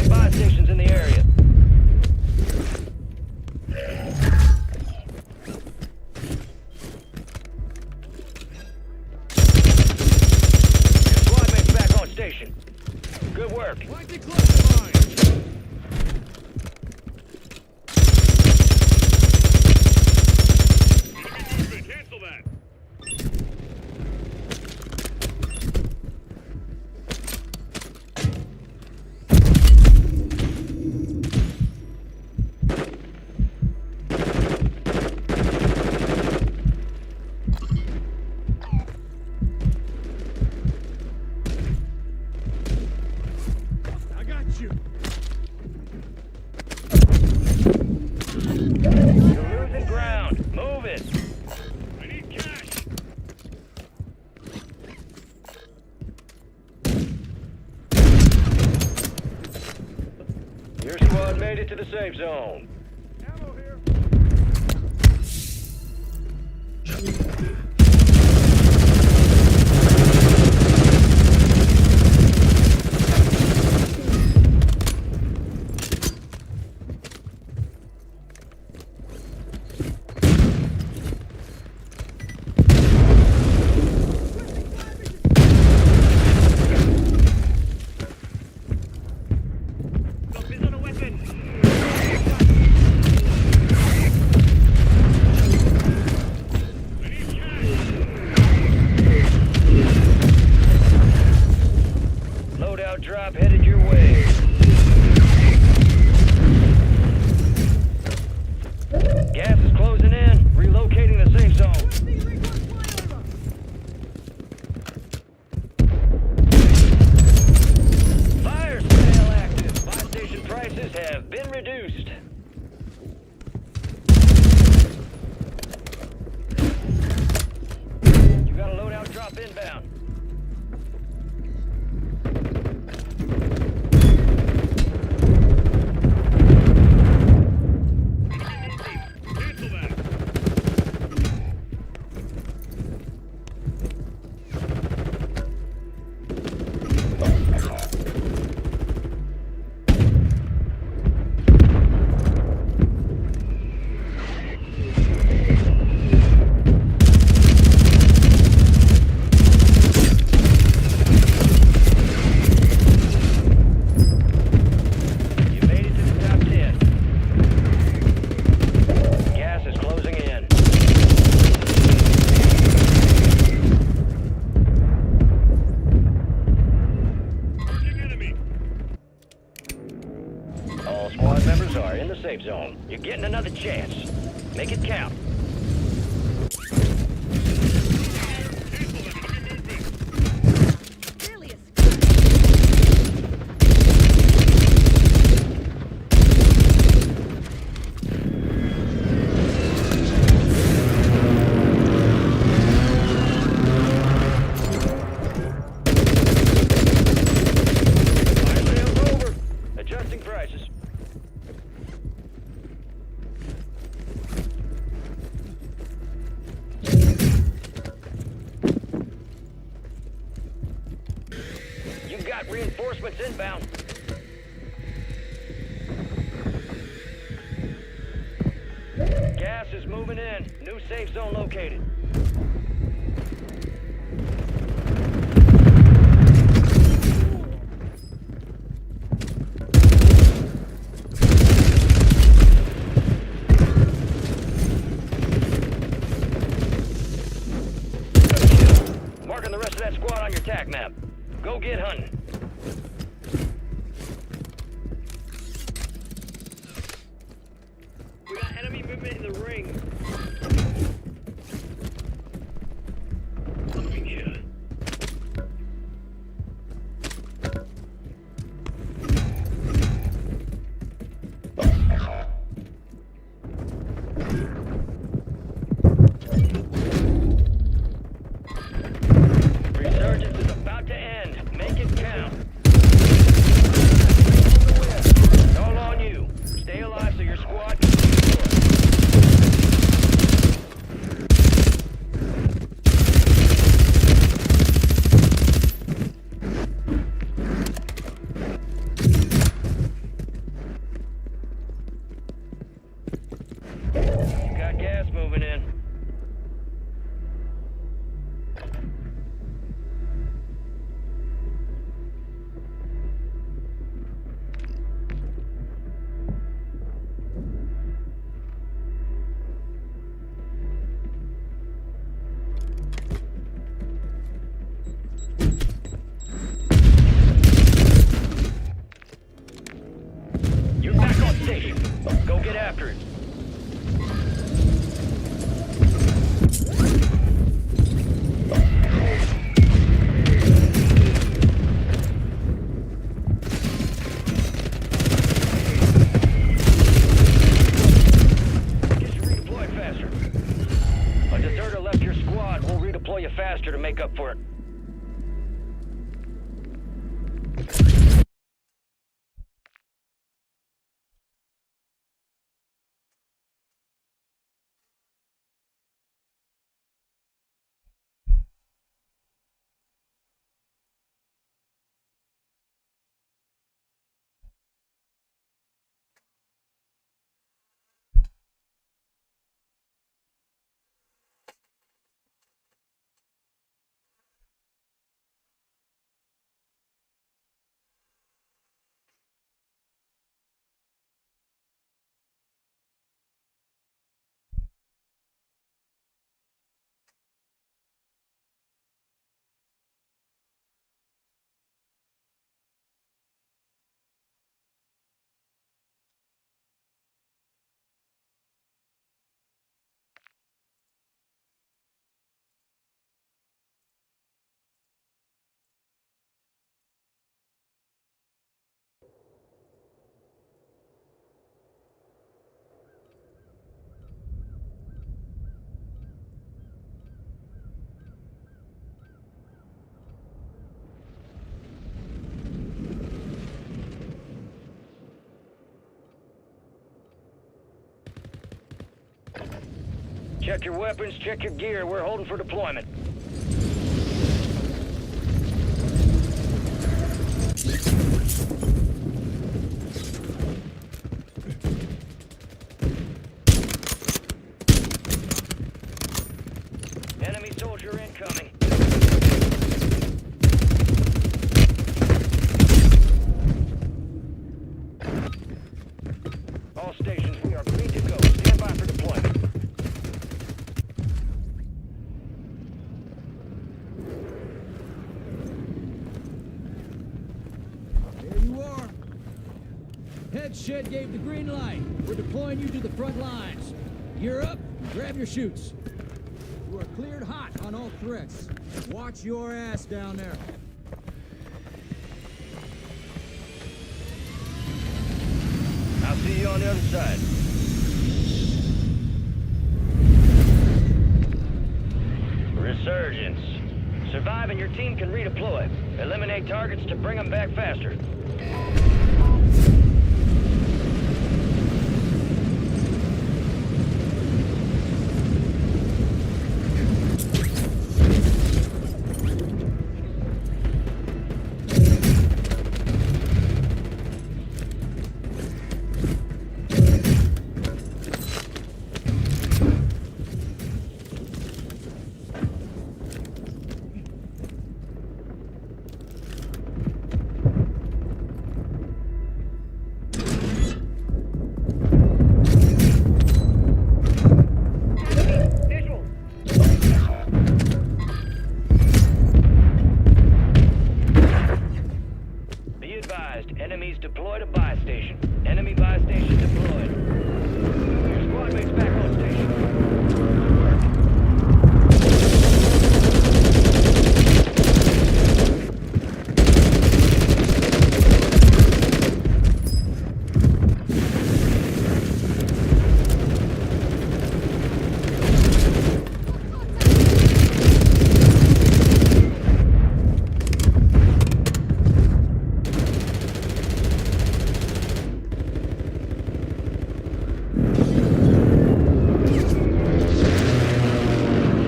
got buy stations in the area. Your squad mates back on station. Good work. Cancel that. I got you. You're losing ground. Move it. I need cash. Your squad made it to the safe zone. Ammo here. Something's on a weapon. I need cash. Loadout drop headed your way. Gas is closing in. Relocating the safe zone. Fire sale active. Buy station prices have been reduced. You got a loadout drop inbound. Cancel that. You made it to the top 10. Gas is closing in. Searching enemy. All squad members are in the safe zone. You're getting another chance. Make it count. Cancel that. Enemy movement. Fire sale's over. Adjusting prices. You got reinforcements inbound. Gas is moving in. New safe zone located. Marking the rest of that squad on your TAC map. Go get hunting. We got enemy movement in the ring. Moving here. Resurgence is about to end. Make it count. Go get after it. Get you redeployed faster. A deserter left your squad. We'll redeploy you faster to make up for it. Check your weapons, check your gear. We're holding for deployment. Enemy soldier incoming. All stations, we are green to go. Stand by for deployment. There you are. Head shed gave the green light. We're deploying you to the front lines. Gear up, grab your chutes. You are cleared hot on all threats. Watch your ass down there. I'll see you on the other side. Resurgence. Survive and your team can redeploy. Eliminate targets to bring them back faster. Visual. Be advised, enemies deployed a buy station. Enemy buy station deployed. Your squad mates back on station. Good work.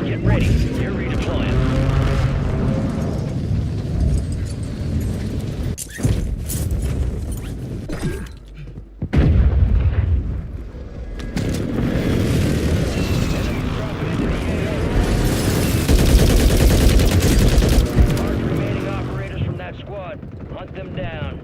Get ready. You're redeploying. Enemies dropping into the AO. Mark remaining operators from that squad. Hunt them down.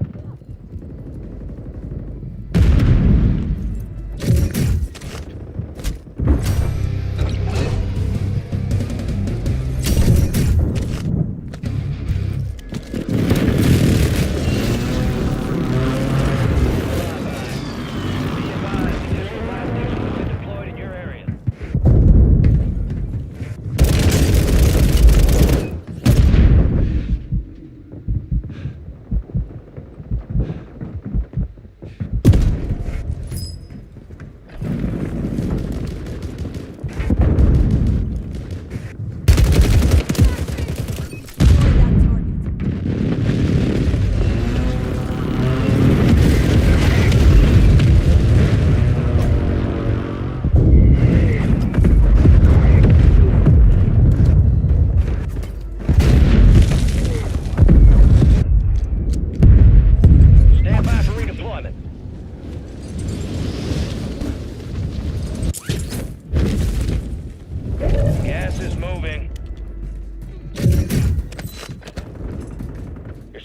Be advised,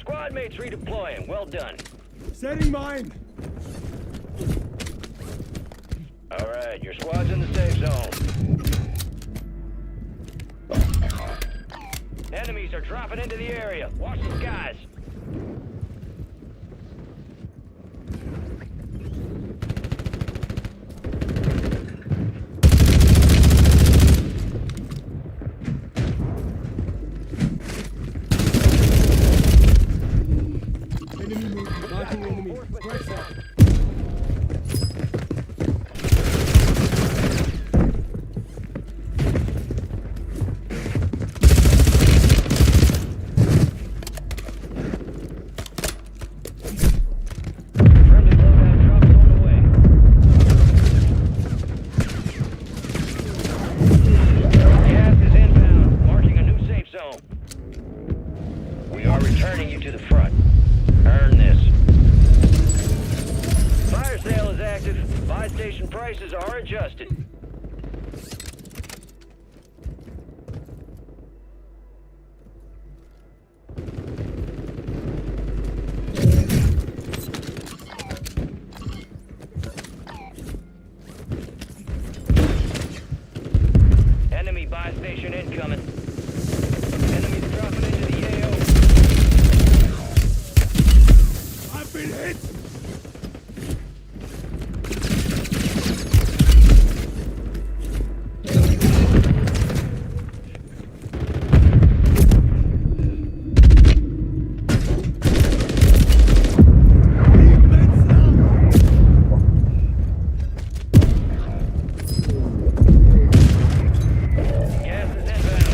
squad mates redeploying. Well done. Setting mine. Alright, your squad's in the safe zone. Enemies are dropping into the area. Watch the skies. Enemy movement. Marking enemy. Strike set. Friendly loadout drops on the way. Gas is inbound, marking a new safe zone. We are returning you to the front. Earn this. Fire sale is active. Buy station prices are adjusted. Enemy buy station incoming. Enemies dropping into the AO. I've been hit. Gas is inbound.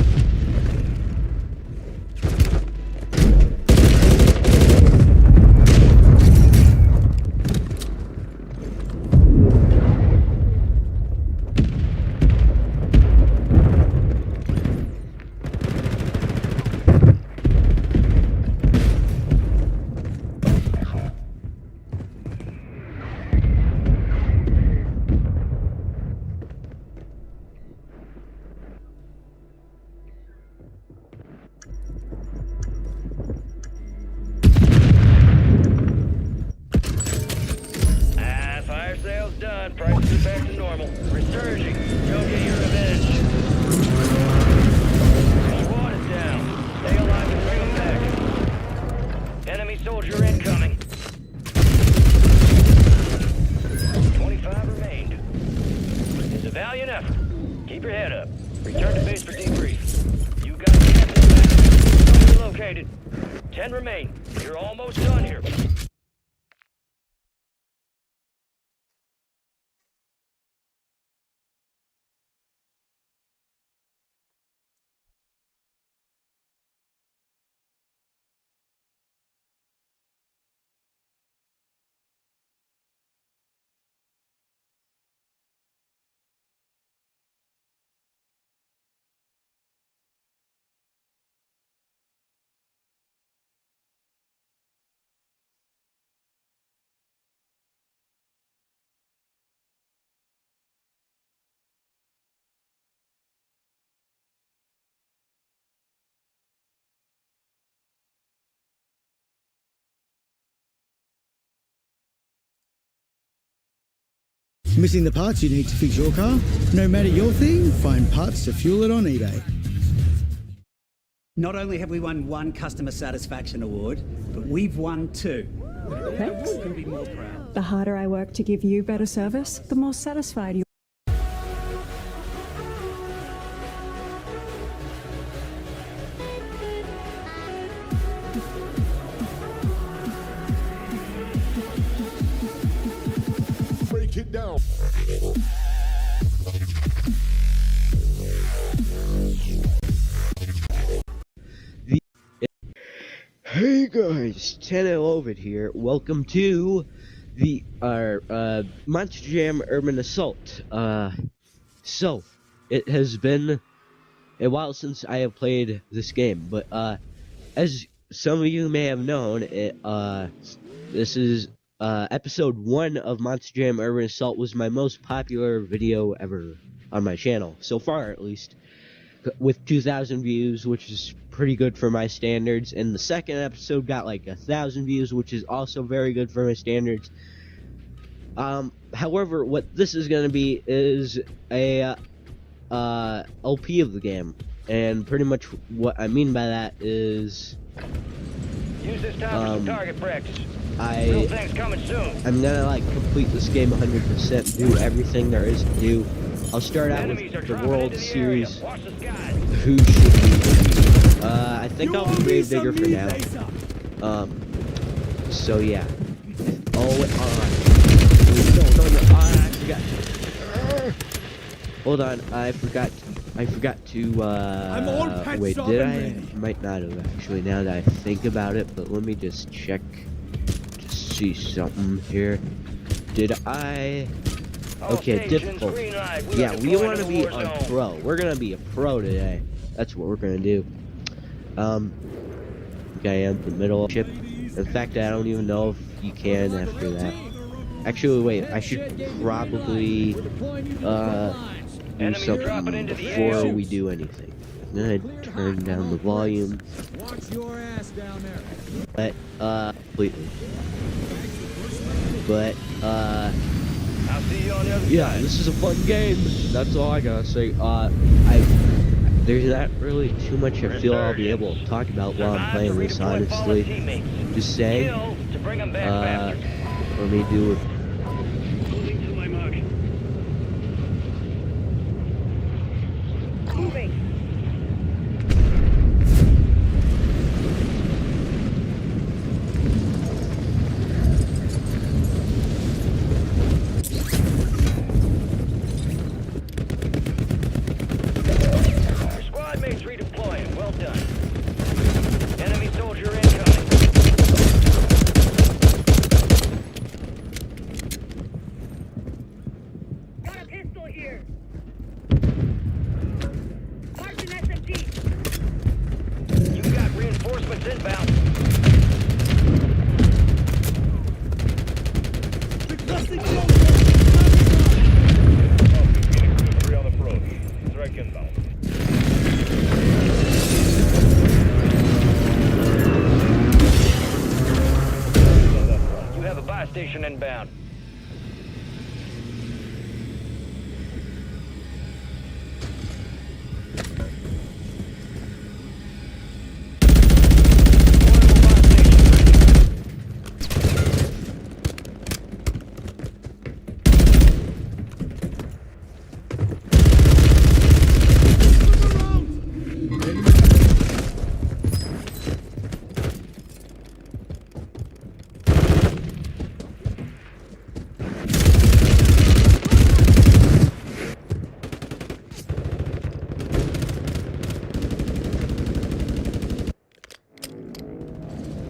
Fire sale's done. Prices are back to normal. Resurging. Go get your revenge. Squad is down. Stay alive and bring them back. Enemy soldier incoming. 25 remained. It's a valiant effort. Keep your head up. Return to base for debrief. You got the captain located. 10 remain. You're almost done here. Missing the parts you need to fix your car? No matter your thing, find parts to fuel it on eBay. Not only have we won one customer satisfaction award, but we've won two. Thanks. Couldn't be more proud. The harder I work to give you better service, the more satisfied you Break it down. Hey guys, 10-11 here. Welcome to our Monster Jam Urban Assault. So it has been a while since I have played this game, but as some of you may have known, this is episode 1 of Monster Jam Urban Assault. Was my most popular video ever on my channel so far, at least, with 2,000 views, which is pretty good for my standards. And the second episode got like 1,000 views, which is also very good for my standards. However, what this is going to be is a LP of the game, and pretty much what I mean by that is Use this time for some target practice. Real things coming soon. I'm gonna like complete this game 100%, do everything there is to do. I'll start out with Enemies are the dropping World into the area. Series. Watch the skies. Who should be? I think I'll be grave digger for now. So yeah. Oh, no, I forgot. Hold on, I forgot to, I'm all patched wait, up did and I? ready. Might not have actually, now that I think about it, but let me just check to see something here. Did I? All Okay, stations, difficult. green light. Yeah, are we deploying want to the be war on zone. pro. We're gonna be a pro today. That's what we're gonna do. Okay, I'm in the middle ship. In fact, I don't even know if you can after that. Actually, wait, I should probably do Enemies dropping something into the before air. we do anything. I'm gonna turn down the volume, Watch your ass down there. but completely. But I'll see you on the other yeah, side. this is a fun game. That's all I gotta say. There's not really too much I feel I'll be able to talk about while I'm Survive playing to this, redeploy fallen honestly. teammates. Just say, Kill to bring them back faster. let me do it. Moving to my mark. Moving. Your squad mates redeploying. Well done. Enemy soldier incoming. Got a pistol here. Marching SMG. You got reinforcements inbound. You have a buy station inbound.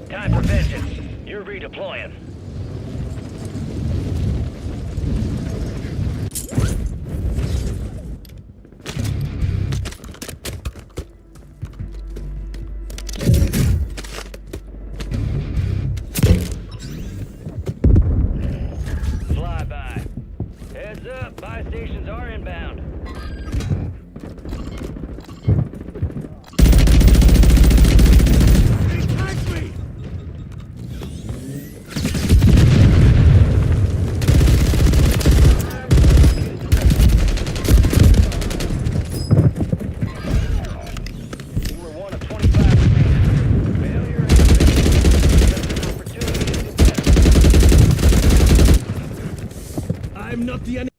Time for vengeance. You're redeploying. Flyby. Heads up, buy stations are inbound. You were one of 25 remaining. Failure and opportunity to do better. I'm not the enemy.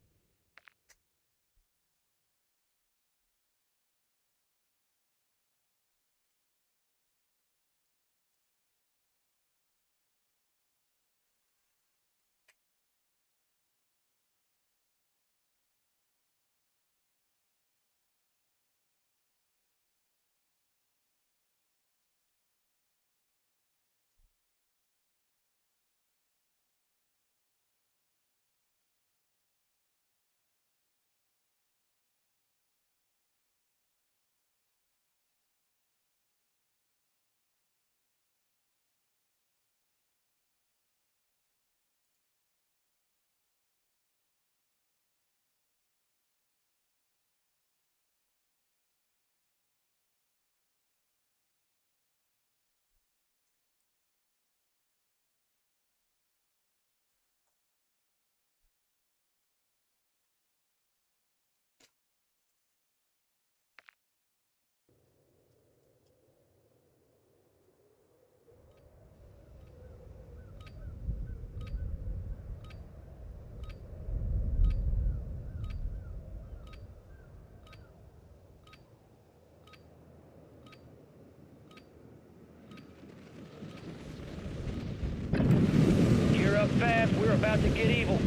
about to get evil.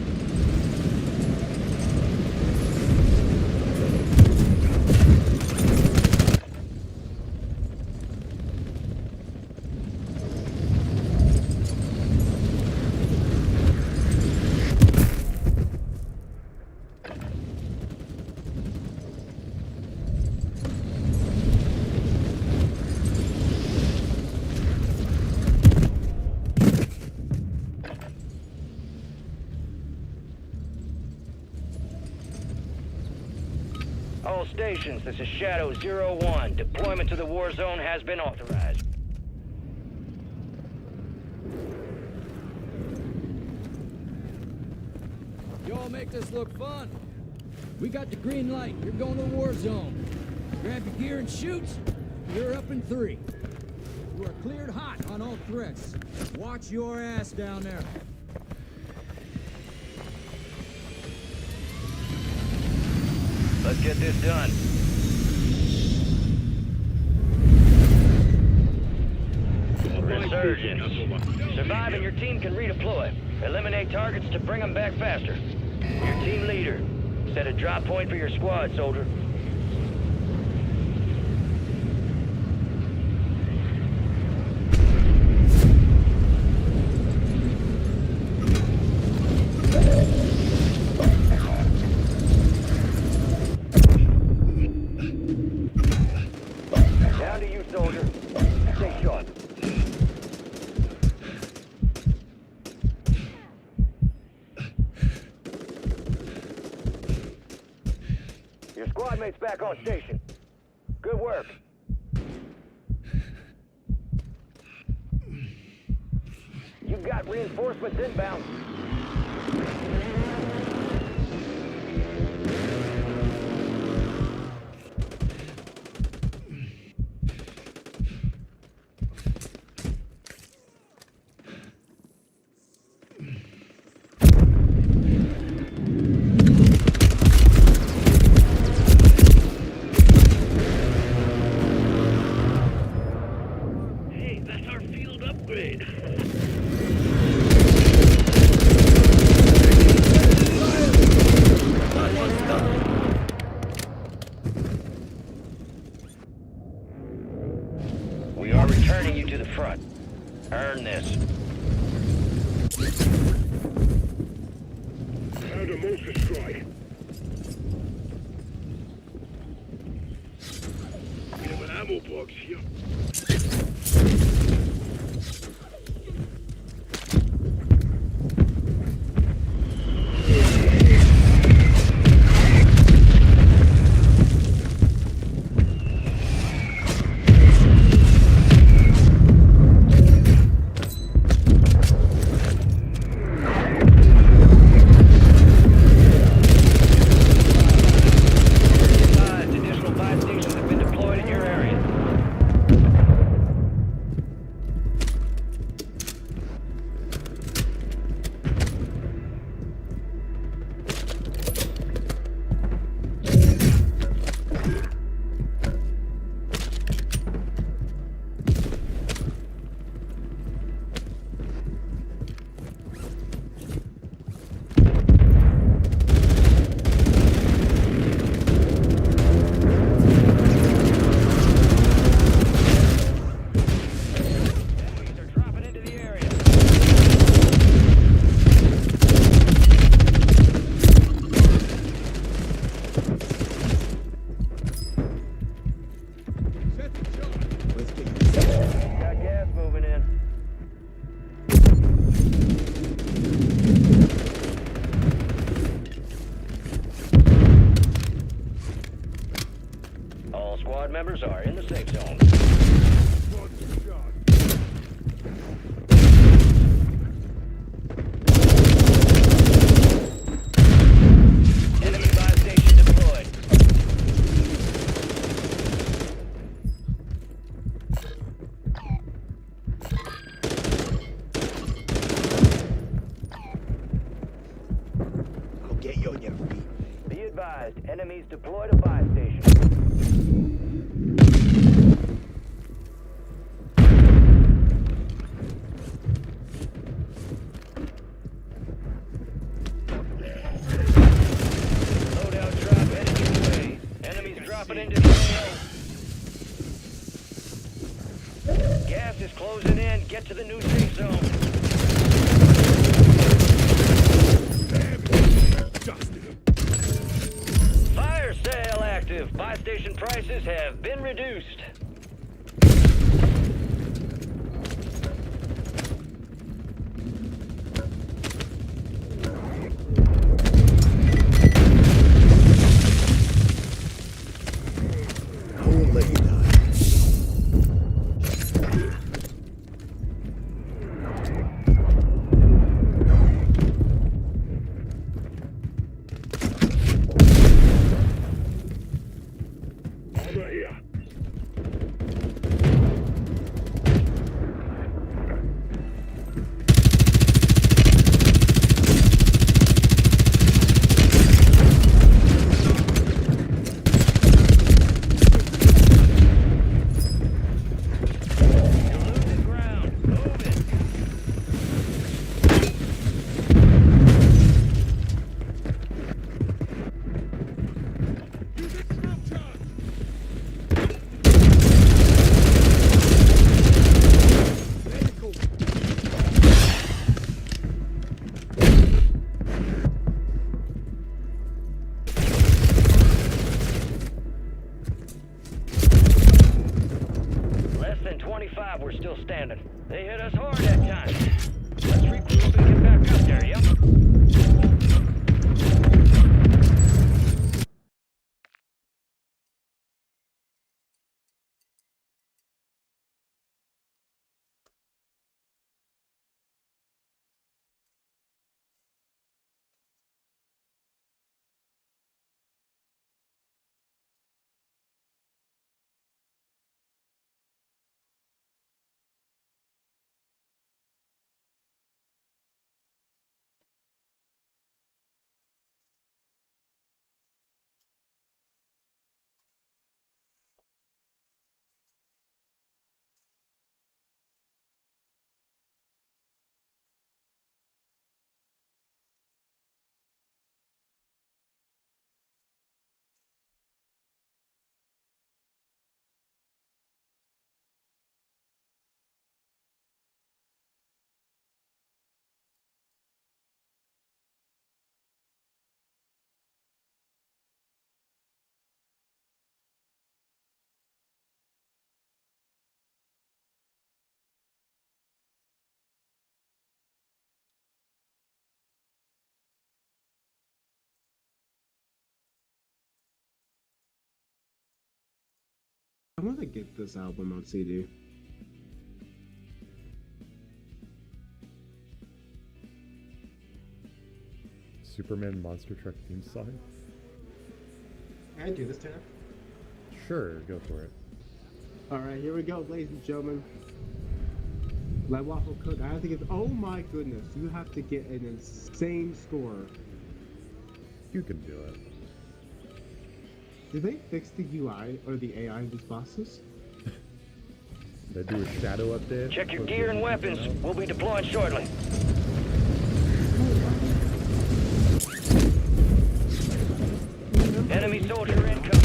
All stations, this is Shadow 01. Deployment to the war zone has been authorized. Y'all make this look fun. We got the green light. You're going to the war zone. Grab your gear and shoot. You're up in 3. You are cleared hot on all threats. Watch your ass down there. Let's get this done. Resurgence. Survive and your team can redeploy. Eliminate targets to bring them back faster. Your team leader. Set a drop point for your squad, soldier. Down to you, soldier. Stay sharp. Your squad mate's back on station. Good work. You've got reinforcements inbound. Hey, that's our field upgrade. We are returning you to the front. Earn this. Found a monster strike. We have an ammo box here. Additional buy stations have been deployed in your area. Enemies are dropping into the area. Got gas moving in. All squad members are in the safe zone. Enemy buy station deployed. I'll get you on your feet. Be advised, enemies deployed a buy station. to the new safe zone. Fire sale active. Buy station prices have been reduced. Armor here. You're losing ground. Move it. Less than 25, we're still standing. They hit us hard that time. Let's regroup and get back out there, yep? I want to get this album on CD. Superman Monster Truck theme song? Can I do this, Tanner? Sure, go for it. Alright, here we go, ladies and gentlemen. Lead Waffle Cook, I have to get. Oh my goodness, you have to get an insane score. You can do it. Did they fix the UI or the AI of these bosses? They do a shadow update. Check your gear and weapons. We'll be deploying shortly. Enemy soldier incoming.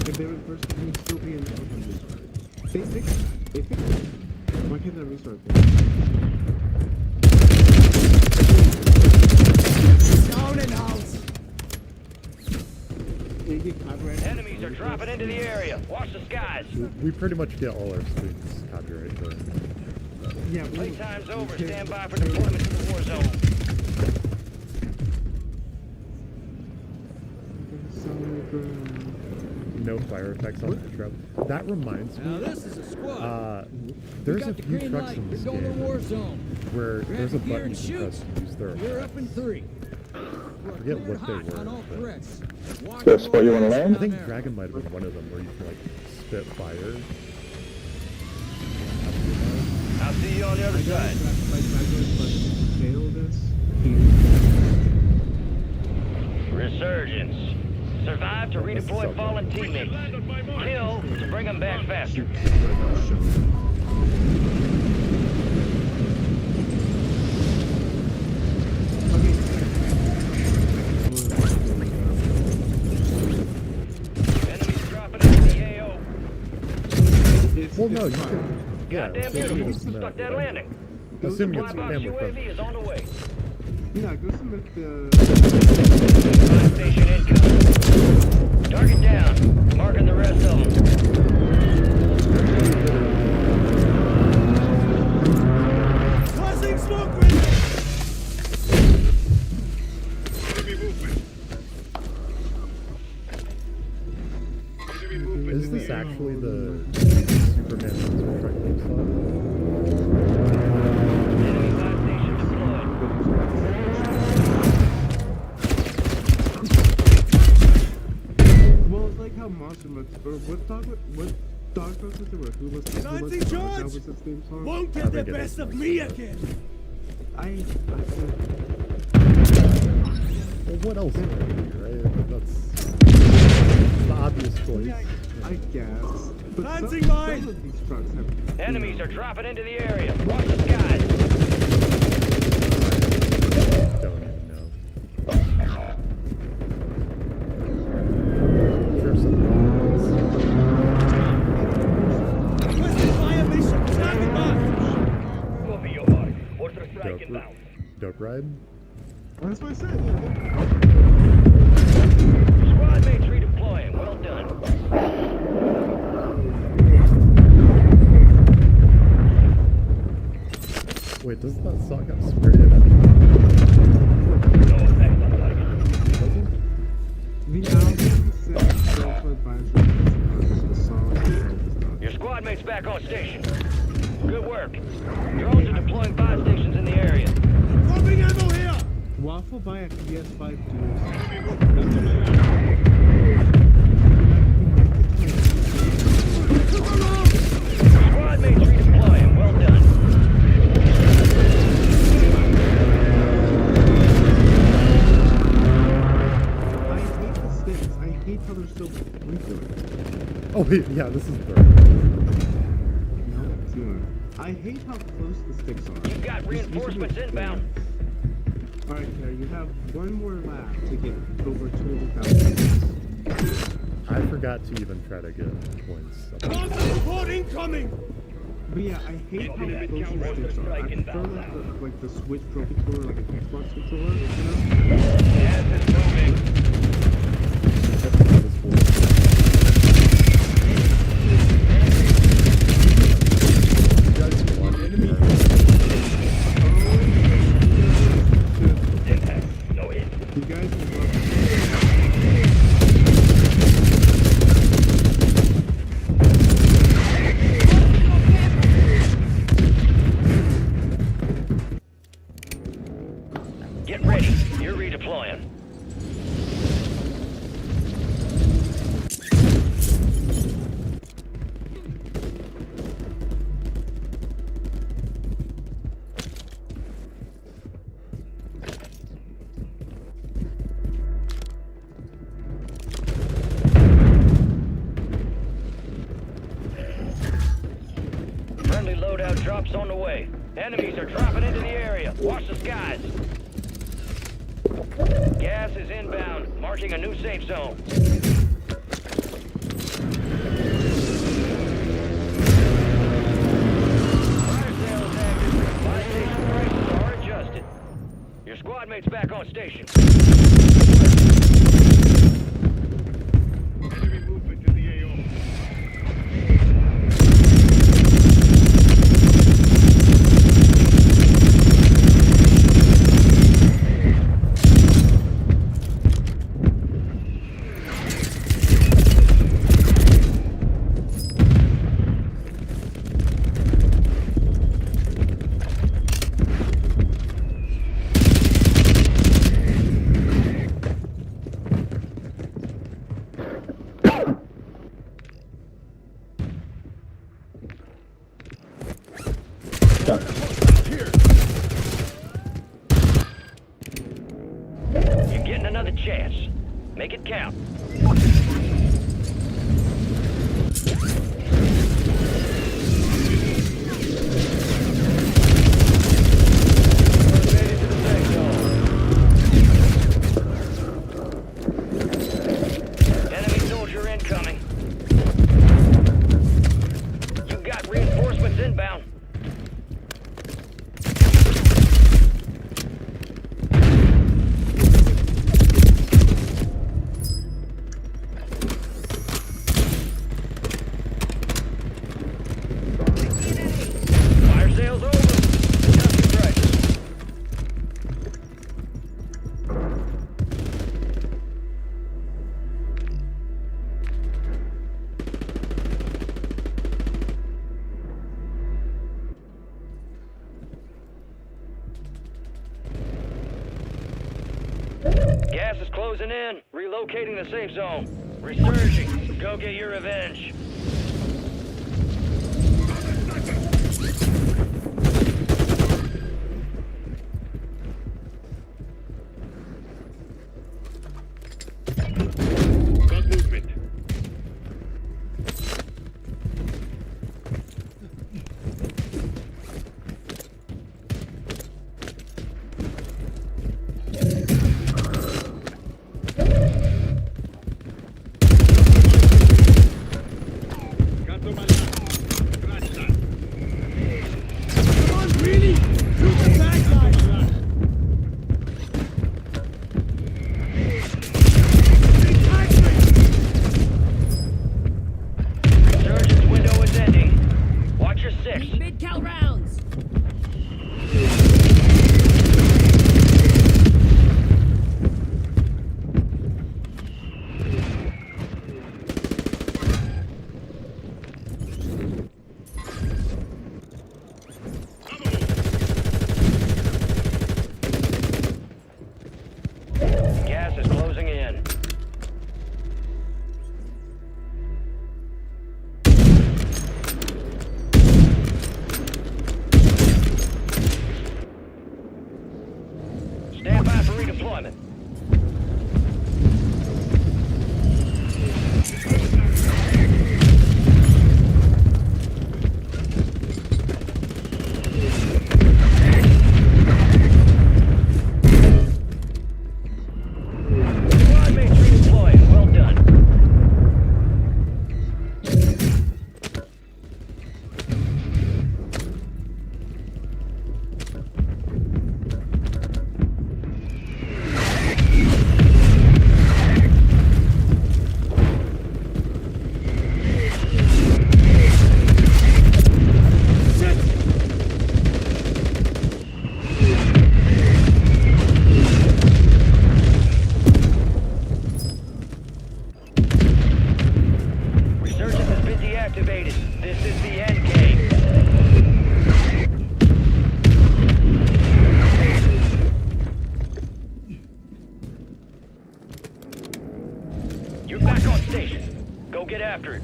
If they were the first one, we'd still be in the restart. They fixed it. They fixed it. Why can't they restart this? Enemies are dropping into the area. Watch the skies. We pretty much get all our streams copyright there. Yeah, Playtime's over. Stand by for deployment to the war zone. No fire effects on the truck. That reminds me. Now this is a squad. There's a got the few green trucks light. in We're this going to game war zone. where Grab there's a your gear button and you can shoot. press to use their We're effects. up in 3. I forget what they On all were. threats. Watch That's your what you wanna guys land? I think down there. Dragon might have been one of them where you can like spit fire. I'll see you on the other side. Resurgence. Survive to redeploy fallen teammates. Kill to bring them back faster. Enemies dropping in. Well, no, you can. Yeah, Goddamn it's just beautiful. snow, Stuck that right? landing. Assuming it's Supply box family UAV friendly. is on the way. Yeah, go submit the. Supply station incoming. Target down. Marking the rest of them. Tossing smoke grenade! Enemy movement. Enemy movement Is in this the air. actually the Superman laser strike slot? Enemy buy station deployed. Well, it's like how Monster Mode, or what dog was it? Or who was Nancy that George was his theme song? Won't I get the think it best is. of me again! Well, what else would it be, right? That's the obvious choice. Yeah, I guess. But Lancing some mine! of these trucks have. Enemies are dropping into the area. Watch the skies. Don't even know. Sure, some Requesting fire mission! Target marked! Copy your mark. Order strike dope, inbound. dope ride. That's what I said. Squad mates redeploying. Well done. Wait, doesn't that sock have sprayed it? No effect on target. Doesn't? The album said Delta Advisory is the song. Your squad mates back on station. Good work. Drones are deploying buy stations in the area. Dropping ammo here! Waffle by a PS5 Squad mates redeploying. Well done. I hate the sticks. I hate how they're so wrinkly. Oh wait, yeah, this is third. No, it's not. I hate how close the sticks are. You've got reinforcements inbound. Alright, Claire, you have one more lap to get over 200,000. I forgot to even try to get points. Monster support incoming! But yeah, I hate how close the sticks are. I prefer like the Switch Pro controller, like an Xbox controller, you know? Gas is moving. Impact. No hit. You guys will love Get ready. You're redeploying. Friendly loadout drops on the way. Enemies are dropping into the area. Watch the skies. Gas is inbound, marking a new safe zone. Fire sales active. Buy station prices are adjusted. Your squad mates back on station. Enemy movement in the AO. You're getting another chance. Make it count. Made it to the safe zone. Enemy soldier incoming. You got Gas is closing in. Relocating the safe zone. Resurging. Go get your revenge. Got movement. Got the Scratch that. Come on, greedy! Shoot the bad guy! Resurgence window is ending. Watch your six. Mid-cal rounds. Gas is closing in. Stand by for redeployment. Squad mates redeploying. Well done. Resurgence has been deactivated. This is the end game. You're back on station. Go get after it.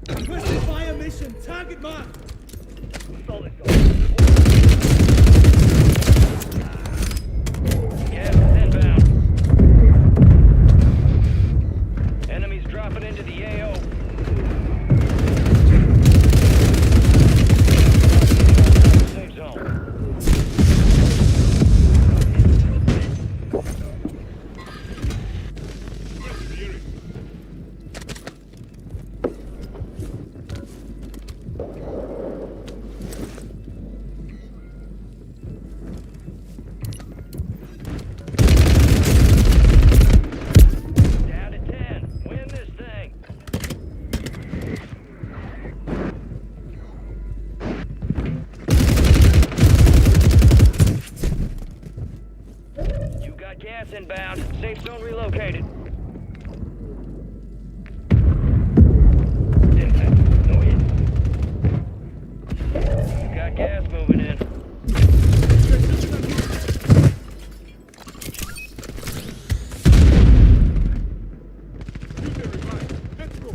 Requested fire mission. Target marked. Gas is inbound. Enemies dropping into the AO. Safe zone. Down to 10. Win this thing. You got gas inbound. Safe zone relocated. Impact. No hit. You got gas moving in. Let's go.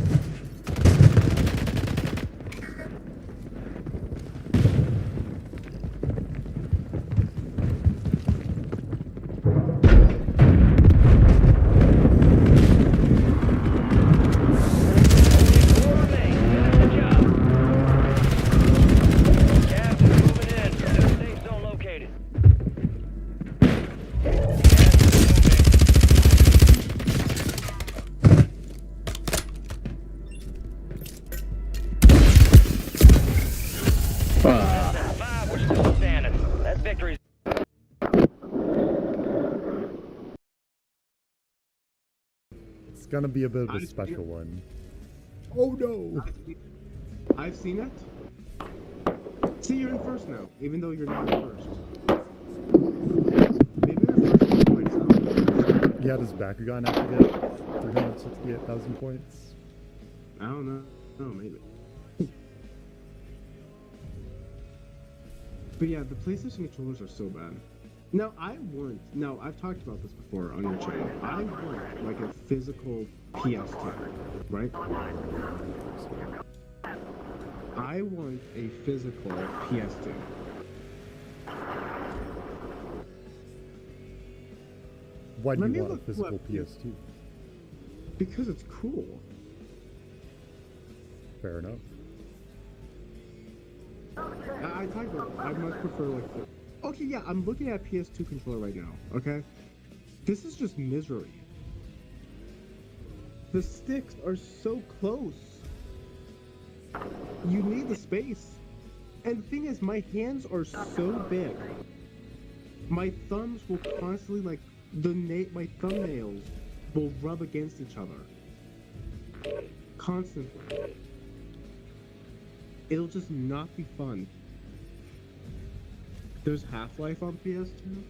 Four remain. Finish the job. Gas is moving in. New safe zone located. Gas is moving. Less than 5, we're still standing. That victory's It's gonna be a bit of a special one. Oh no! I've seen it. See, you're in first now, even though you're not in first. Maybe you're first points now. Yeah, does Bakugan have to get 368,000 points? I don't know. Oh, maybe. But yeah, the PlayStation controllers are so bad. Now, I've talked about this before on your channel. I want, like, a physical PS2, right? I want a physical PS2. Why do Let you me want a look physical what- PS2? Because it's cool. Fair enough. I talked about I much prefer, like, the... Okay, yeah, I'm looking at PS2 controller right now, okay? This is just misery. The sticks are so close. You need the space. And the thing is, my hands are so big. My thumbs will constantly, like, my thumbnails will rub against each other. Constantly. It'll just not be fun. There's Half-Life on PS2.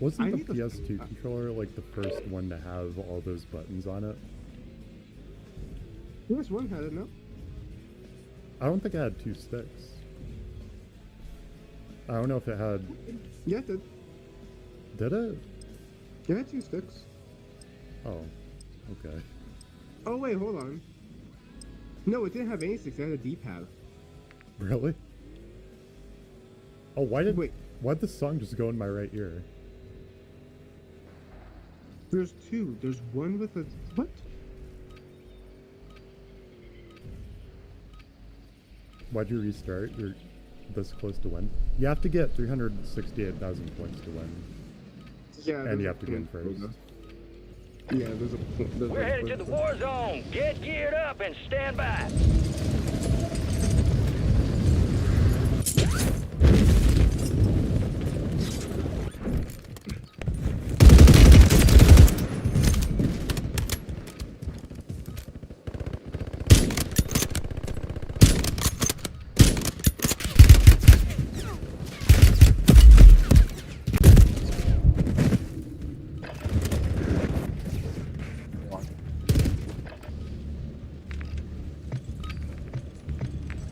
Wasn't the PS2 controller like the first one to have all those buttons on it? PS1 had it, no? I don't think it had 2 sticks. I don't know if it had... Yeah, it did. Did it? It had 2 sticks. Oh, okay. Oh, wait, hold on. No, it didn't have any sticks. It had a D-pad. Really? Oh, why'd the song just go in my right ear? There's 2. There's one with a... What? Why'd you restart? You're this close to win. You have to get 368,000 points to win. Yeah, And you have to be in first. Yeah, there's a... We're headed to the Warzone. Get geared up and stand by.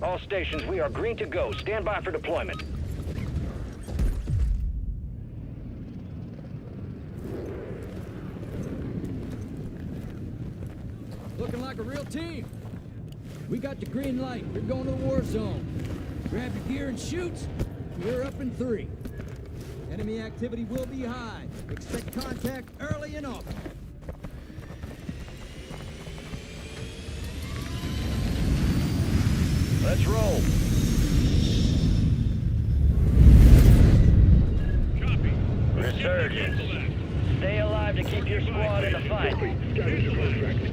All stations, we are green to go. Stand by for deployment. Looking like a real team. We got the green light. We're going to the war zone. Grab your gear and shoot. We're up in 3. Enemy activity will be high. Expect contact early and often. Let's roll. Copy. Resurgence. Stay alive to keep your squad in the fight. Got it, contract.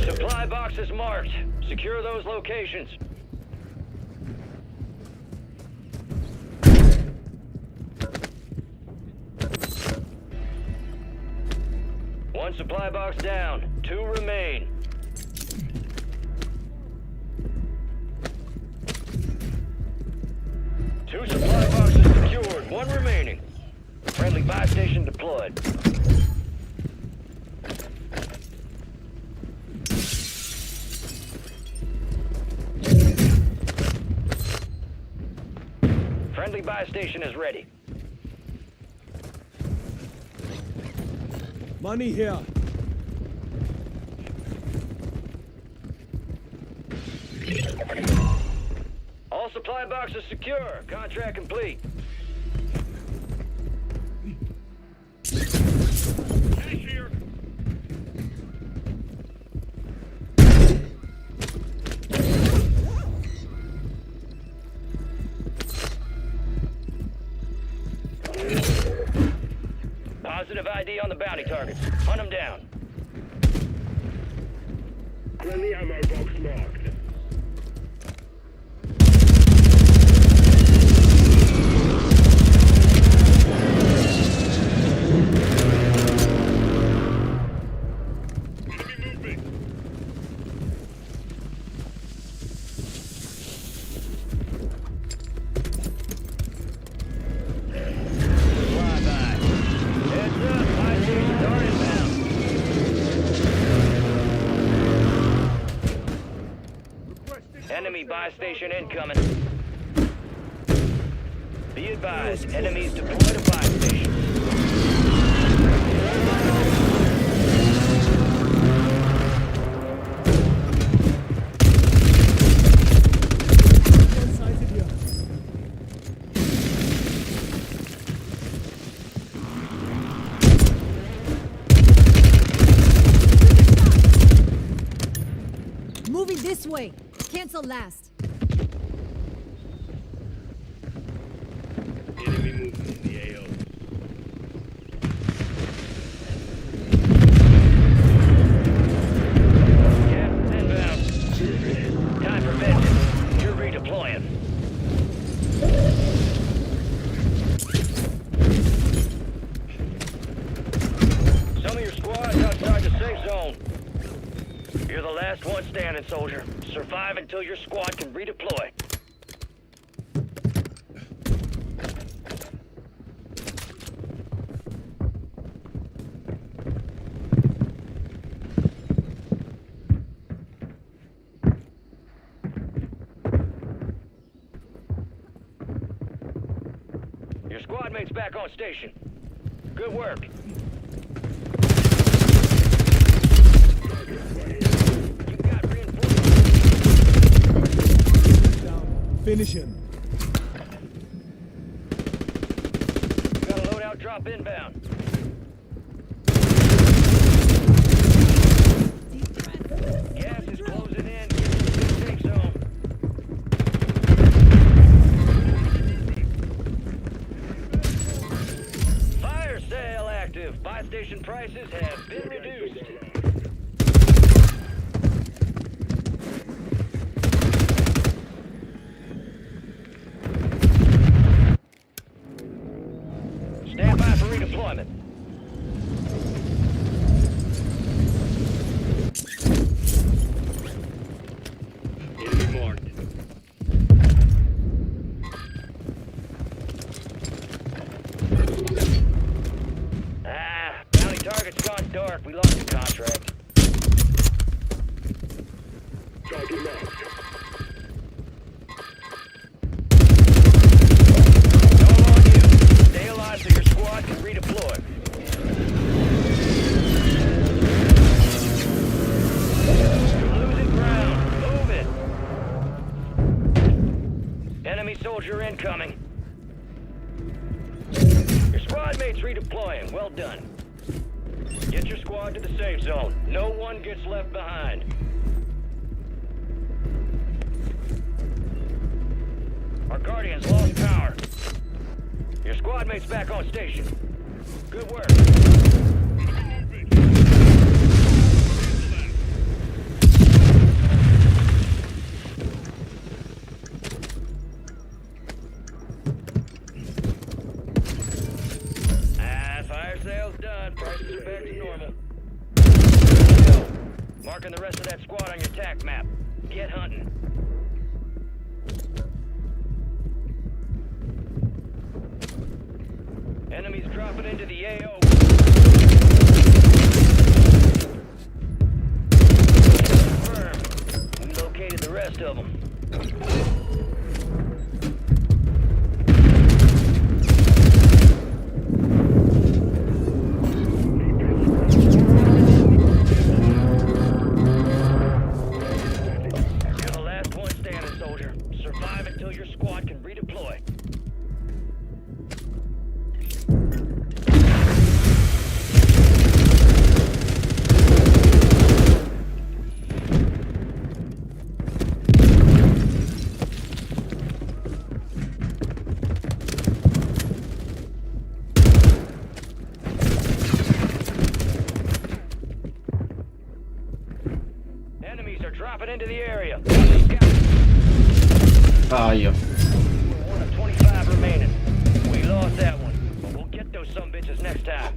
Supply boxes marked. Secure those locations. One supply box down. 2 remain. Two supply boxes secured. 1 remaining. Friendly buy station deployed. Friendly buy station is ready. Money here. All supply boxes secure. Contract complete. Cashier. Positive ID on the bounty targets. Hunt them down. Friendly ammo box marked. Enemy moving. Flyby. Heads up, buy stations are inbound. Enemy buy station incoming. Be advised, enemies deploy to buy station. Moving this way. Cancel last. Enemy movement in the AO. Gas is inbound. Time for vengeance. You're redeploying. Some of your squad's outside the safe zone. You're the last one standing, soldier. Survive until your squad can redeploy. Your squad mate's back on station. Good work. You've got reinforcements. Finish him. Got a loadout drop inbound. Gas is closing in. Get to the big safe zone. Fire sale active. Buy station prices have been reduced. Stand by for redeployment. Enemy marked. Bounty target's gone dark. We lost the contract. Target marked. All on you. Stay alive so your squad can redeploy. You're losing ground. Move it. Enemy soldier incoming. Your squad mate's redeploying. Well done. Get your squad to the safe zone. No one gets left behind. Our Guardian's lost power. Your squad mate's back on station. Good work. Fire sale's done. Prices are back to normal. Go. Marking the rest of that squad on your TAC map. Get hunting. Enemies dropping into the AO. Confirmed. We located the rest of them. You're the last one standing, soldier. Survive until your squad can redeploy. Aia. 1 of 25 remaining. We lost that one, but we'll get those sumbitches next time.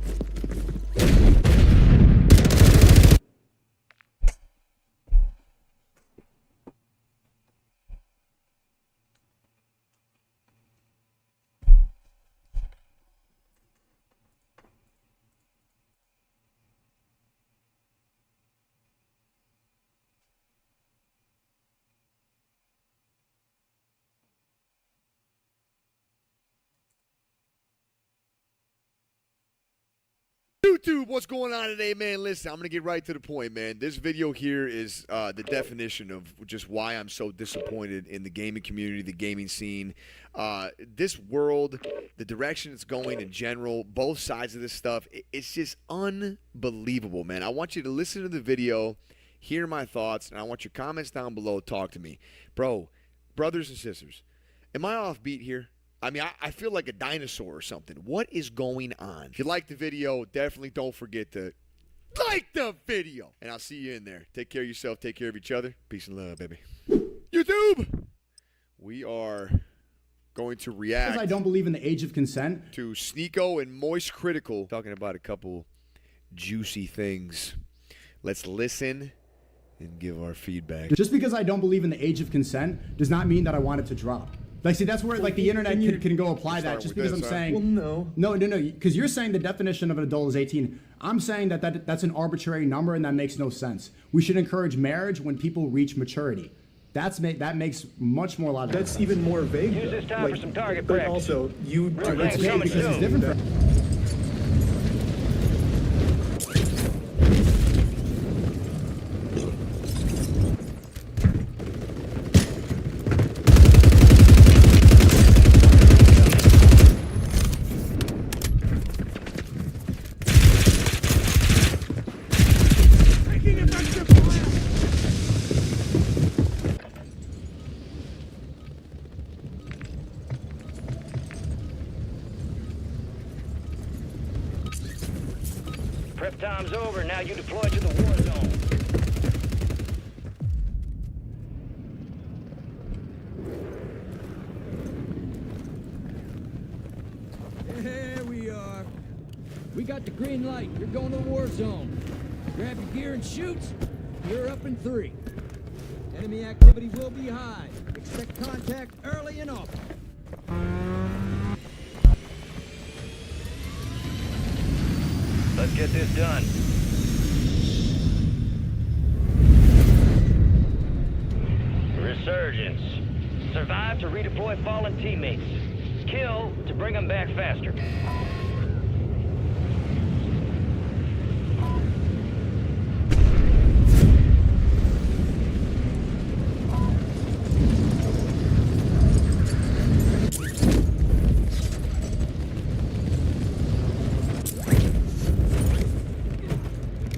YouTube, what's going on today, man? Listen, I'm going to get right to the point, man. This video here is the definition of just why I'm so disappointed in the gaming community, the gaming scene. This world, the direction it's going in general, both sides of this stuff, it's just unbelievable, man. I want you to listen to the video, hear my thoughts, and I want your comments down below. Talk to me. Bro, brothers and sisters, am I off beat here? I mean, I feel like a dinosaur or something. What is going on? If you like the video, definitely don't forget to like the video. And I'll see you in there. Take care of yourself. Take care of each other. Peace and love, baby. YouTube! We are going to react. Because I don't believe in the age of consent. To Sneeko and Moist Critical talking about a couple juicy things. Let's listen and give our feedback. Just because I don't believe in the age of consent does not mean that I want it to drop. Like, see, that's where, like, the internet can go apply that just because I'm saying... Well, no, because you're saying the definition of an adult is 18. I'm saying that's an arbitrary number, and that makes no sense. We should encourage marriage when people reach maturity. That makes much more logical sense. That's even more vague. Use this time for some target practice. But also, you... It's vague because it's different from... Prep time's over. Now you deploy to the war zone. There we are. We got the green light. You're going to the war zone. Grab your gear and shoot. You're up in 3. Enemy activity will be high. Expect contact early and often. Let's get this done. Resurgence. Survive to redeploy fallen teammates. Kill to bring them back faster.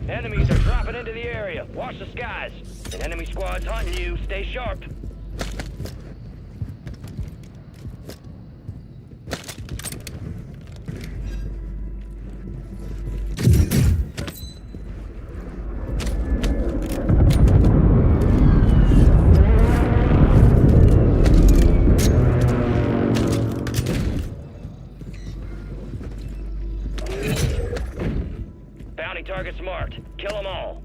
Enemies are dropping into the area. Watch the skies. An enemy squad's hunting you. Stay sharp. Bounty targets marked. Kill them all.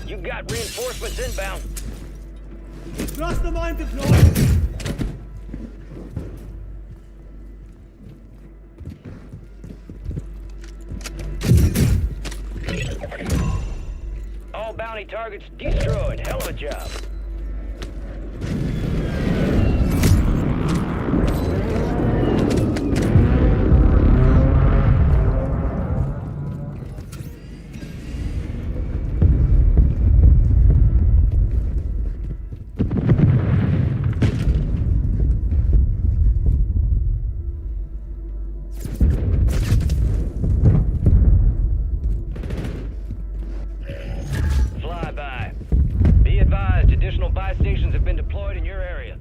You got reinforcements inbound. Thrust the mine deployed! All bounty targets destroyed. Hell of a job. buy stations have been deployed in your area.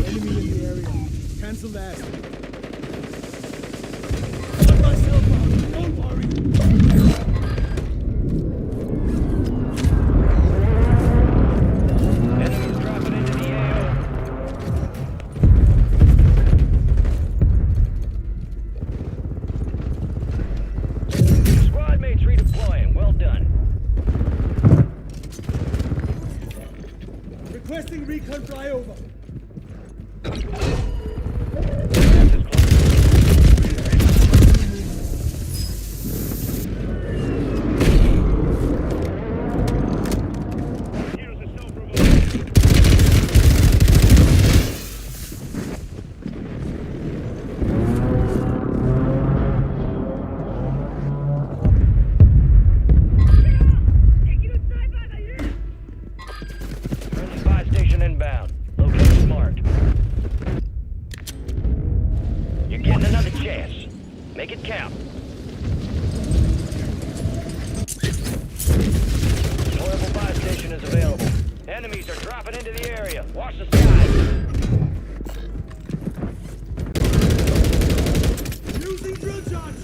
Enemy in the area. Cancel that. Don't worry. Enemies dropping into the AO. Squad mates redeploying. Well done. Requesting recon flyover. Friendly buy station inbound. Location marked. You're getting another chance. Make it count. Deployable buy station is available. Enemies are dropping into the area. Watch the skies. Using drill charge.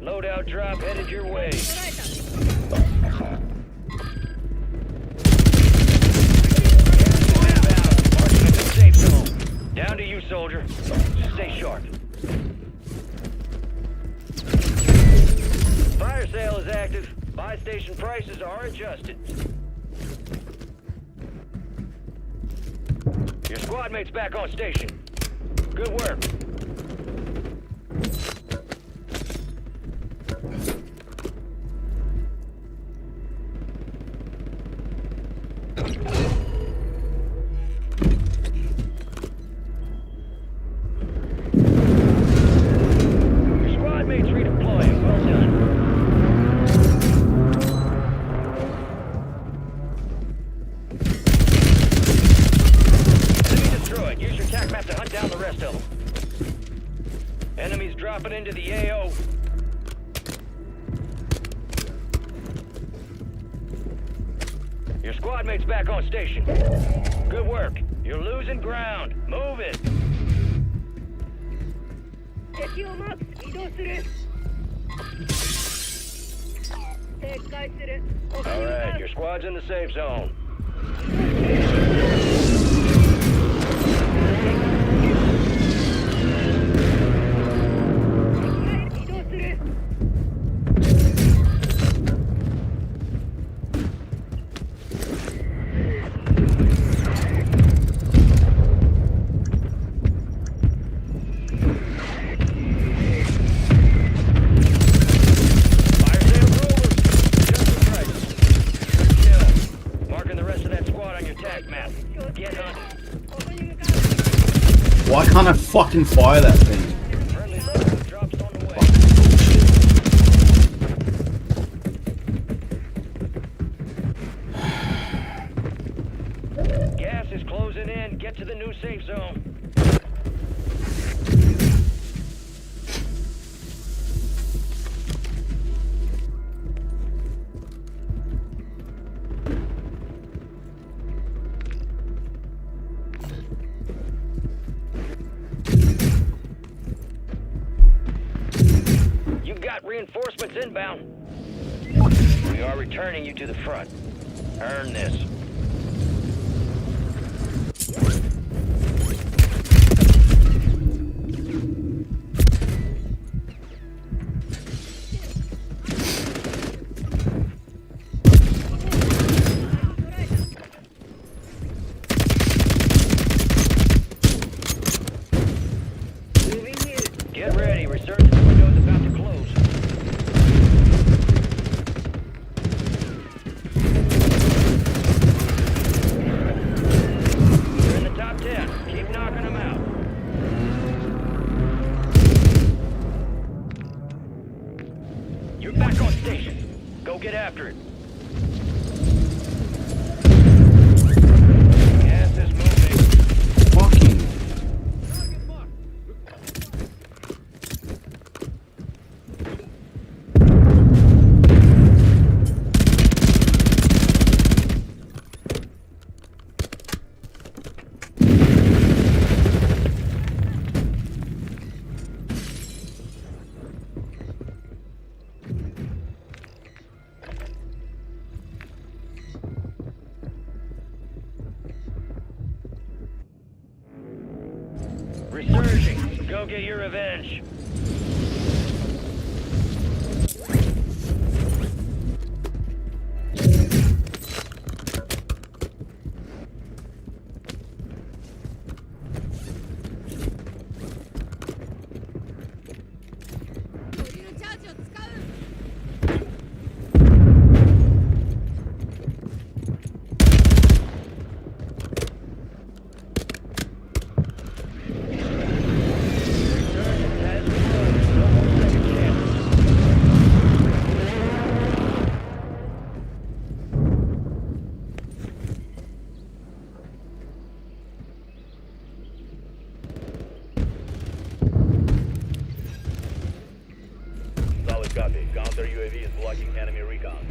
Loadout drop headed your way. Inbound. Marking the safe zone. Down to you, soldier. Stay sharp. Fire sale is active. Buy station prices are adjusted. Your squad mate's back on station. Good work. Your squad mates redeploying. Well done. Enemy destroyed. Use your TAC map to hunt down the rest of them. Enemies dropping into the AO. Your squad mate's back on station. Good work. You're losing ground. Move it. All right, your squad's in the safe zone. Fire sale's over. Just the price. Kill. Marking the rest of that squad on your TAC map. Get hunting. Why can't I fucking fire that thing? Friendly loadout drops on the way. Gas is closing in. Get to the new safe zone. You've got reinforcements inbound. We are returning you to the front. Earn this. Get ready. Resurgence window's about to close. You're in the top 10. Keep knocking them out. You're back on station. Go get after it. Resurging. Go get your revenge. Solid copy. Counter UAV is blocking enemy recon.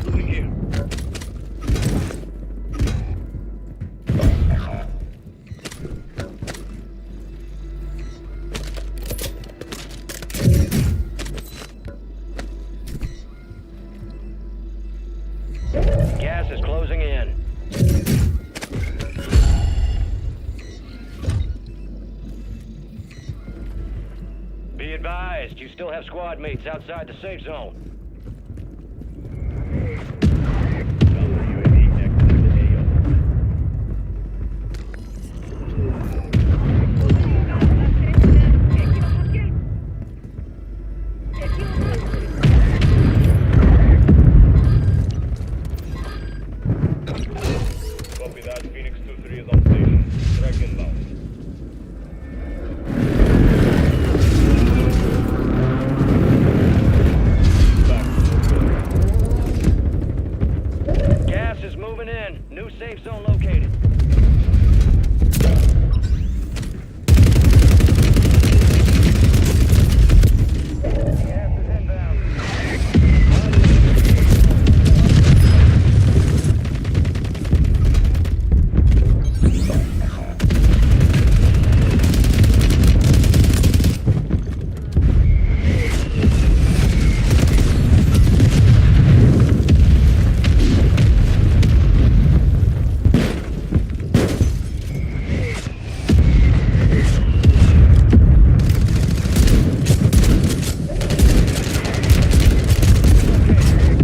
Moving here. Gas is closing in. Be advised, you still have squad mates outside the safe zone. Counter UAV exiting the AO. Copy that. Phoenix 2-3 is on station. Track inbound. Gas is moving in. New safe zone located. Gas is inbound.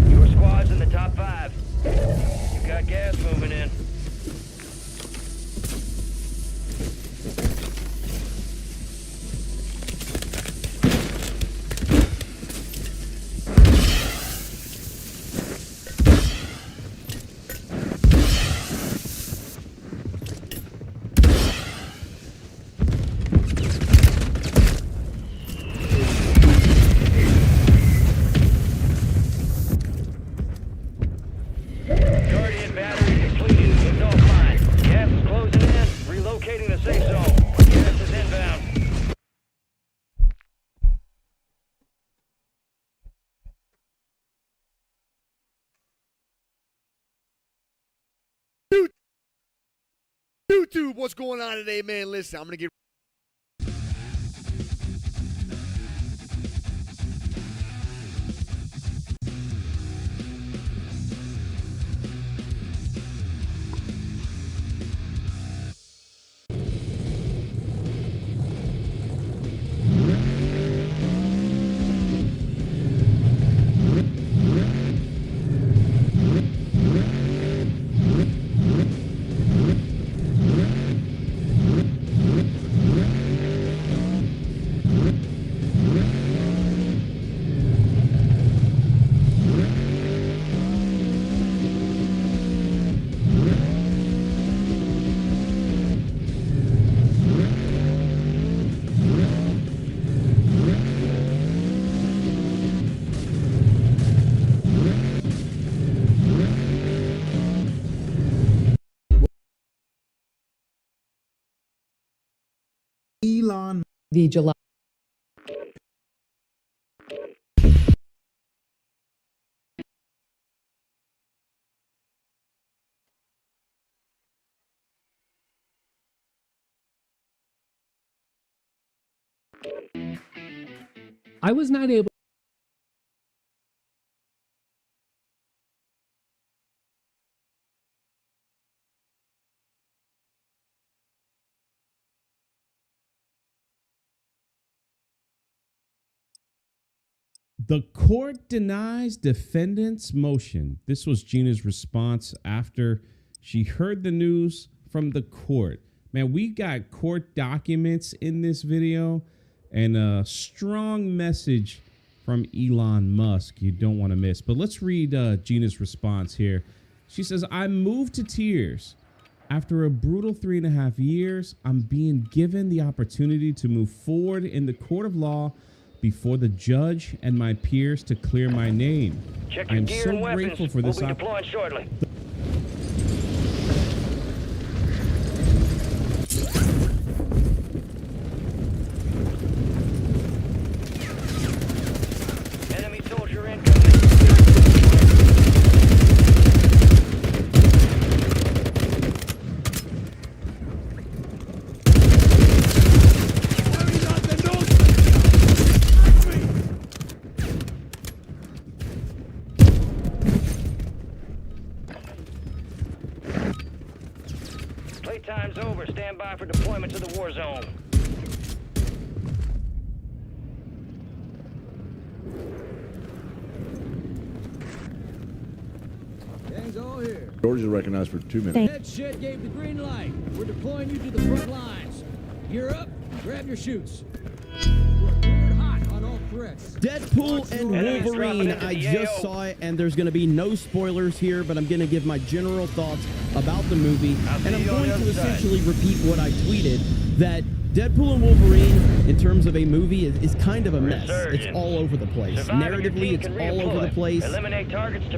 Your squad's in the top 5. You got gas moving in. Guardian battery depleted. It's all fine. Gas is closing in. Relocating the safe zone. Gas is inbound. YouTube, what's going on today, man? Listen, I'm gonna get Elon v. July. I was not able The court denies defendant's motion. This was Gina's response after she heard the news from the court. Man, we got court documents in this video and a strong message from Elon Musk you don't want to miss. But let's read Gina's response here. She says, I'm moved to tears. After a brutal 3.5 years, I'm being given the opportunity to move forward in the court of law before the judge and my peers to clear my name. I'm so grateful for this opportunity. Shortly. Enemy soldier incoming. Playtime's over. Stand by for deployment to the Warzone. Gang's all here. George is recognized for 2 minutes. Head shed gave the green light. We're deploying you to the front lines. Gear up and grab your chutes. You are cleared hot on all threats. Deadpool and Wolverine. I just saw it, and there's going to be no spoilers here, but I'm going to give my general thoughts about the movie. And I'm going to essentially repeat what I tweeted, that Deadpool and Wolverine, in terms of a movie, is kind of a mess. It's all over the place. Narratively, it's all over the place.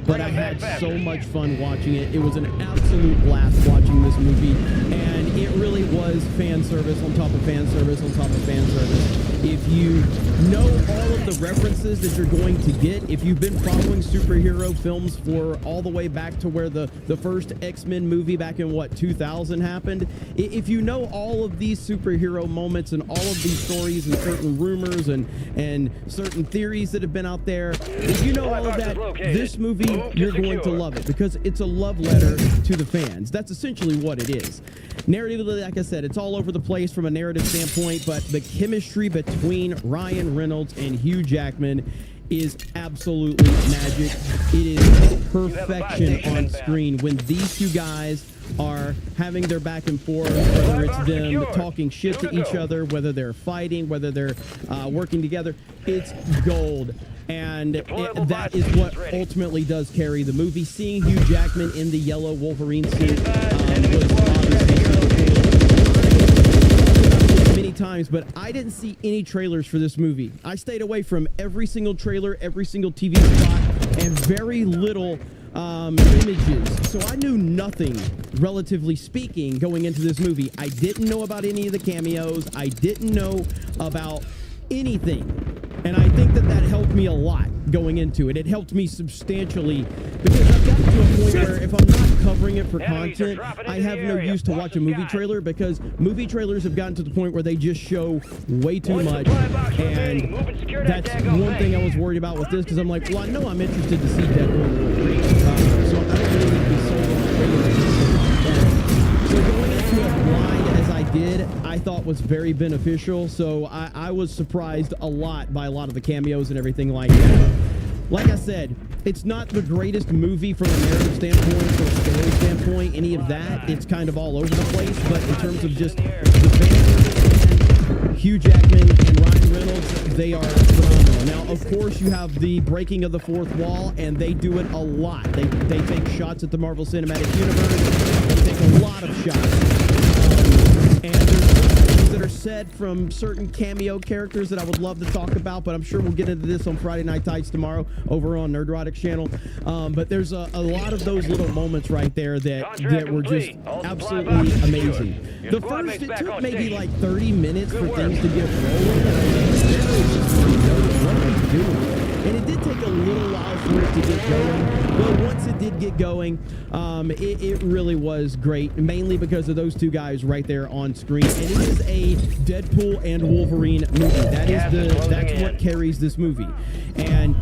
But I had so much fun watching it. It was an absolute blast watching this movie. And it really was fan service on top of fan service on top of fan service. If you know all of the references that you're going to get, if you've been following superhero films for all the way back to where the first X-Men movie back in, what, 2000 happened, if you know all of these superhero moments and all of these stories and certain rumors and certain theories that have been out there, if you know all of that, this movie, you're going to love it because it's a love letter to the fans. That's essentially what it is. Narratively, like I said, it's all over the place from a narrative standpoint, but the chemistry between Ryan Reynolds and Hugh Jackman is absolutely magic. It is perfection on screen when these two guys are having their back and forth, whether it's them talking shit to each other, whether they're fighting, whether they're working together. It's gold. And that is what ultimately does carry the movie. Seeing Hugh Jackman in the yellow Wolverine suit was obviously many times, but I didn't see any trailers for this movie. I stayed away from every single trailer, every single TV spot, and very little images. So I knew nothing, relatively speaking, going into this movie. I didn't know about any of the cameos. I didn't know about anything. And I think that helped me a lot going into it. It helped me substantially because I've gotten to a point where if I'm not covering it for content, I have no use to watch a movie trailer because movie trailers have gotten to the point where they just show way too much. And that's one thing I was worried about with this because I'm like, well, I know I'm interested to see Deadpool. So I don't really need to be sold on it. So going into it blind as I did, I thought was very beneficial. So I was surprised a lot by a lot of the cameos and everything like that. Like I said, it's not the greatest movie from a narrative standpoint, from a story standpoint, any of that. It's kind of all over the place. But in terms of just the fans, Hugh Jackman and Ryan Reynolds, they are phenomenal. Now, of course, you have the breaking of the fourth wall, and they do it a lot. They take shots at the Marvel Cinematic Universe. They take a lot of shots. And there's things that are said from certain cameo characters that I would love to talk about, but I'm sure we'll get into this on Friday Night Tights tomorrow over on Nerdrotic's channel. But there's a lot of those little moments right there that were just absolutely amazing. The first, it took maybe like 30 minutes for things to get rolling. What are we doing? And it did take a little while for it to get going, but once it did get going, it really was great, mainly because of those two guys right there on screen. And it is a Deadpool and Wolverine movie. That's what carries this movie. And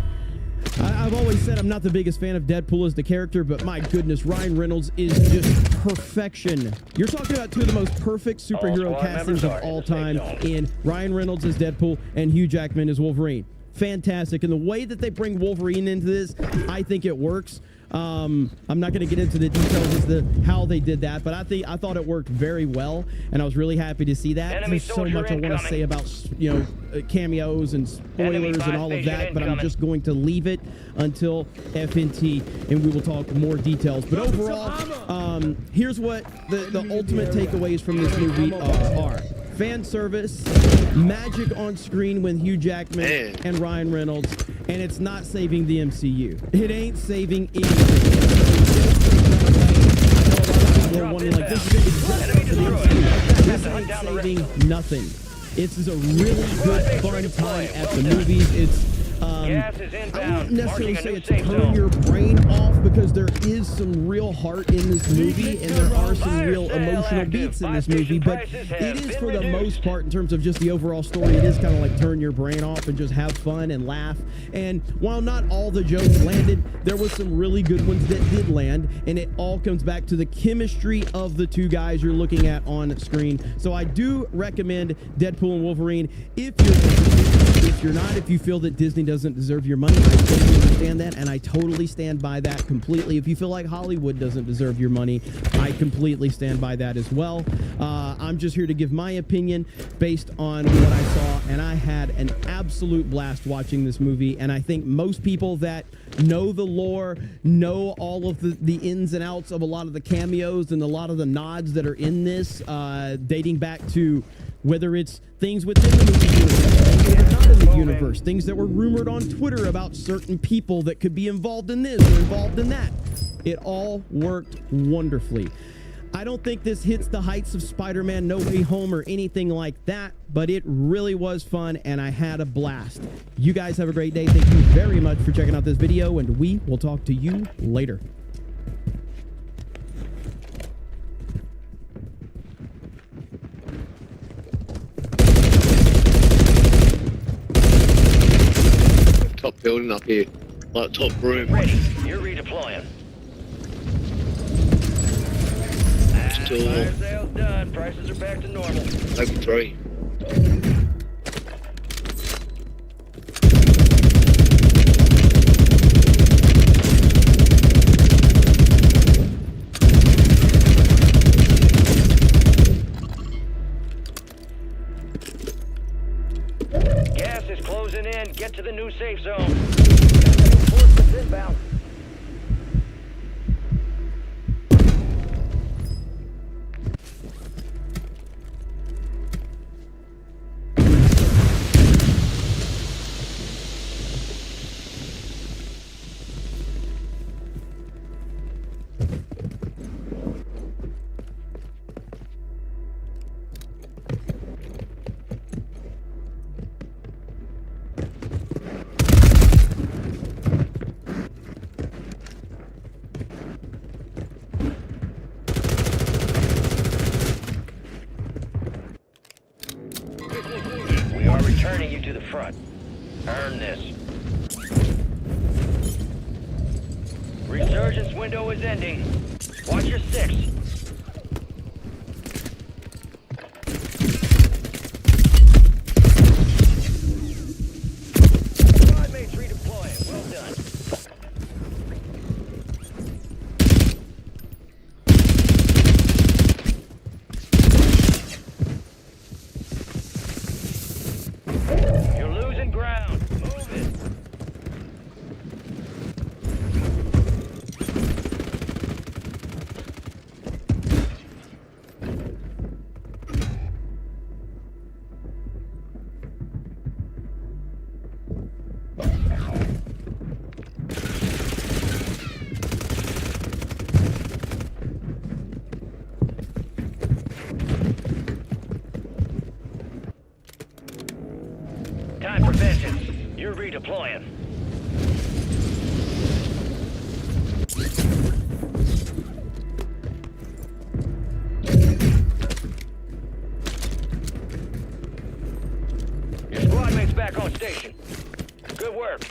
I've always said I'm not the biggest fan of Deadpool as the character, but my goodness, Ryan Reynolds is just perfection. You're talking about two of the most perfect superhero castings of all time in Ryan Reynolds as Deadpool and Hugh Jackman as Wolverine. fantastic. And the way that they bring Wolverine into this, I think it works. I'm not going to get into the details as to how they did that, but I thought it worked very well, and I was really happy to see that. There's so much I want to say about, you know, cameos and spoilers and all of that, but I'm just going to leave it until FNT, and we will talk more details. But overall, here's what the ultimate takeaways from this movie are. Fan service, magic on screen with Hugh Jackman and Ryan Reynolds, and it's not saving the MCU. It ain't saving anything. This ain't saving nothing. It's a really good fun time at the movies. It's I won't necessarily say it's turn your brain off, because there is some real heart in this movie and there are some real emotional beats in this movie, but it is, for the most part, in terms of just the overall story, it is kind of like turn your brain off and just have fun and laugh. And while not all the jokes landed, there was some really good ones that did land, and it all comes back to the chemistry of the two guys you're looking at on screen. So I do recommend Deadpool and Wolverine if you're interested. If you're not, if you feel that Disney doesn't deserve your money, I totally understand that, and I totally stand by that completely. If you feel like Hollywood doesn't deserve your money, I completely stand by that as well. I'm just here to give my opinion based on what I saw, and I had an absolute blast watching this movie, and I think most people that know the lore, know all of the ins and outs of a lot of the cameos and a lot of the nods that are in this, dating back to whether it's things within the movie universe, things that are not in the universe, things that were rumored on Twitter about certain people that could be involved in this or involved in that. It all worked wonderfully. I don't think this hits the heights of Spider-Man No Way Home or anything like that, but it really was fun, and I had a blast. You guys have a great day. Thank you very much for checking out this video, and we will talk to you later. Top building up here, like top room. Ready. You're redeploying. Fire sale's done. Prices are back to normal. Maybe 3. Gas is closing in. Get to the new safe zone. Reinforcements inbound. We are returning you to the front. Earn this. Resurgence window is ending. Watch your 6. Squad mates redeploying. Well done. You're losing ground. Move it. Time for vengeance. You're redeploying. Your squad mate's back on station. Good work.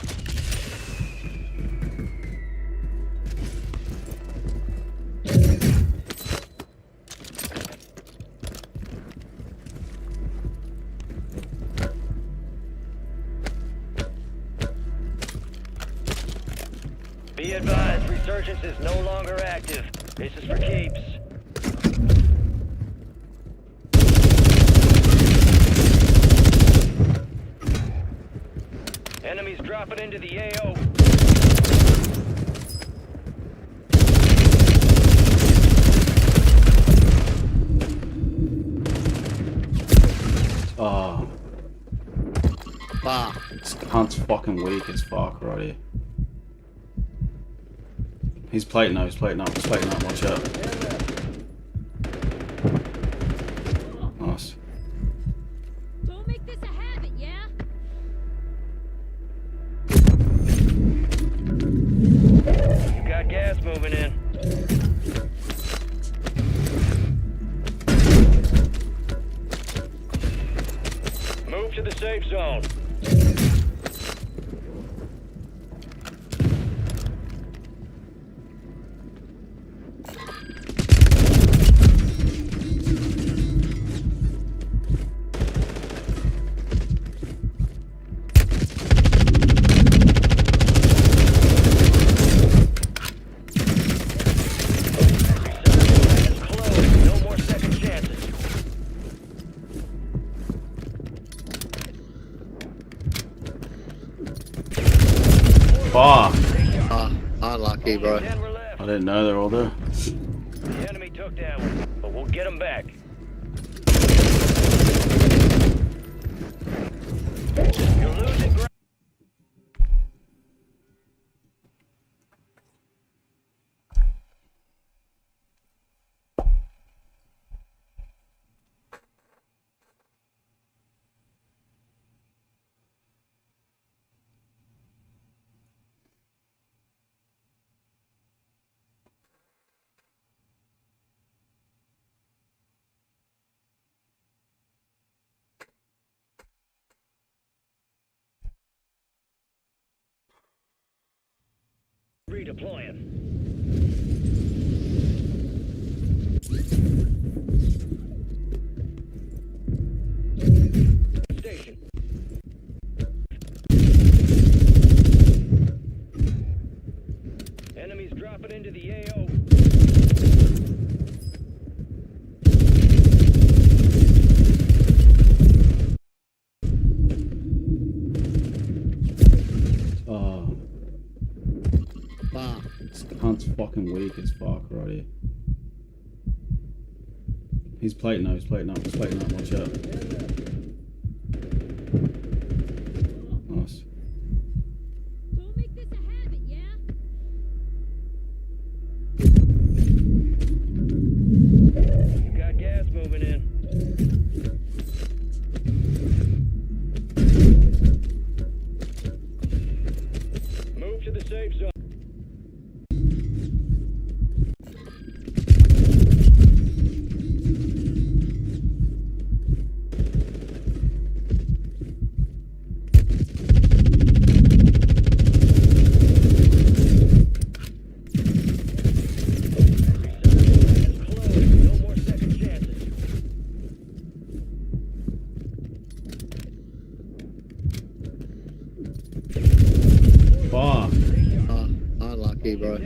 Be advised, Resurgence is no longer active. This is for keeps. Enemies dropping into the AO. Oh. Fuck. This cunt's fucking weak as fuck right here. He's plating up, he's plating up, he's plating up, watch out. Nice. Don't make this a habit, yeah? You got gas moving in. Move to the safe zone. Fuck. Unlucky, bro. I didn't know they're all there. The enemy took that one, but we'll get them back. You're losing ground. Redeploying. Station. Enemies dropping into the AO. Oh. This cunt's fucking weak as fuck right here. He's plating up, he's plating up, he's plating up, watch out. Nice. Don't make this a habit, yeah? You got gas moving in. Move to the safe zone. Fuck. Unlucky, bro. I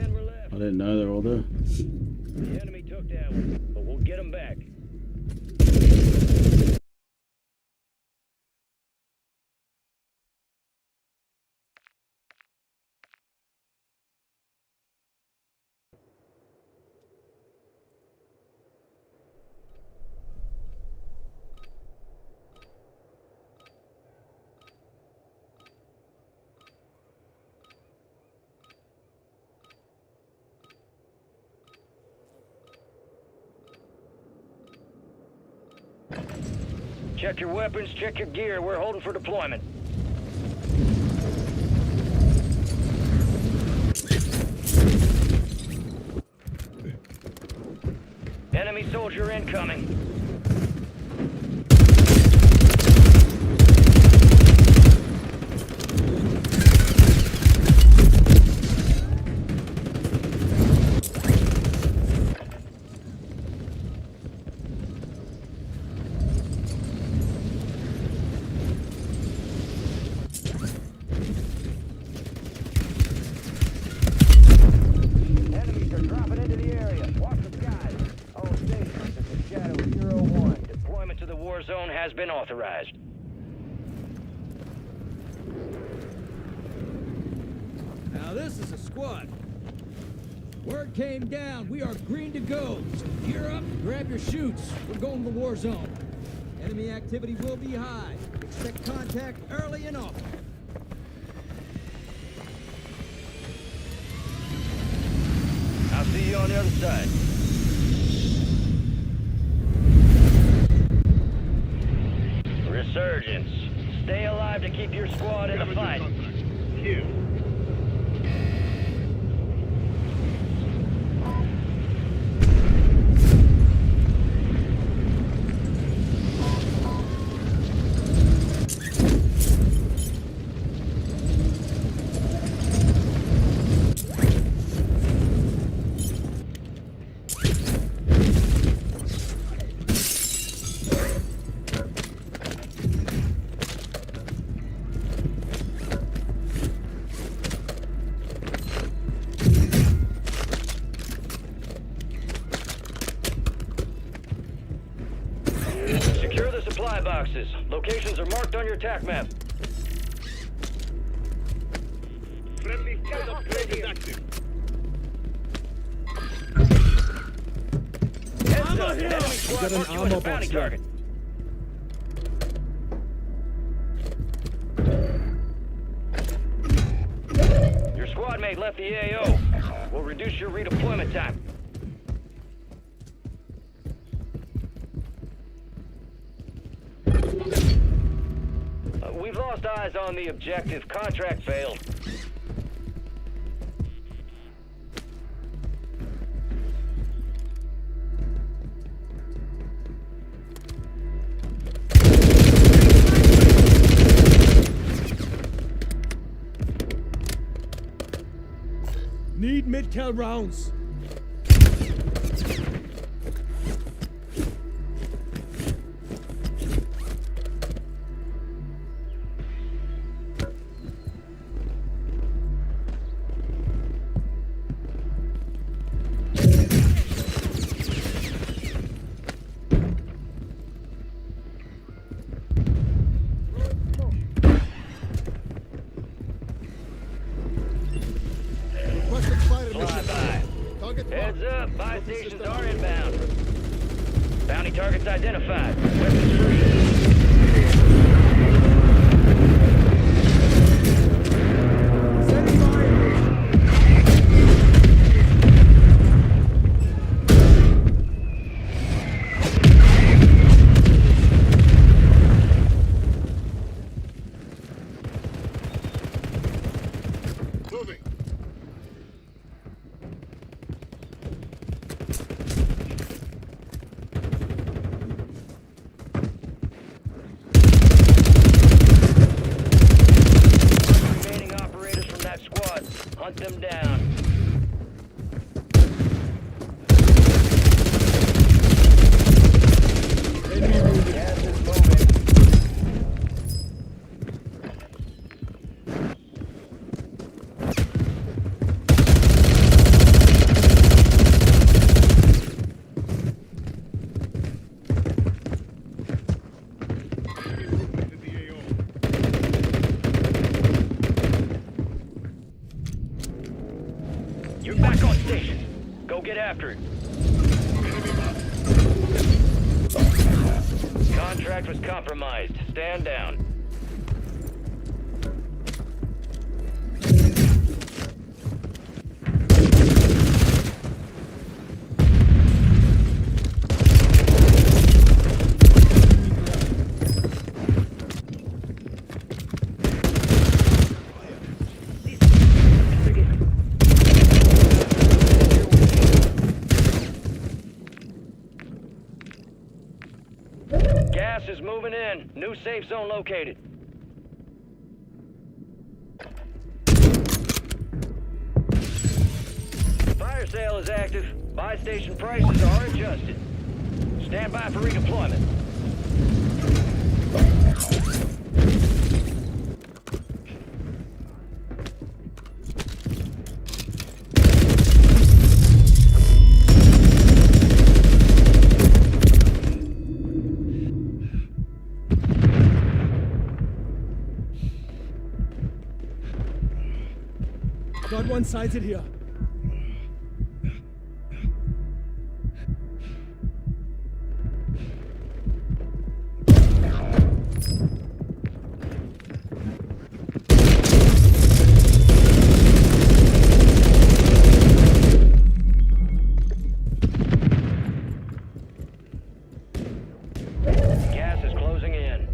didn't know they're all there. The enemy took that one, but we'll get them back. Check your weapons, check your gear. We're holding for deployment. Enemy soldier incoming. has been authorized. Now this is a squad. Word came down. We are green to go. So gear up, grab your chutes. We're going to the war zone. Enemy activity will be high. Expect contact early and often. I'll see you on the other side. Resurgence. Stay alive to keep your squad in the fight. Secure the supply boxes. Locations are marked on your attack map. Friendly field upgrade is active. Heads up, enemy squad marked you as a bounty target. Your squad mate left the AO. We'll reduce your redeployment time. We've lost eyes on the objective. Contract failed. Need mid-cal rounds. Heads up, buy stations are inbound. Bounty targets identified. Weapons free. Moving. Remaining operators from that squad. Hunt them down. Gas is moving. You're back on station. Go get after it. Contract was compromised. Stand down. Gas is moving in. New safe zone located. Fire sale is active. Buy station prices are adjusted. Stand by for redeployment. one-sided here. Gas is closing in.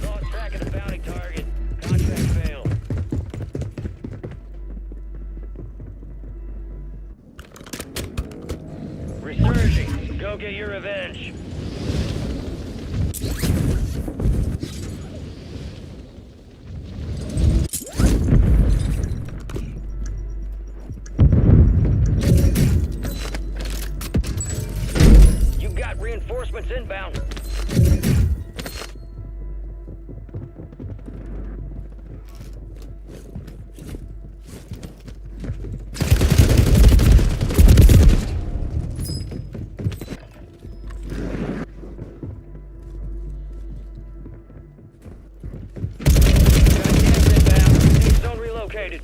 Lost track of the bounty target. Contract failed. Resurging. Go get your revenge. You got reinforcements inbound. Safe zone relocated.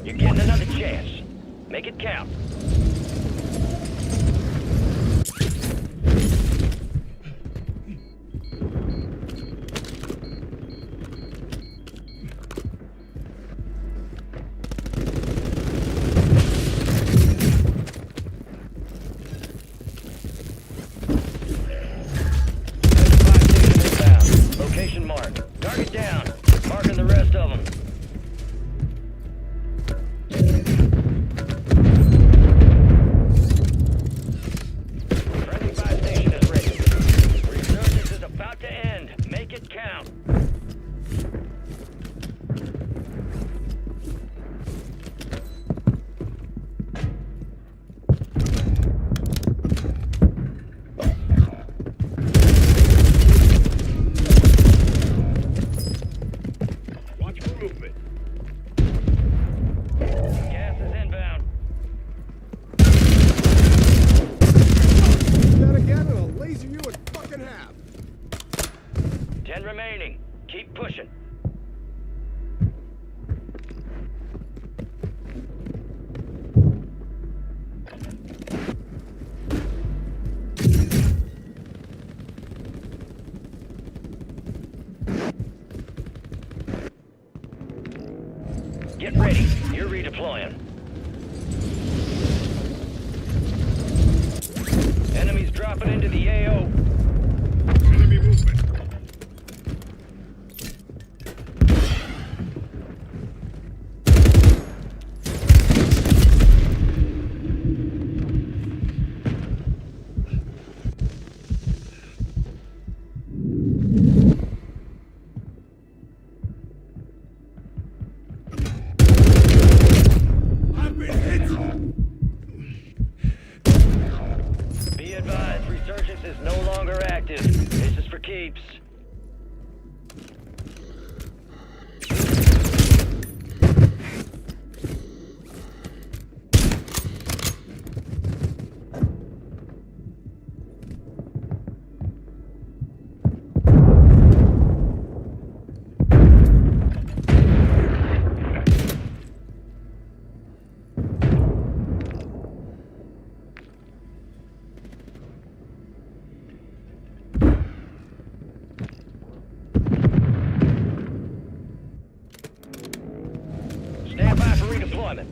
You're getting another chance. Make it count. Location marked. Target down. Marking the rest of them. Friendly buy station is ready. Resurgence is about to end. Make it count. Watch for movement. Gas is inbound. That again and I'll laser you in fucking half. 10 remaining. Keep pushing. Get ready. You're redeploying. Enemies dropping into the AO. Enemy movement. I've been hit! Be advised, Resurgence is no longer active. This is for keeps. Stand by for redeployment.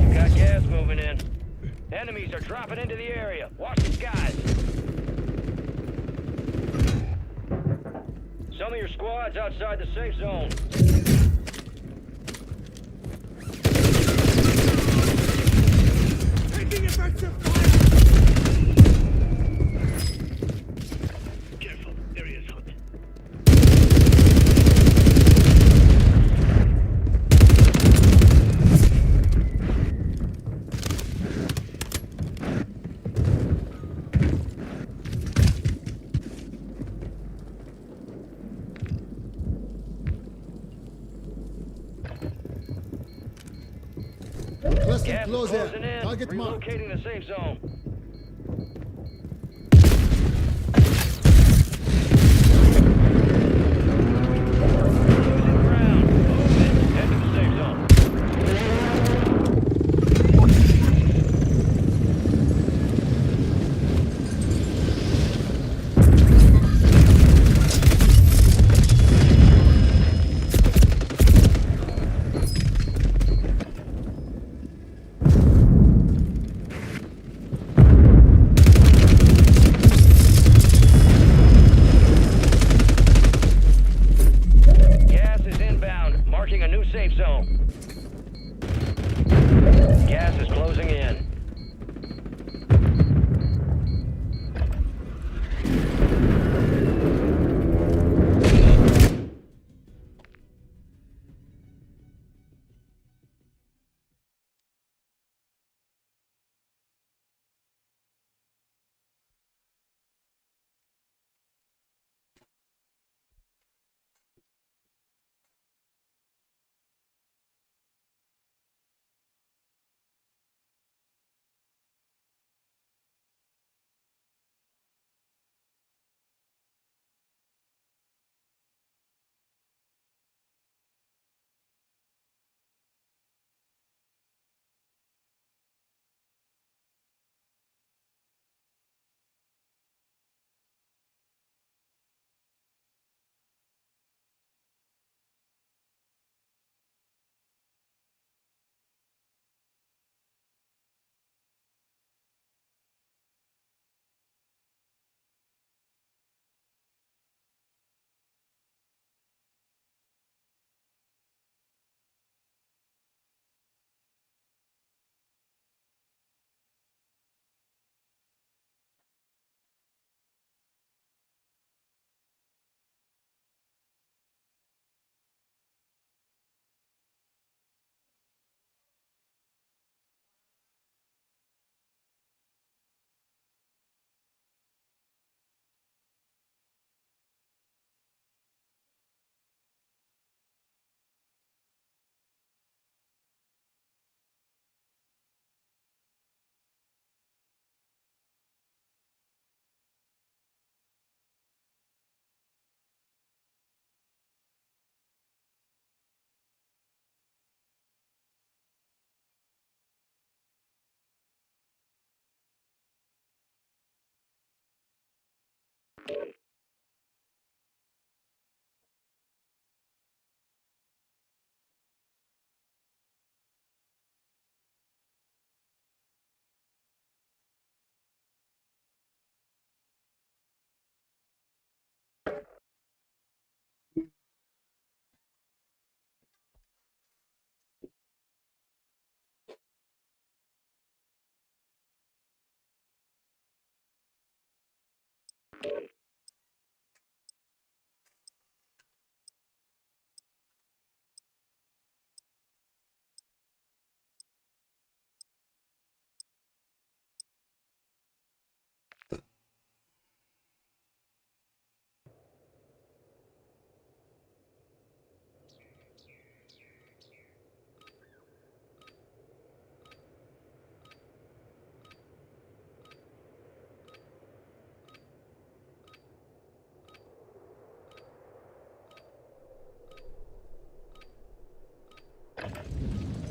You got gas moving in. Enemies are dropping into the area. Watch the skies. Some of your squad's outside the safe zone. Taking effective fire! Careful. Area is hot. Gas is closing in. Relocating the safe zone. Losing ground. Move it. Head to the safe zone. Gas is inbound, marking a new safe zone. Gas is closing in.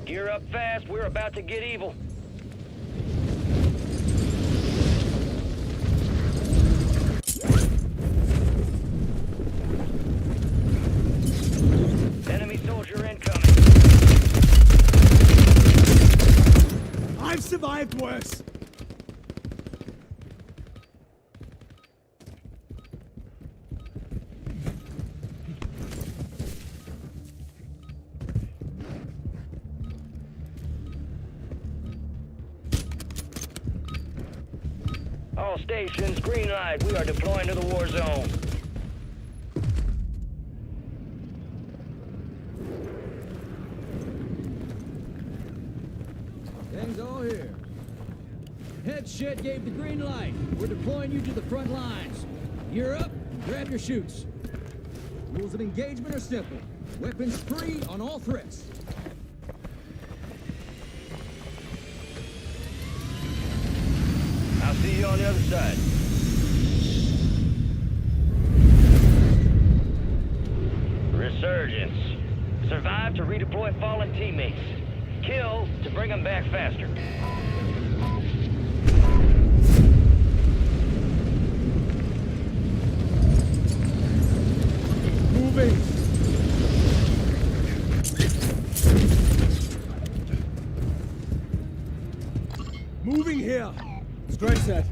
Gear up fast, we're about to get evil. Enemy soldier incoming. I've survived worse. All stations, green light. We are deploying to the war zone. Gang's all here. Head shed gave the green light. We're deploying you to the front lines. Gear up and grab your chutes. Rules of engagement are simple. Weapons free on all threats. I'll see you on the other side. Resurgence. Survive to redeploy fallen teammates. Kill to bring them back faster. Moving. Moving here. Strike set.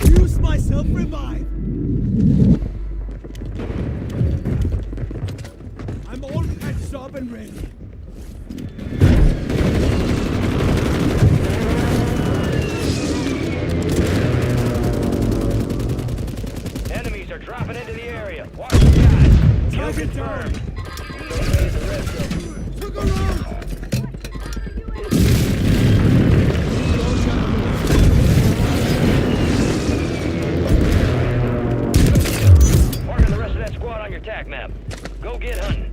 Use my self-revive. I'm all patched up and ready. Enemies are dropping into the area. Watch the skies. Kill Target down. confirmed. Eliminate the rest of them. Took a round. Marking the rest of that squad on your tac map. Go get hunting.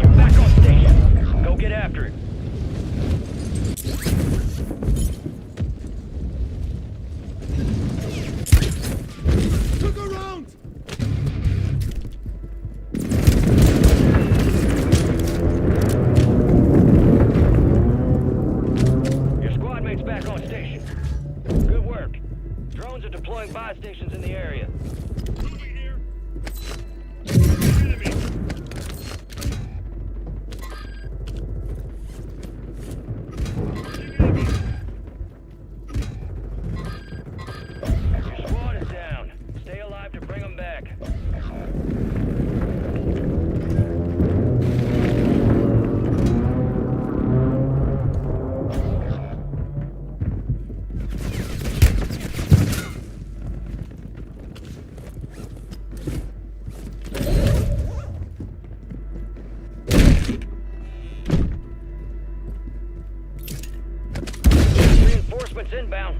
You're back on station. Go get after it. Took a round. Your squad mate's back on station. Good work. Drones are deploying buy stations in the area. Your squad is down. Stay alive to bring them back. Reinforcements inbound.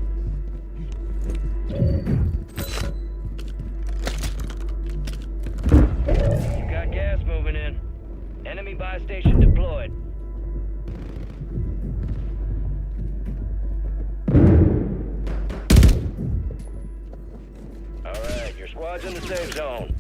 You got gas moving in. Enemy buy station deployed. Alright, your squad's in the safe zone.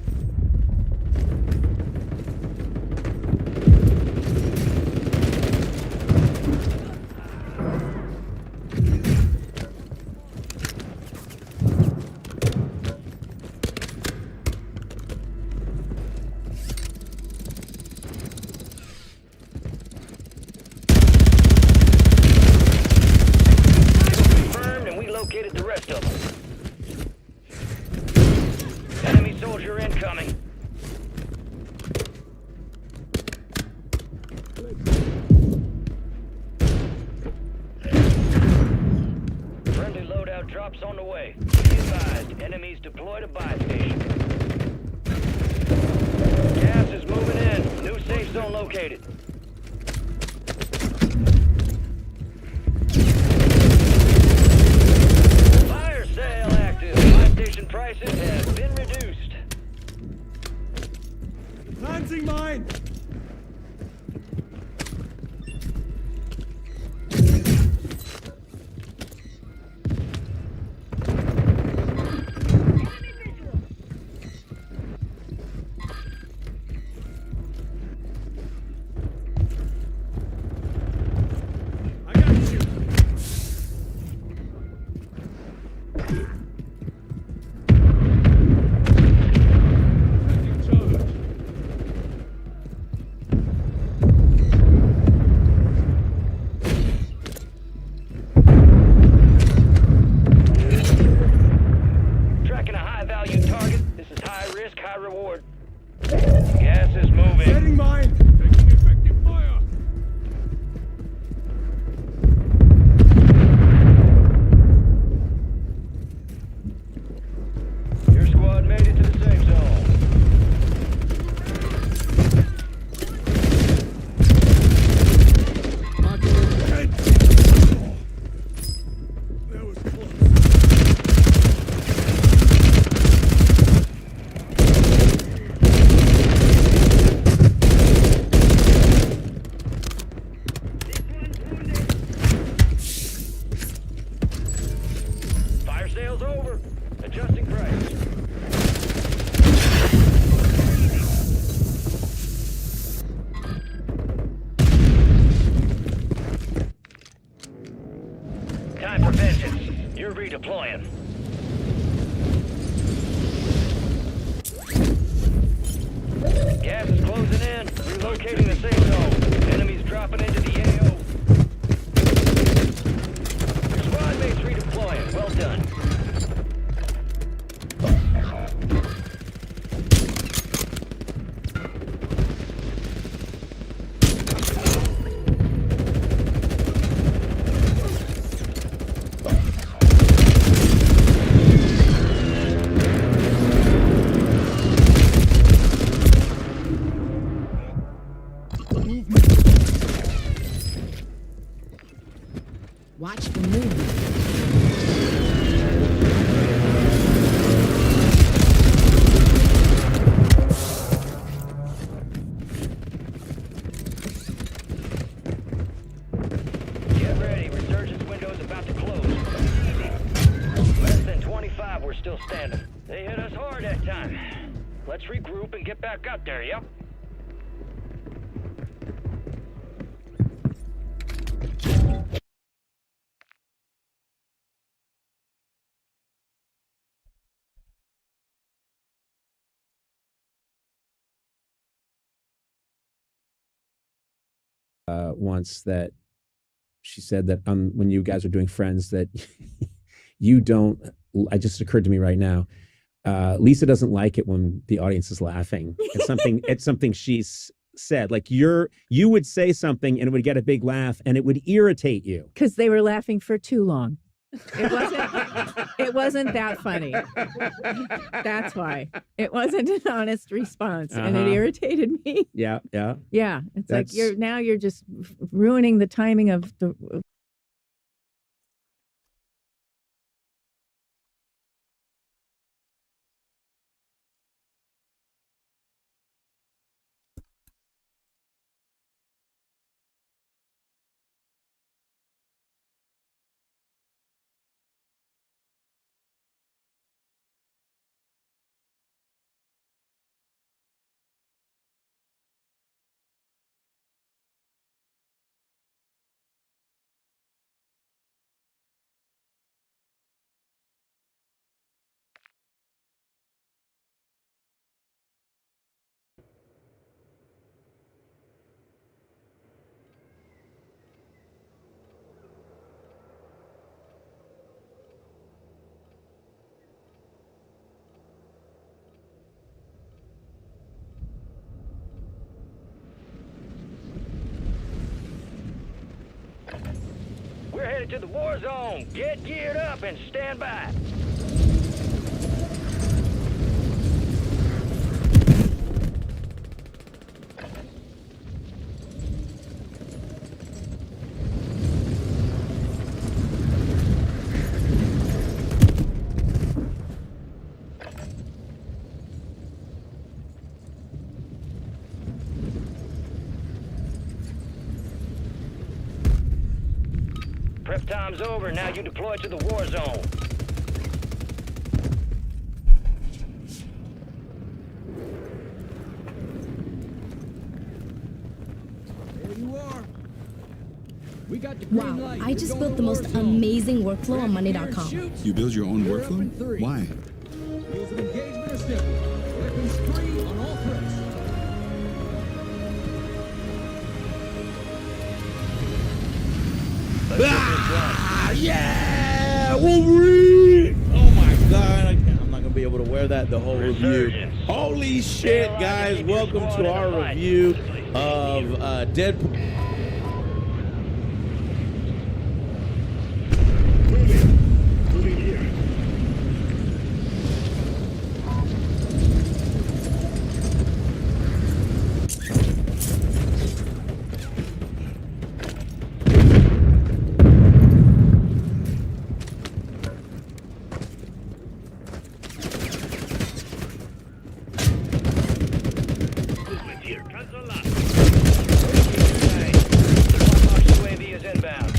Confirmed, and we located the rest of them. Enemy soldier incoming. Friendly loadout drops on the way. Be advised, enemies deployed a buy station. Gas is moving in. New safe zone located. Fire sale active. Buy station prices have been reduced. Planting mine. I got you. high reward. Gas is moving. Setting mine. Taking effective fire. Your squad made it to the safe zone. That was close. Fire sale's over. Adjusting price. Time for vengeance. You're redeploying. Gas is closing in. Relocating the safe zone. Enemies dropping into the AO. Your squad mates redeploying. Well done. Watch for movement. Get ready. Resurgence window's about to close. Less than 25, we're still standing. They hit us hard that time. Let's regroup and get back out there, yep? Once that she said that when you guys are doing Friends that you don't. I just occurred to me right now. Lisa doesn't like it when the audience is laughing. It's something. It's something she's said. Like you would say something and it would get a big laugh and it would irritate you because they were laughing for too long. It wasn't that funny. That's why. It wasn't an honest response, and it irritated me. Yeah. Yeah, it's like you're just ruining the timing of the. We're headed to the war zone. Get geared up and stand by. Prep time's over. Now you deploy to the war zone. There you are. We got the green Wow, light. I just built the most amazing workflow on Monday.com. You build your own workflow? Why? Rules of engagement are simple. Weapons free on all threats. Yeah! Wolverine! Oh my god, I'm not gonna be able to wear wear that the whole review. Holy shit, guys. Welcome to our review of Deadpool. UAV is inbound.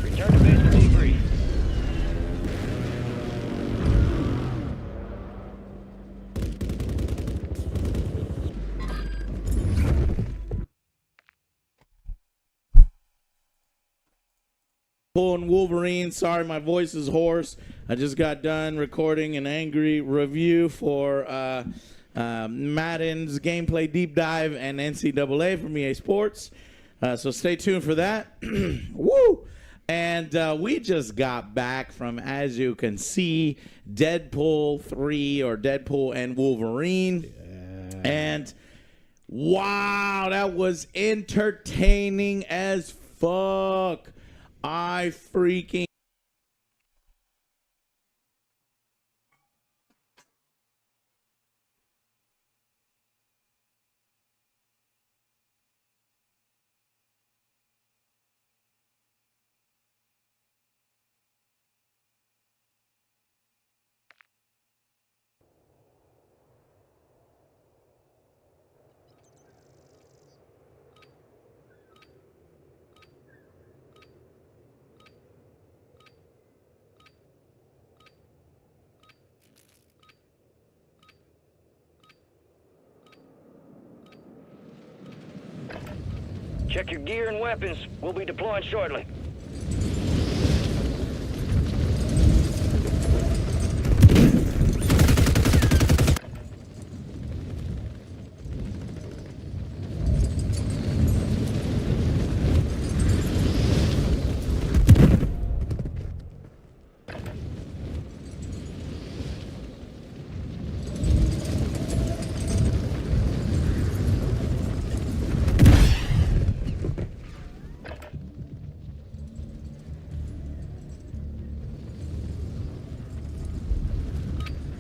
Return to base for debrief. And Wolverine. Sorry, my voice is hoarse. I just got done recording an angry review for Madden's gameplay deep dive and NCAA from EA Sports. So stay tuned for that. Woo! And we just got back from, as you can see, Deadpool 3 or Deadpool and Wolverine. Yeah. And wow, that was entertaining as fuck. I freaking Check your gear and weapons. We'll be deploying shortly.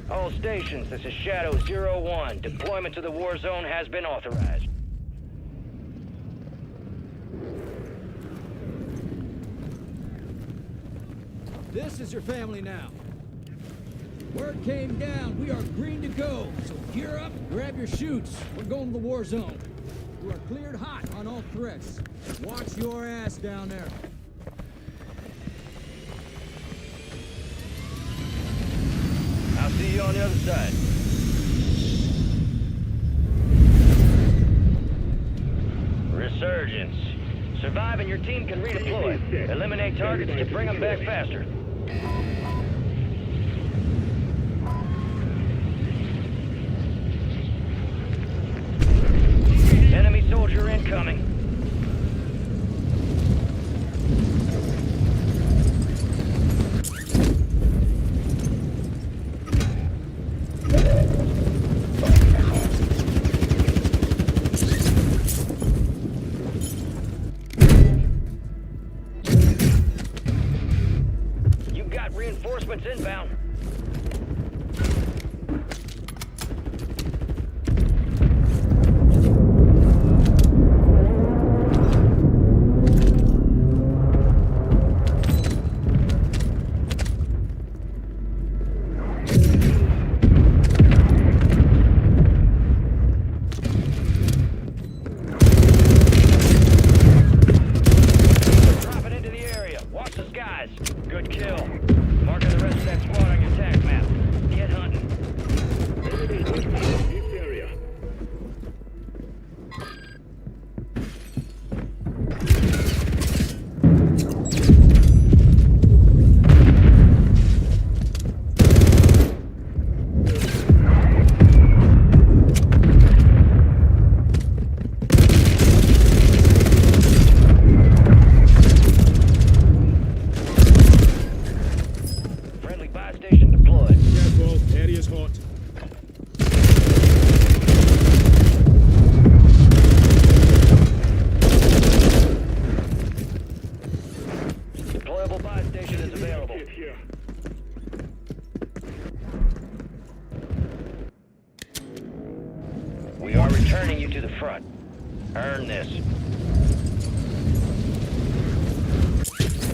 All stations, this is Shadow 01. Deployment to the war zone has been authorized. This is your family now. Word came down. We are green to go. So gear up, grab your chutes. We're going to the war zone. You are cleared hot on all threats. Watch your ass down there. I'll see you on the other side. Resurgence. Survive and your team can redeploy. Eliminate targets to bring them back faster. Enemy soldier incoming. Earn this.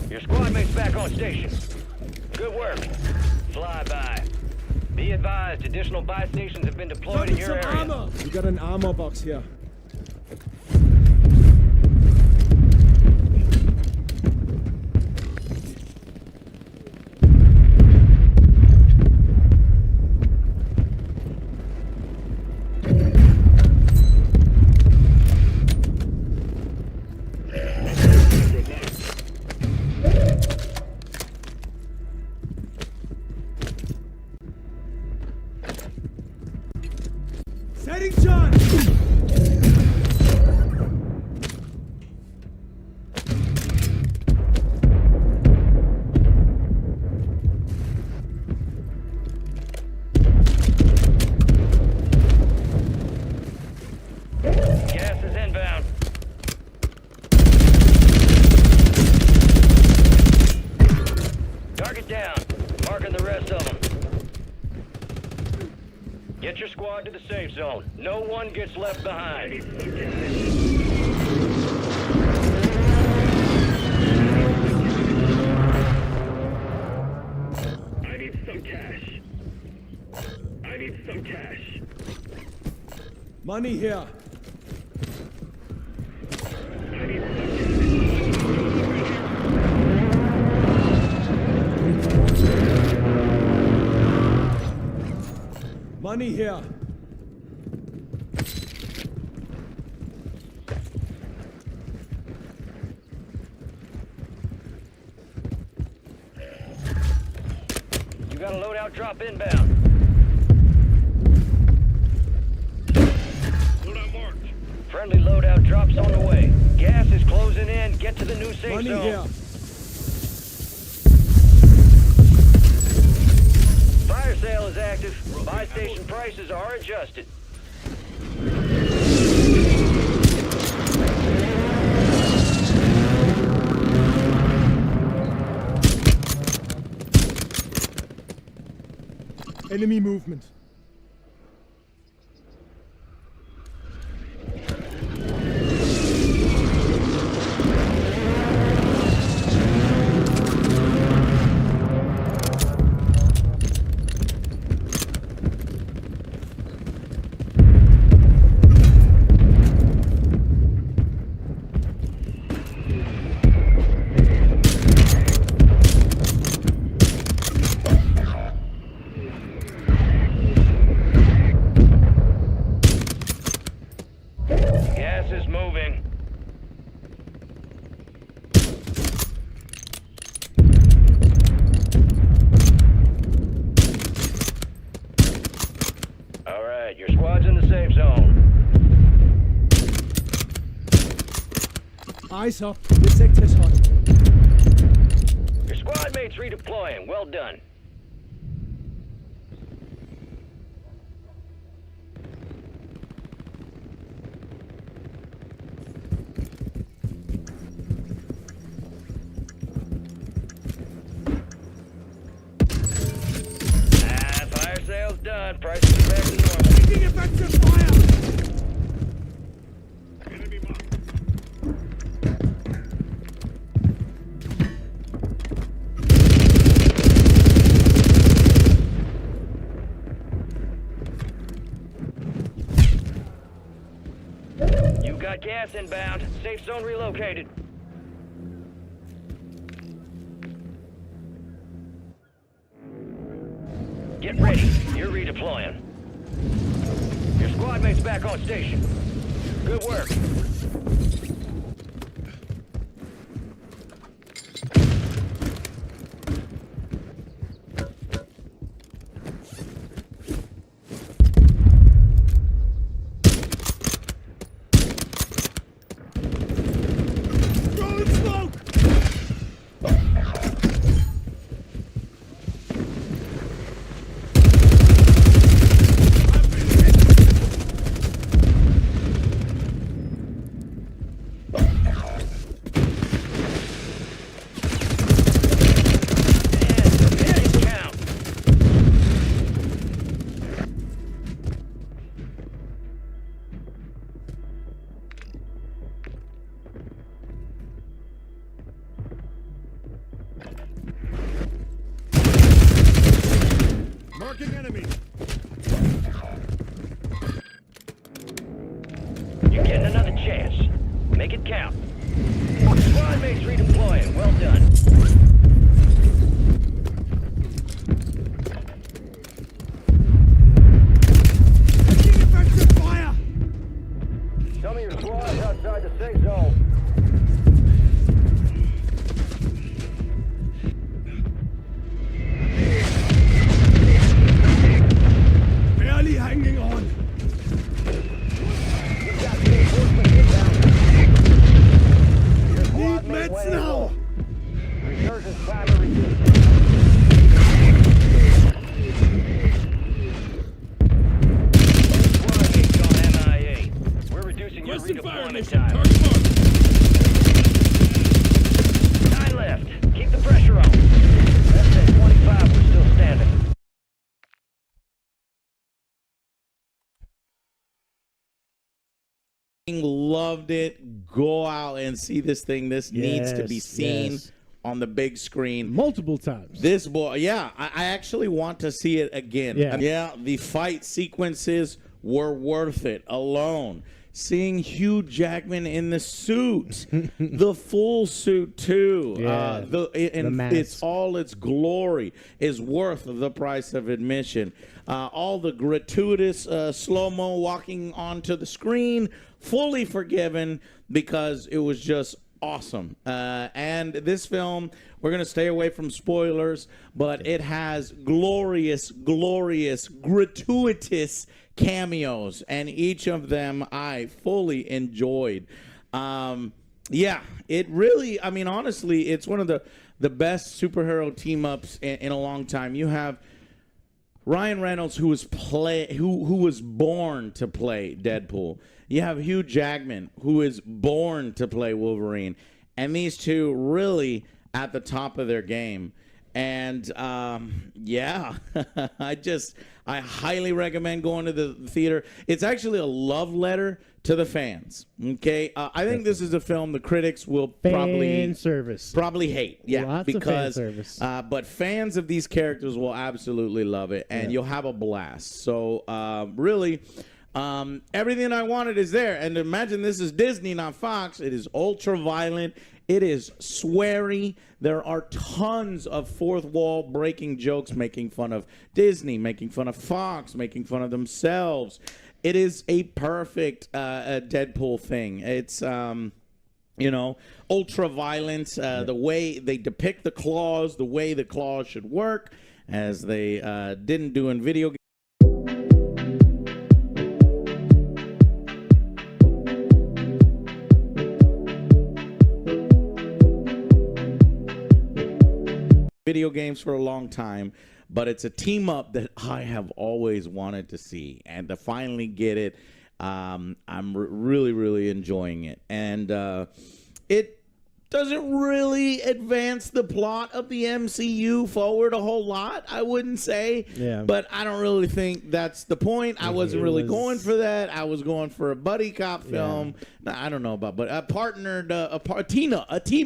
Your squad mate's back on station. Good work. Flyby. Be advised, additional buy stations have been deployed in your area. Armor. We got an armor box here. Setting charge! Gas is inbound. Target down. Marking the rest of them. Get your squad to the safe zone. No one gets left behind. I need some cash. I need some cash. Money here. Money here. You got a loadout drop inbound. Loadout marked. Friendly loadout drops on the way. Gas is closing in. Get to the new safe Money zone. here. Fire sale is active. Buy station prices are adjusted. Enemy movement. Gas is moving. All right, your squad's in the safe zone. Eyes up. The sector's hot. Your squad mate's redeploying. Well done. Fire sale's done. Prices are back to normal. Taking effective fire! Enemy marked. You got gas inbound. Safe zone relocated. Get ready. You're redeploying. Your squad mate's back on station. Good work. Throwing smoke! Marking enemy. You're getting another chance. Make it count. Squad mates redeploying. Well done. Effective fire! Some of your squad's outside the safe zone. Barely hanging on. You've got reinforcements inbound. Your squad Need mate meds went now. in. Resurgence timer reduced. Squad mates on MIA. We're reducing your Requesting fire redeployment mission. time. Target marked. 9 left. Keep the pressure on. That's at 25. We're still standing. Loved it. Go out and see this thing. This needs to be seen on the big screen multiple times. This boy, yeah, I actually want to see it again. Yeah, the fight sequences were worth it alone. Seeing Hugh Jackman in the suit, the full suit too, it's all its glory is worth the price of admission. All the gratuitous slow-mo walking onto the screen, fully forgiven because it was just awesome. And this film, we're going to stay away from spoilers, but it has glorious, gratuitous cameos, and each of them I fully enjoyed. Yeah, it really, I mean, honestly, it's one of the best superhero team-ups in a long time. You have Ryan Reynolds, who was born to play Deadpool. You have Hugh Jackman, who is born to play Wolverine. And these two really at the top of their game. And, yeah, I highly recommend going to the theater. It's actually a love letter to the fans, okay? I think this is a film the critics will probably hate. Yeah, Lots because, of fan service. but fans of these characters will absolutely love it, and you'll have a blast. So, really, everything I wanted is there. And imagine this is Disney, not Fox. It is ultra violent. It is sweary. There are tons of fourth wall breaking jokes, making fun of Disney, making fun of Fox, making fun of themselves. It is a perfect Deadpool thing. It's ultra violent. The way they depict the claws, the way the claws should work, as they didn't do in video games. Video games for a long time, but it's a team up that I have always wanted to see, and to finally get it, I'm really enjoying it. And it doesn't really advance the plot of the MCU forward a whole lot, I wouldn't say. Yeah. But I don't really think that's the point. I wasn't really going for that. I was going for a buddy cop film. No, I don't know about, but a partnered, a team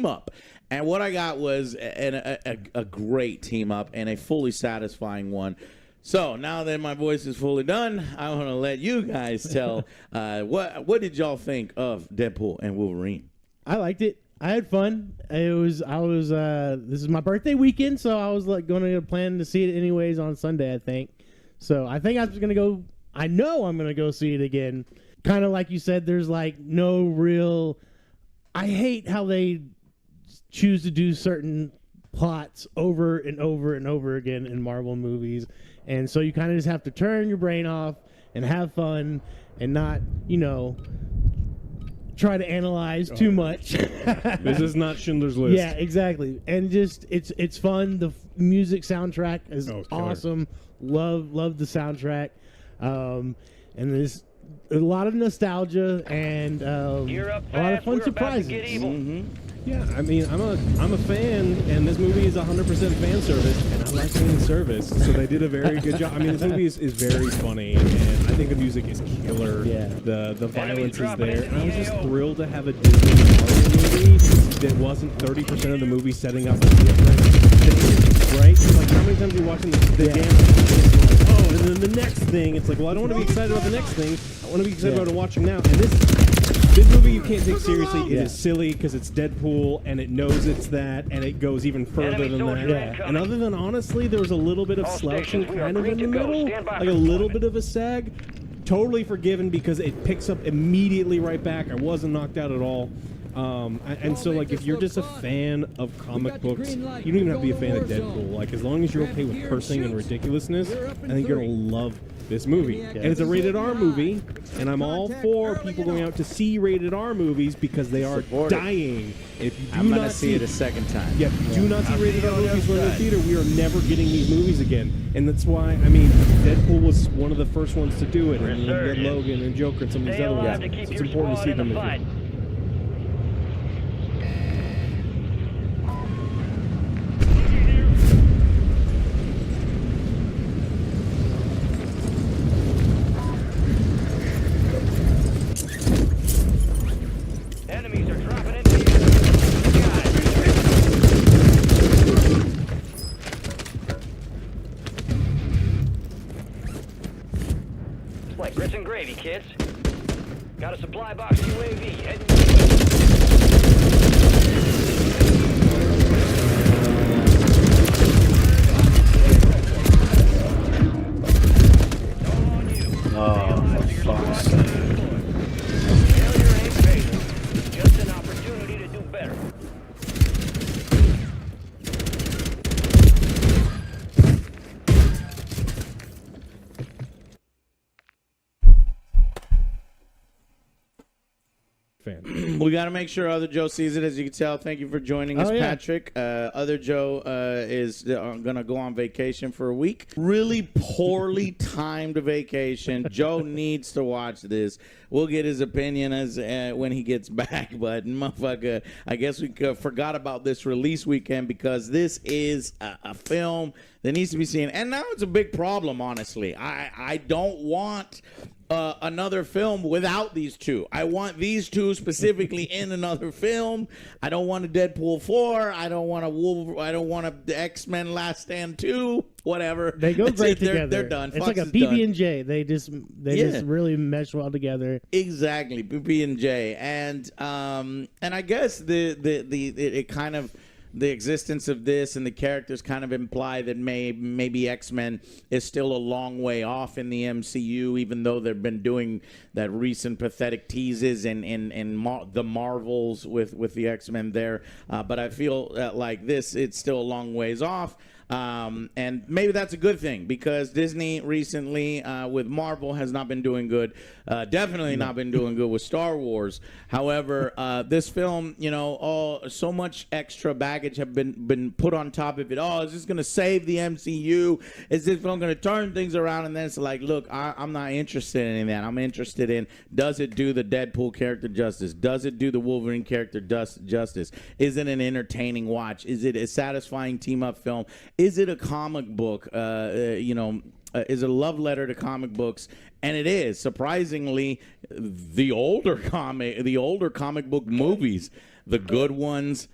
up. And what I got was a great team up and a fully satisfying one. So now that my voice is fully done, I want to let you guys tell what did y'all think of Deadpool and Wolverine? I liked it. I had fun. This is my birthday weekend, so I was like going to plan to see it anyways on Sunday, I think. So I think I was going to go. I know I'm going to go see it again. Kind of like you said, there's like no real. I hate how they choose to do certain plots over and over and over again in Marvel movies. And so you kind of just have to turn your brain off and have fun and not, try to analyze too much. This is not Schindler's List. Yeah, exactly. And just it's fun. The music soundtrack is awesome. Love the soundtrack. And there's a lot of nostalgia and a lot of fun surprises. Yeah, I mean, I'm a fan, and this movie is 100% fan service, and I like fan service, so they did a very good job. I mean, this movie is very funny, and I think the music is killer. Yeah. The violence is there, and I was just thrilled to have a Disney Marvel movie that wasn't 30% of the movie setting up a different thing, right? Like, how many times are you watching the damn And then the next thing, it's like, well, I don't want to be excited about the next thing. I want to be excited about what I'm watching now. And this movie you can't take seriously. It is silly because it's Deadpool and it knows it's that, and it goes even further than that. And other than, honestly, there was a little bit of slouching kind of in the middle, like a little bit of a sag. Totally forgiven because it picks up immediately right back. I wasn't knocked out at all. And so, like, if you're just a fan of comic books, you don't even have to be a fan of Deadpool. Like, as long as you're okay with cursing and ridiculous's, I think you're gonna love this movie. And it's a rated R movie, and I'm all for people going out to see rated R movies because they are dying. If you do I'm gonna not see it a second time. Yeah, if you do not see rated R movies when in the theater, we are never getting these movies again. And that's why, I mean, Deadpool was one of the first ones to do it, and you had Logan and Joker and some of these other ones. So it's important to see them again. Enemies are dropping into you. It's like grits and gravy, kids. Got a supply box UAV heading. Oh, for fuck's sake. Failure ain't fatal. Just an opportunity to do better. We got to make sure Other Joe sees it. As you can tell, thank you for joining us, Patrick. Other Joe is going to go on vacation for a week. Really poorly timed vacation. Joe needs to watch this. We'll get his opinion as when he gets back. But, motherfucker, I guess we forgot about this release weekend because this is a film that needs to be seen. And now it's a big problem, honestly. I don't want another film without these two. I want these two specifically in another film. I don't want a Deadpool 4. I don't want a X-Men Last Stand 2. Whatever. They go great together. They're done. It's Fox like a is PB&J. They just really mesh well together. Exactly, PB&J, and I guess it kind of. The existence of this and the characters kind of imply that maybe X-Men is still a long way off in the MCU, even though they've been doing that recent pathetic teases and the Marvels with the X-Men there. But I feel like it's still a long ways off. And maybe that's a good thing because Disney recently with Marvel has not been doing good. Definitely not been doing good with Star Wars. However, this film, so much extra baggage have been put on top of it. Oh, is this going to save the MCU? Is this film going to turn things around? And then it's like, look, I'm not interested in that. I'm interested in, does it do the Deadpool character justice? Does it do the Wolverine character justice? Is it an entertaining watch? Is it a satisfying team-up film? Is it a comic book? Is it a love letter to comic books? And it is. Surprisingly, the older comic book movies, the good ones,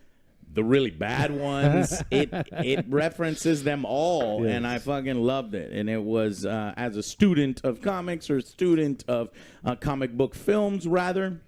the really bad ones, it references them all, and I fucking loved it. And it was as a student of comics or student of comic book films, rather.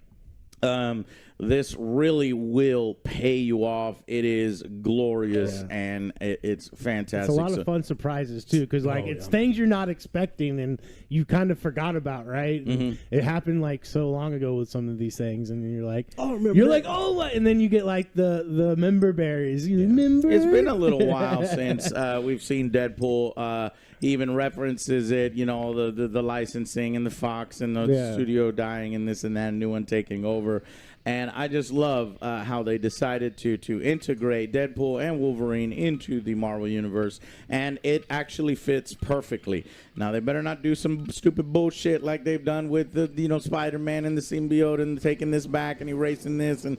This really will pay you off. It is glorious, and it's fantastic. It's a lot of fun surprises, too, because it's things you're not expecting and you kind of forgot about, right? Mm-hmm. It happened, so long ago with some of these things, and you're like, oh, remember you're that? like, oh, what? And then you get, the member berries. You remember? It's been a little while since we've seen Deadpool. He even references it, the licensing and the Fox and the studio dying and this and that, new one taking over. And I just love how they decided to integrate Deadpool and Wolverine into the Marvel Universe, and it actually fits perfectly. Now, they better not do some stupid bullshit like they've done with the Spider-Man and the symbiote and taking this back and erasing this and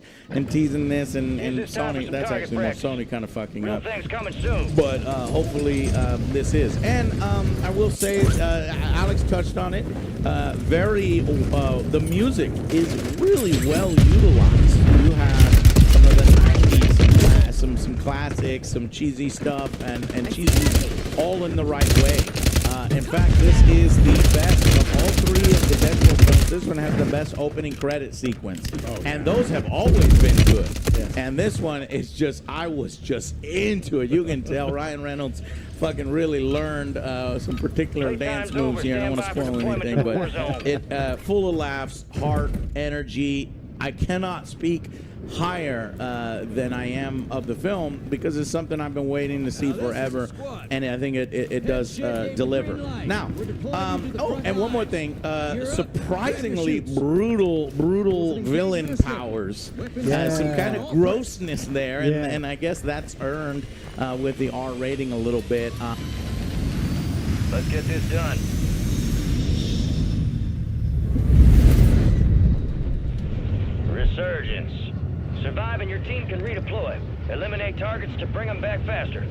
teasing this and Sony. That's actually more Sony kind of fucking up. Things coming soon. But hopefully this is. And I will say, Alex touched on it. The music is really well utilized. You have some of the 90s, some classics, some cheesy stuff, and cheesy all in the right way. In fact, this is the best of all three of the Deadpool films. This one has the best opening credit sequence. And those have always been good. And this one is just, I was just into it. You can tell Ryan Reynolds fucking really learned some particular dance moves here. I don't want to spoil anything, but it full of laughs, heart, energy. I cannot speak higher than I am of the film because it's something I've been waiting to see forever, and I think it does deliver. Now, oh, and one more thing, surprisingly brutal villain powers, some kind of grossness there, and I guess that's earned with the R rating a little bit. Let's get this done. Resurgence. Survive and your team can redeploy. Eliminate targets to bring them back faster.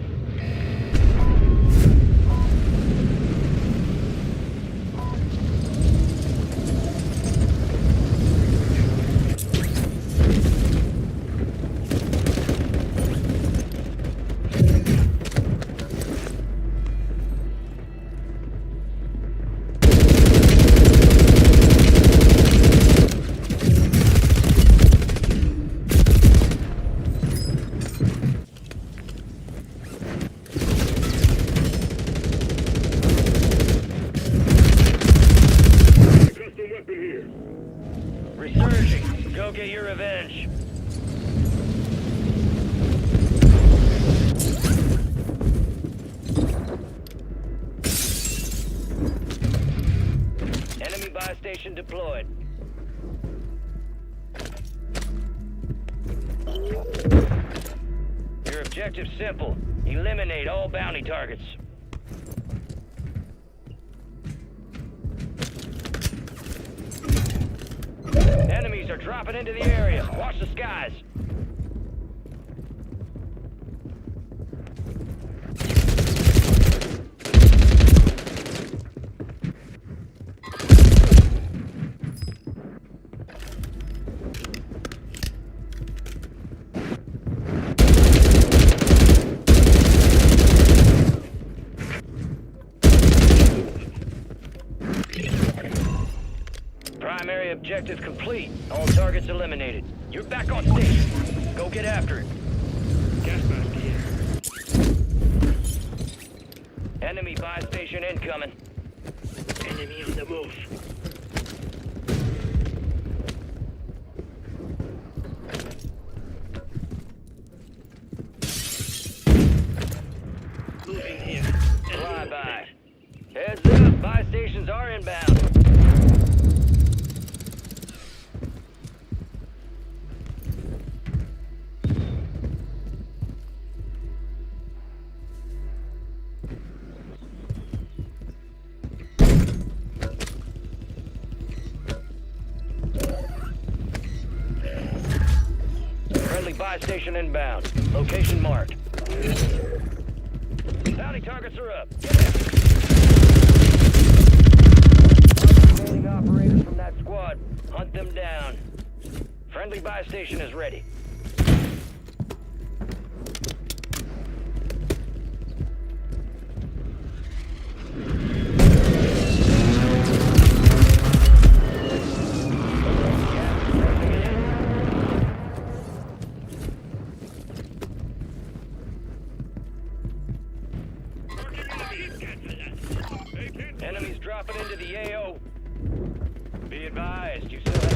Resurging. Go get your revenge. Enemy buy station deployed. Your objective's simple. Eliminate all bounty targets. Enemies are dropping into the area. Watch the skies. Primary objective complete. All targets eliminated. You're back on station. Go get after it. Gas mask here. Enemy buy station incoming. Enemy on the move. Moving here. Fly by. Heads up. Buy stations are inbound. Friendly buy station inbound. Location marked. Bounty targets are up. Get after it. Remaining operators from that squad. Hunt them down. Friendly buy station is ready. Enemies dropping into the AO. Be advised, you still have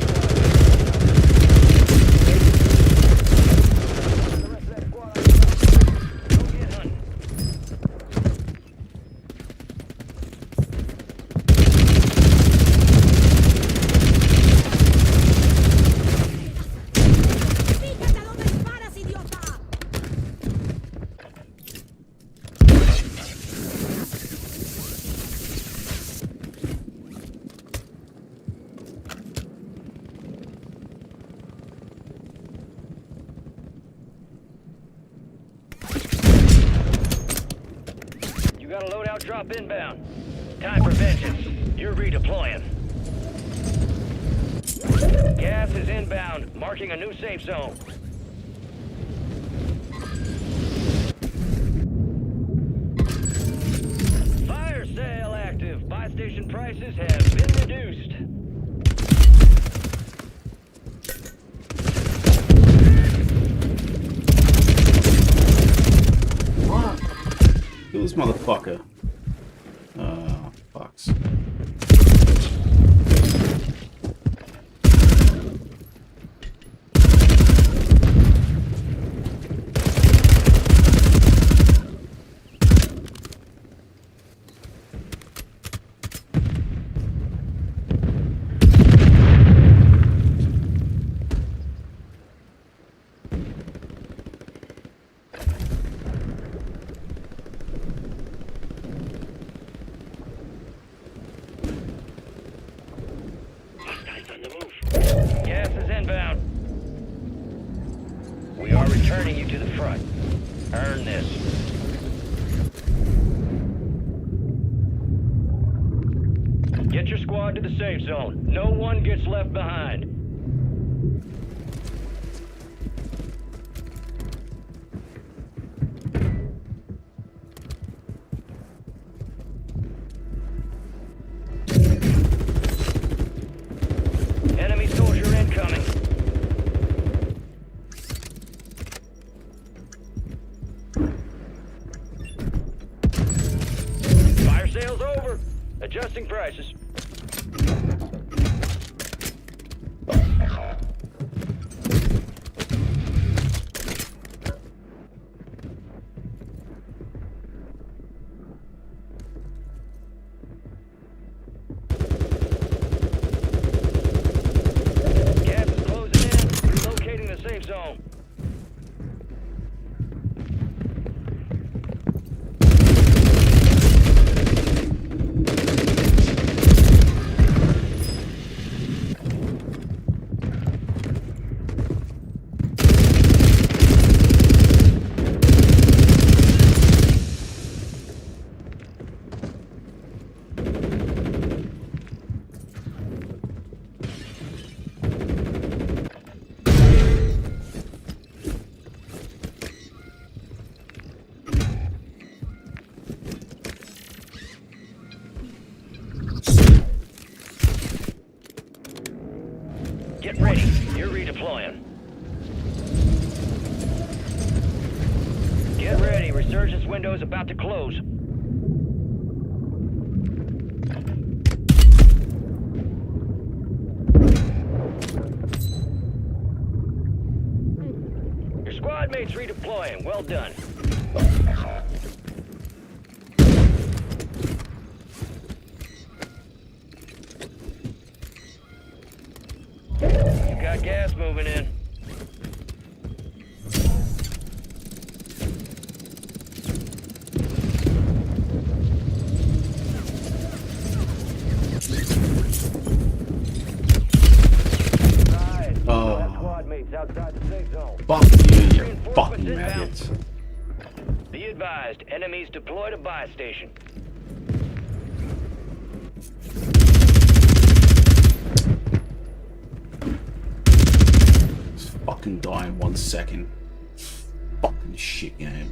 You got a loadout drop inbound. Time for vengeance. You're redeploying. Gas is inbound, marking a new safe zone. Fire sale active. prices have been reduced. Kill this motherfucker. Fucks. Gas is inbound. We are returning you to the front. Earn this. Get your squad to the safe zone. No one gets left behind. Enemy soldier incoming. Fire sales over. Adjusting prices. Gas is closing in. Relocating the safe zone. Get ready. You're redeploying. Get ready. Resurgence window is about to close. Your squad mates redeploying. Well done. You got gas moving in. Oh. Squad mates outside the safe zone. Fuck you, you Reinforcements fucking inbound. maggots. Be advised, enemies deployed a buy station. Just fucking die in 1 second. Fucking shit game.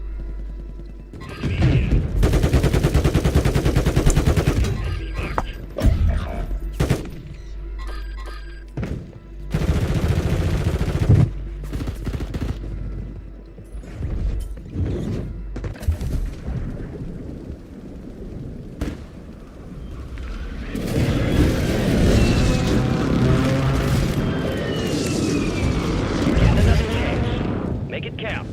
Get another chance. Make it count.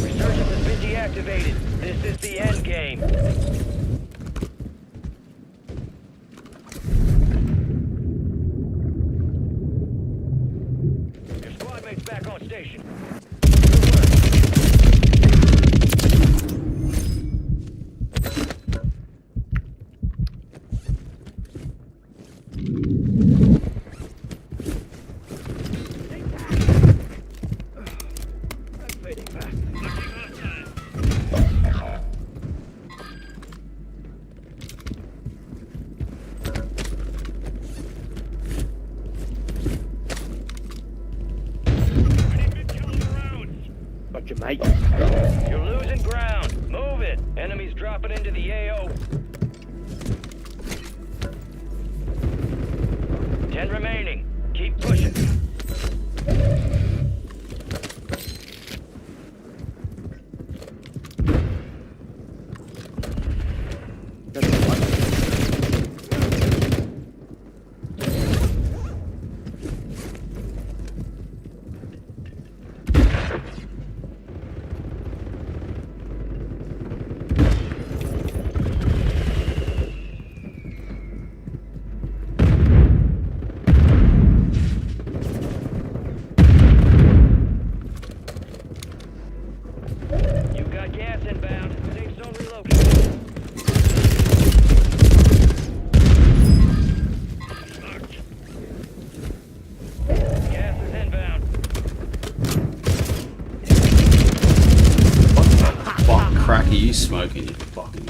Resurgence has been deactivated. This is the end game. Your squad mates back on station. Bunch of mates. You're losing ground. Move it. Enemies dropping into the AO. 10 remaining. Keep pushing. You got gas inbound. Safe zone relocated. Gas is inbound. Fuck crack are you smoking, you fucking...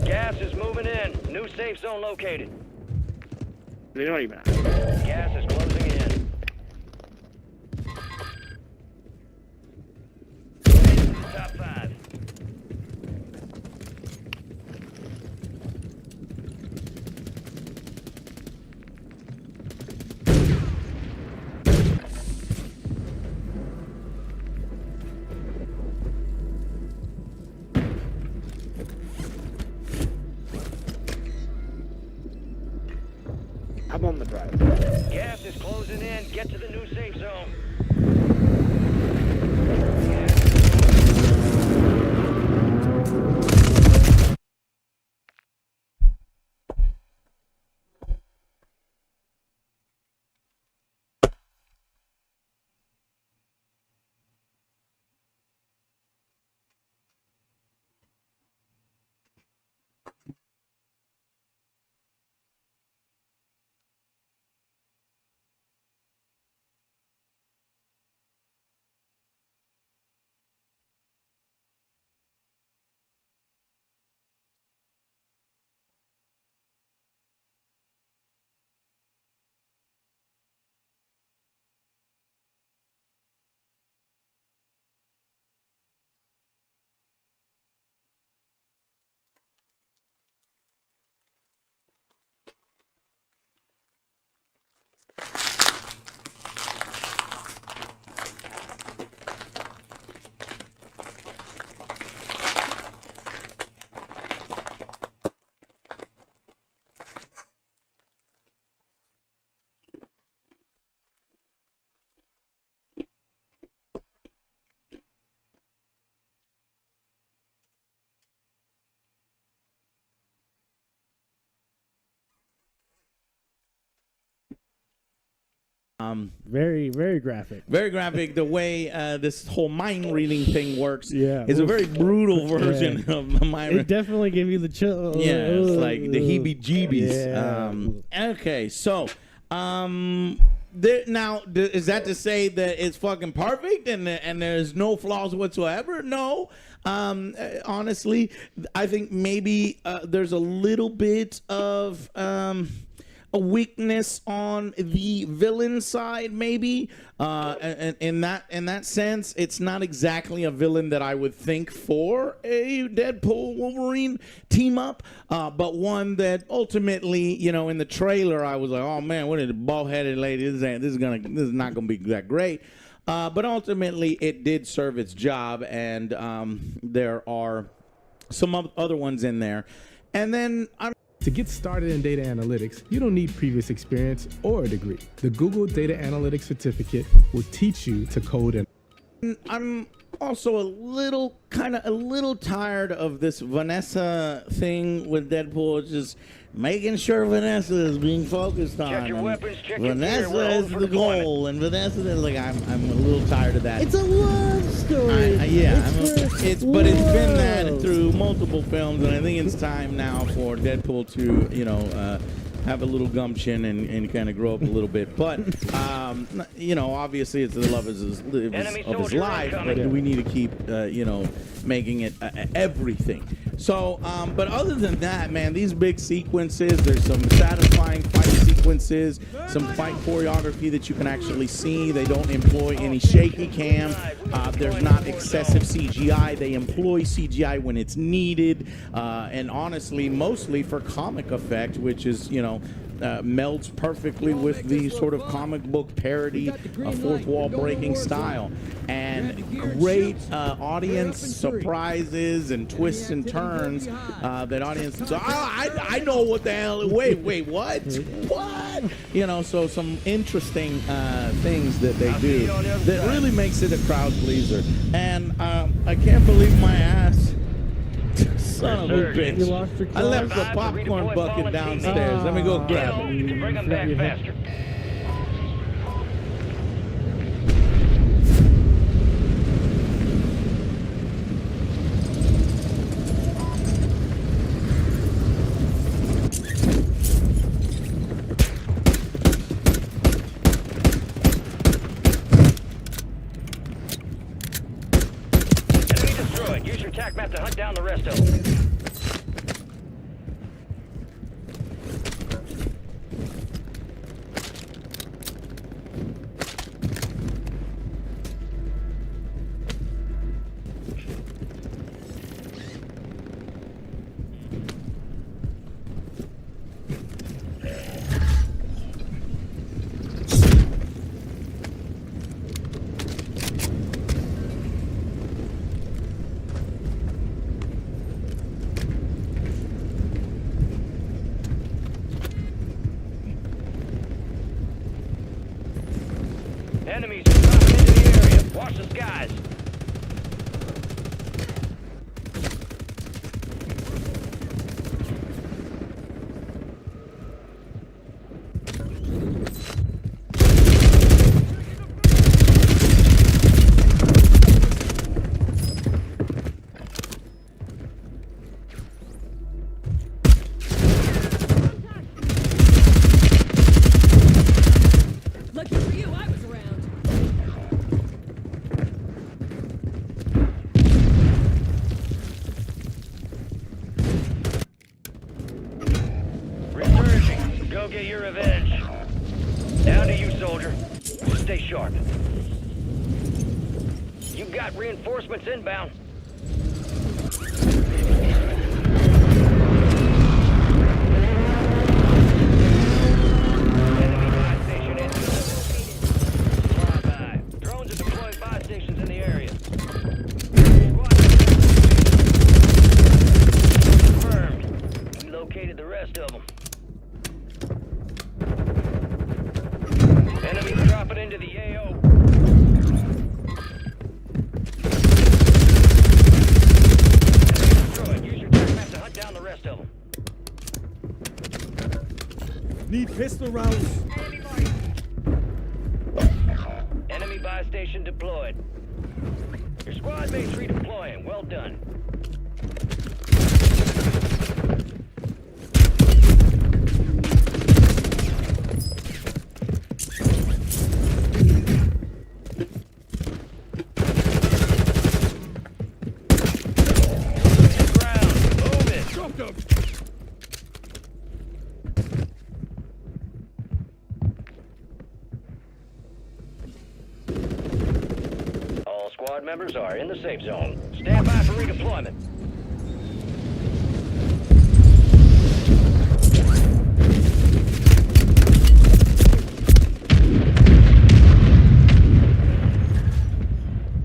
Gas is moving in. New safe zone located. They're not even out. Gas is closing in. Top 5. I'm on the drive. Gas is closing in. Get to the new safe zone. Very, very graphic. Very graphic. The way this whole mind reading thing works. Yeah, is a very brutal version of mind. It definitely gave you the chill. Yeah, it's like the heebie-jeebies. Yeah. Okay, so now is that to say that it's fucking perfect and there's no flaws whatsoever? No. Honestly, I think maybe there's a little bit of a weakness on the villain side, maybe. In that sense, it's not exactly a villain that I would think for a Deadpool Wolverine team up, but one that ultimately, you know, in the trailer, I was like, oh man, what is the bald-headed lady? This is not gonna be that great. But ultimately, it did serve its job, and there are some other ones in there, and then To get started in data analytics, you don't need previous experience or a degree. The Google Data Analytics Certificate will teach you to code and I'm also a little tired of this Vanessa thing with Deadpool. Just making sure Vanessa is being focused on. Check your weapons, check your gear. Vanessa We're is over the deployment. goal, and Vanessa is like I'm a little tired of that. It's a love story. But it's been that through multiple films, and I think it's time now for Deadpool to have a little gumption and kind of grow up a little bit. But you know, obviously it's the love of his life, but we need to keep making it everything. So, but other than that, man, these big sequences, there's some satisfying fight sequences, some fight choreography that you can actually see. They don't employ any shaky cam. There's not excessive CGI. They employ CGI when it's needed, and honestly, mostly for comic effect, which is, melds perfectly with the sort of comic book parody, fourth wall breaking style, and great audience surprises and twists and turns that audience. I know what the hell. Wait, what? So some interesting things that they do that really makes it a crowd pleaser. And I can't believe my ass. Son of a bitch. I left the popcorn bucket downstairs. Let me go grab it. Bring them back faster. Enemy destroyed. Use your TAC map to hunt down the rest of them. Enemies are dropping into the area. Watch the skies. Lucky for you, I was around. Resurging. Go get your revenge. Down to you, soldier. Stay sharp. You've got reinforcements inbound. Enemy buy station inbound. Far by. Drones are deploying buy stations in the area. Confirmed. You located the rest of them. Enemies dropping into the AO. Destroyed. Use your TAC map to hunt down the rest of them. Need pistol rounds. Enemy buy station deployed. Your squad mates redeploying. Well done. Ground. Move it. Drop them. All squad members are in the safe zone. Stand by for redeployment.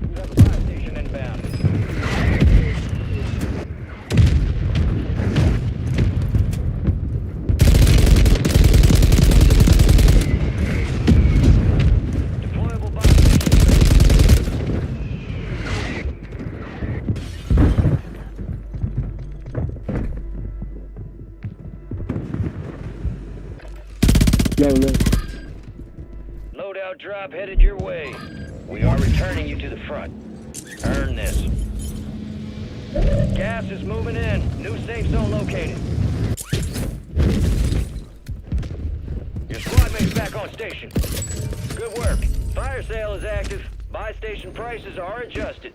You have a buy station inbound. Deployable buy Loadout drop headed your way. We are returning you to the front. Earn this. Gas is moving in. New safe zone located. on station. Good work. Fire sale is active. Buy station prices are adjusted.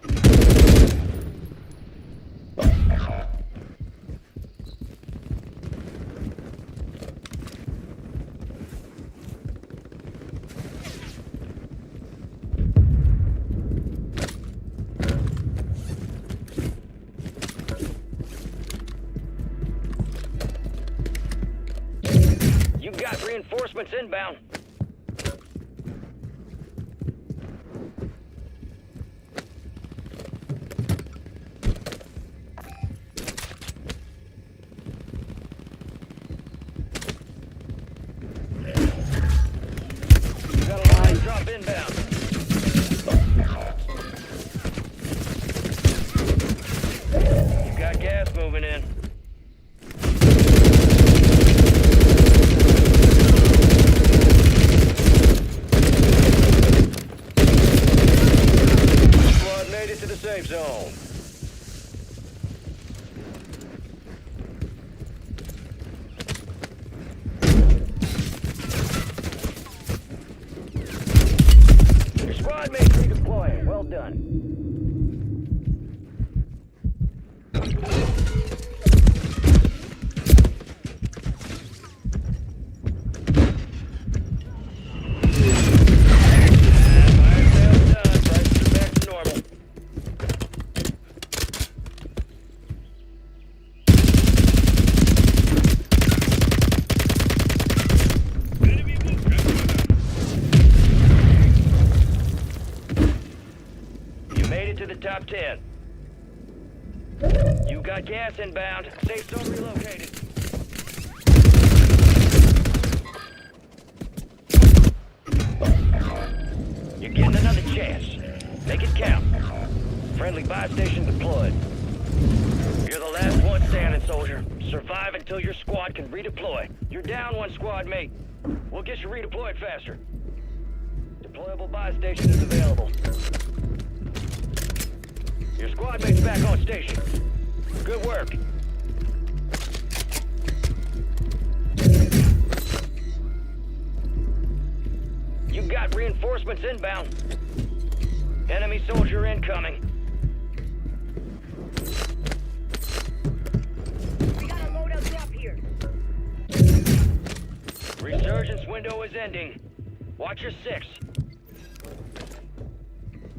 You got reinforcements inbound. You got a line drop inbound. You got gas moving in. Squad made it to the safe zone. Your squad mates redeploying. Well done. Fire sale's done. Prices are back to normal. You made it to the top 10. You got gas inbound. Safe zone relocated. You're getting another chance. Make it count. Friendly buy station deployed. You're the last one standing, soldier. Survive until your squad can redeploy. You're down one squad mate. We'll get you redeployed faster. Deployable buy station is available. Your squad mate's back on station. Good work. You got reinforcements inbound. Enemy soldier incoming. We got a loadout drop here. Resurgence window is ending. Watch your 6.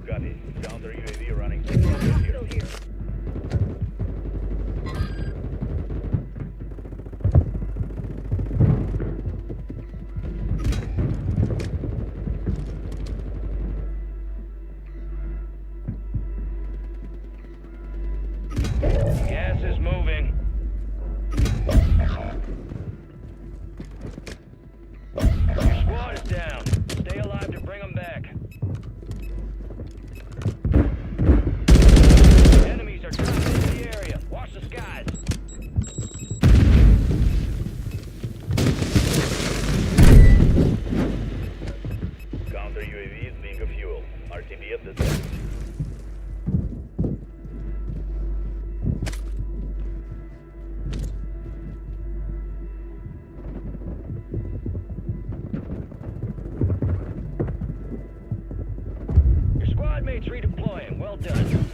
Got it. Counter UAV running. Still here. Gas is moving. Your squad is down. Stay alive to bring them back. Enemies are dropping into the area. Watch the skies. Counter UAV is being a fuel. RTB at the top. Your squad mates redeploying. Well done.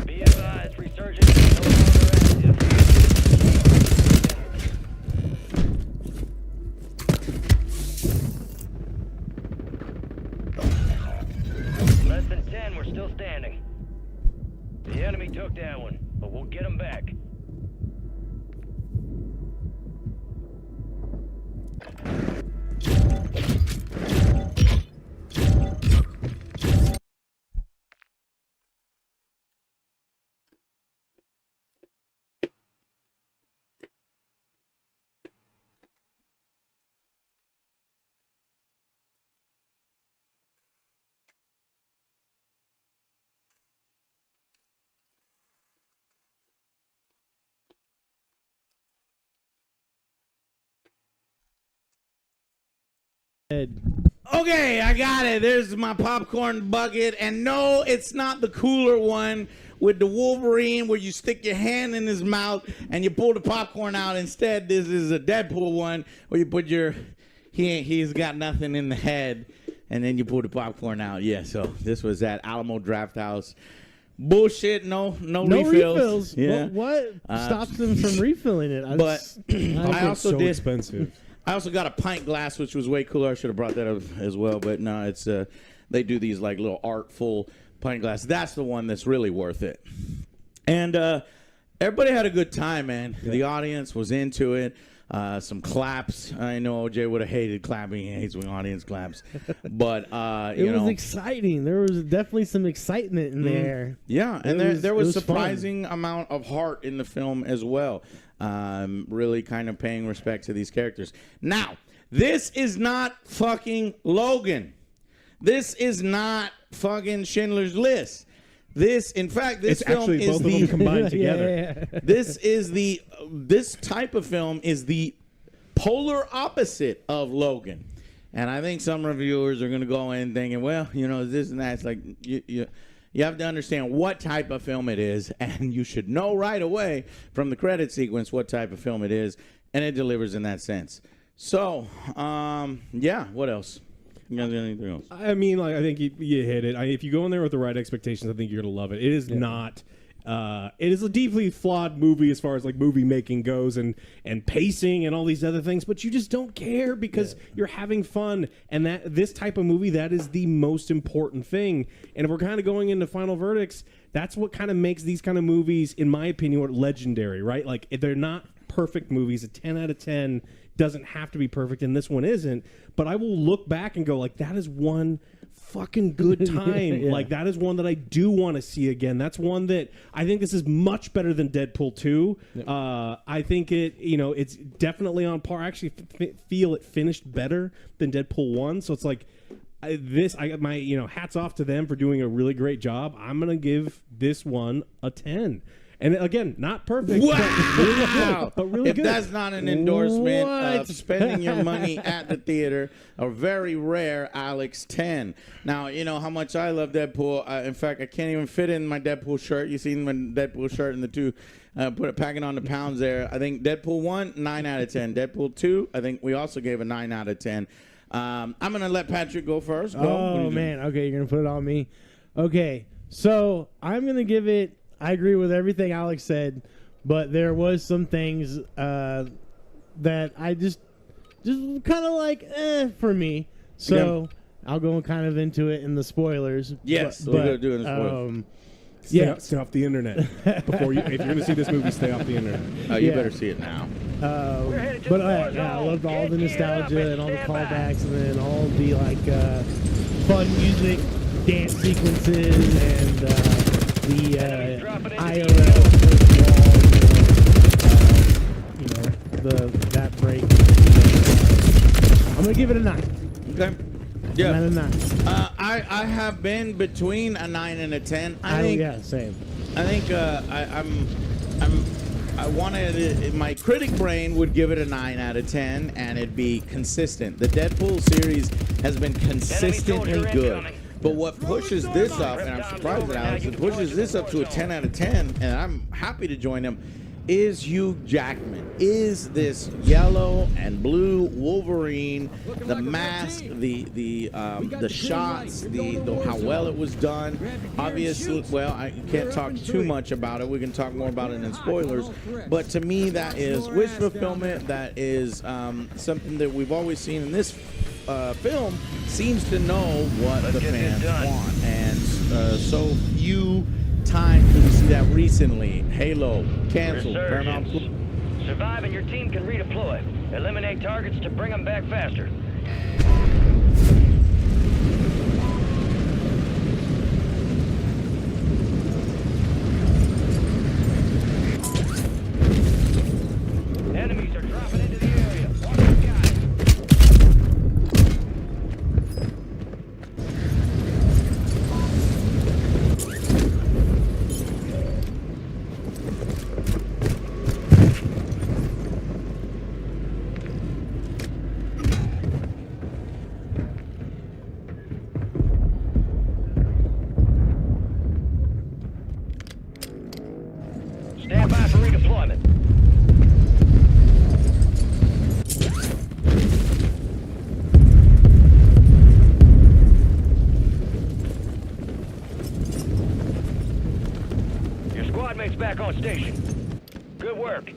Be advised, Resurgence is no longer active. Less than 10, we're still standing. The enemy took that one, but we'll get them back. Okay, I got it. There's my popcorn bucket. And no, it's not the cooler one with the Wolverine where you stick your hand in his mouth and you pull the popcorn out. Instead, this is a Deadpool one where you put your... He's got nothing in the head, and then you pull the popcorn out. Yeah, so this was at Alamo Draft House. Bullshit, no refills. Yeah. What stops them from refilling it? I also did... expensive. I also got a pint glass, which was way cooler. I should have brought that up as well, but no, it's they do these like little artful pint glass. That's the one that's really worth it. And everybody had a good time, man. Yeah. The audience was into it. Some claps. I know OJ would have hated clapping. He hates when audience claps, but it was exciting. There was definitely some excitement in there. Yeah, and there was surprising amount of heart in the film as well. Really kind of paying respect to these characters. Now, this is not fucking Logan. This is not fucking Schindler's List. This, in fact, this film actually is both of them combined together. This type of film is the polar opposite of Logan. And I think some reviewers are going to go in thinking, well, this and that. It's like you have to understand what type of film it is, and you should know right away from the credit sequence what type of film it is, and it delivers in that sense. So, yeah, what else? You guys got anything else? I mean, like, I think you hit it. If you go in there with the right expectations, I think you're going to love it. It is not... it is a deeply flawed movie as far as like movie making goes and pacing and all these other things, but you just don't care because you're having fun. And that this type of movie, that is the most important thing. And if we're kind of going into final verdicts, that's what kind of makes these kind of movies, in my opinion, legendary, right? Like, if they're not perfect movies, a 10 out of 10 doesn't have to be perfect, and this one isn't. But I will look back and go, like, that is one fucking good time. Yeah. Like, that is one that I do want to see again. That's one that I think this is much better than Deadpool 2. Yep. I think it's definitely on par. I actually feel it finished better than Deadpool 1. So it's like I got my hats off to them for doing a really great job. I'm gonna give this one a 10. And again, not perfect. Wow! But really if good. That's not an endorsement of spending your money at the theater, a very rare Alex 10. Now, you know how much I love Deadpool. In fact, I can't even fit in my Deadpool shirt. You seen my Deadpool shirt in the two, packing on the pounds there. I think Deadpool 1, 9 out of 10. Deadpool 2, I think we also gave a 9 out of 10. I'm going to let Patrick go first. Oh, man. Okay, you're going to put it on me. Okay, so I'm going to give it... I agree with everything Alex said, but there was some things that I just kind of like, for me. So I'll go kind of into it in the spoilers. Yes, we're going to do it in the spoilers. Stay off the internet. If you're going to see this movie, stay off the internet. Oh, you better see it now. But I loved all the nostalgia and all the callbacks, and then all the fun music, dance sequences, and the IRL that break. I'm gonna give it a 9. Okay. Yeah. 9 and 9. I have been between a 9 and a 10. I think. Yeah, same. I think I wanted my critic brain would give it a 9 out of 10, and it'd be consistent. The Deadpool series has been consistently good. But what pushes this up, and I'm surprised at Alex, it pushes this up to a 10 out of 10, and I'm happy to join him, is Hugh Jackman. Is this yellow and blue Wolverine, the mask, the shots, the how well it was done. Obviously, well, I can't talk too much about it. We can talk more about it in spoilers. But to me, that is wish fulfillment. That is something that we've always seen in this film. Seems to know what the fans want, and so few times to see that recently. Halo canceled. Paramount. Survive and your team can redeploy. Eliminate targets to bring them back faster. Enemies are dropping into the area. Watch the skies. Stand by for redeployment. Your squad mate's back on station. Good work.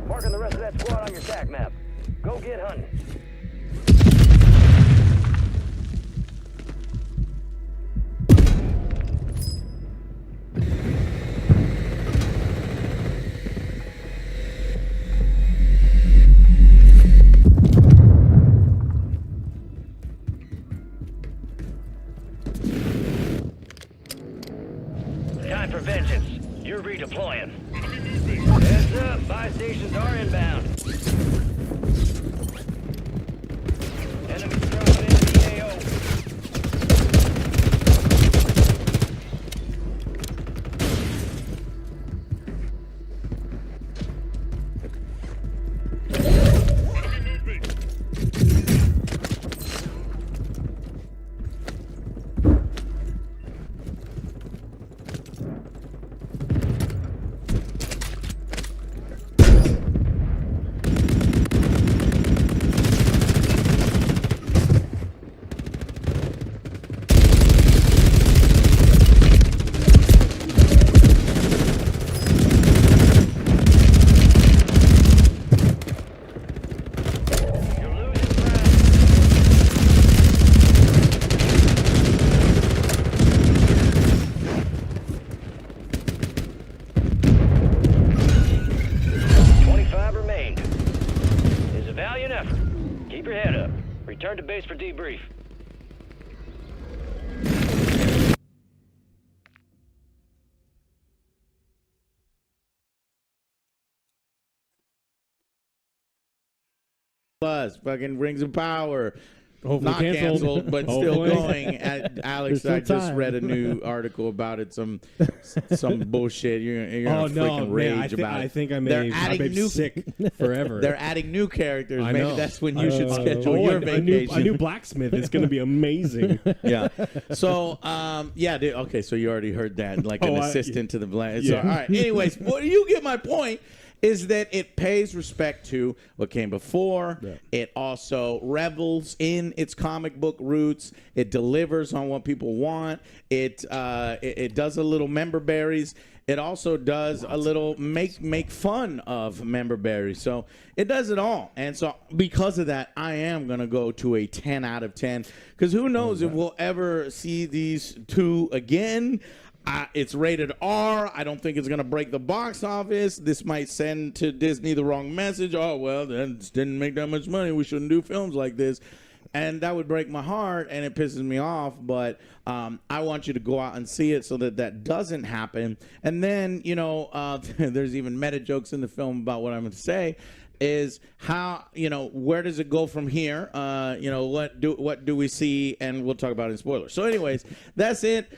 Marking the rest of that squad on your attack map. Go get hunting. Time for vengeance. You're redeploying. Heads up, buy stations are inbound. Enemies dropping into the AO. Keep your head up. Return to base for debrief. Plus, fucking Rings of Power. Hopefully Not canceled, but still Hopefully. going. Alex, I just read a new article about it. Some bullshit. You're gonna freaking rage about it. I think I They're may adding be new sick forever. They're adding new characters. I Maybe know. that's when you should schedule your vacation. A new blacksmith is going to be amazing. Yeah. So, yeah. Dude, okay. So you already heard that, like an assistant to the blacksmith. So, all right. Anyways, well, you get my point. Is that it pays respect to what came before. Yeah. It also revels in its comic book roots. It delivers on what people want. It does a little member berries. It also does a little make fun of member berries. So it does it all. And so because of that, I am going to go to a 10 out of 10. Because who knows if we'll ever see these two again. It's rated R. I don't think it's going to break the box office. This might send to Disney the wrong message. Oh, well, that didn't make that much money. We shouldn't do films like this. And that would break my heart, and it pisses me off. But I want you to go out and see it so that that doesn't happen. And then, you know, there's even meta jokes in the film about what I'm going to say. Is how, you know, where does it go from here? You know, what do we see? And we'll talk about it in spoilers. So anyways, that's it.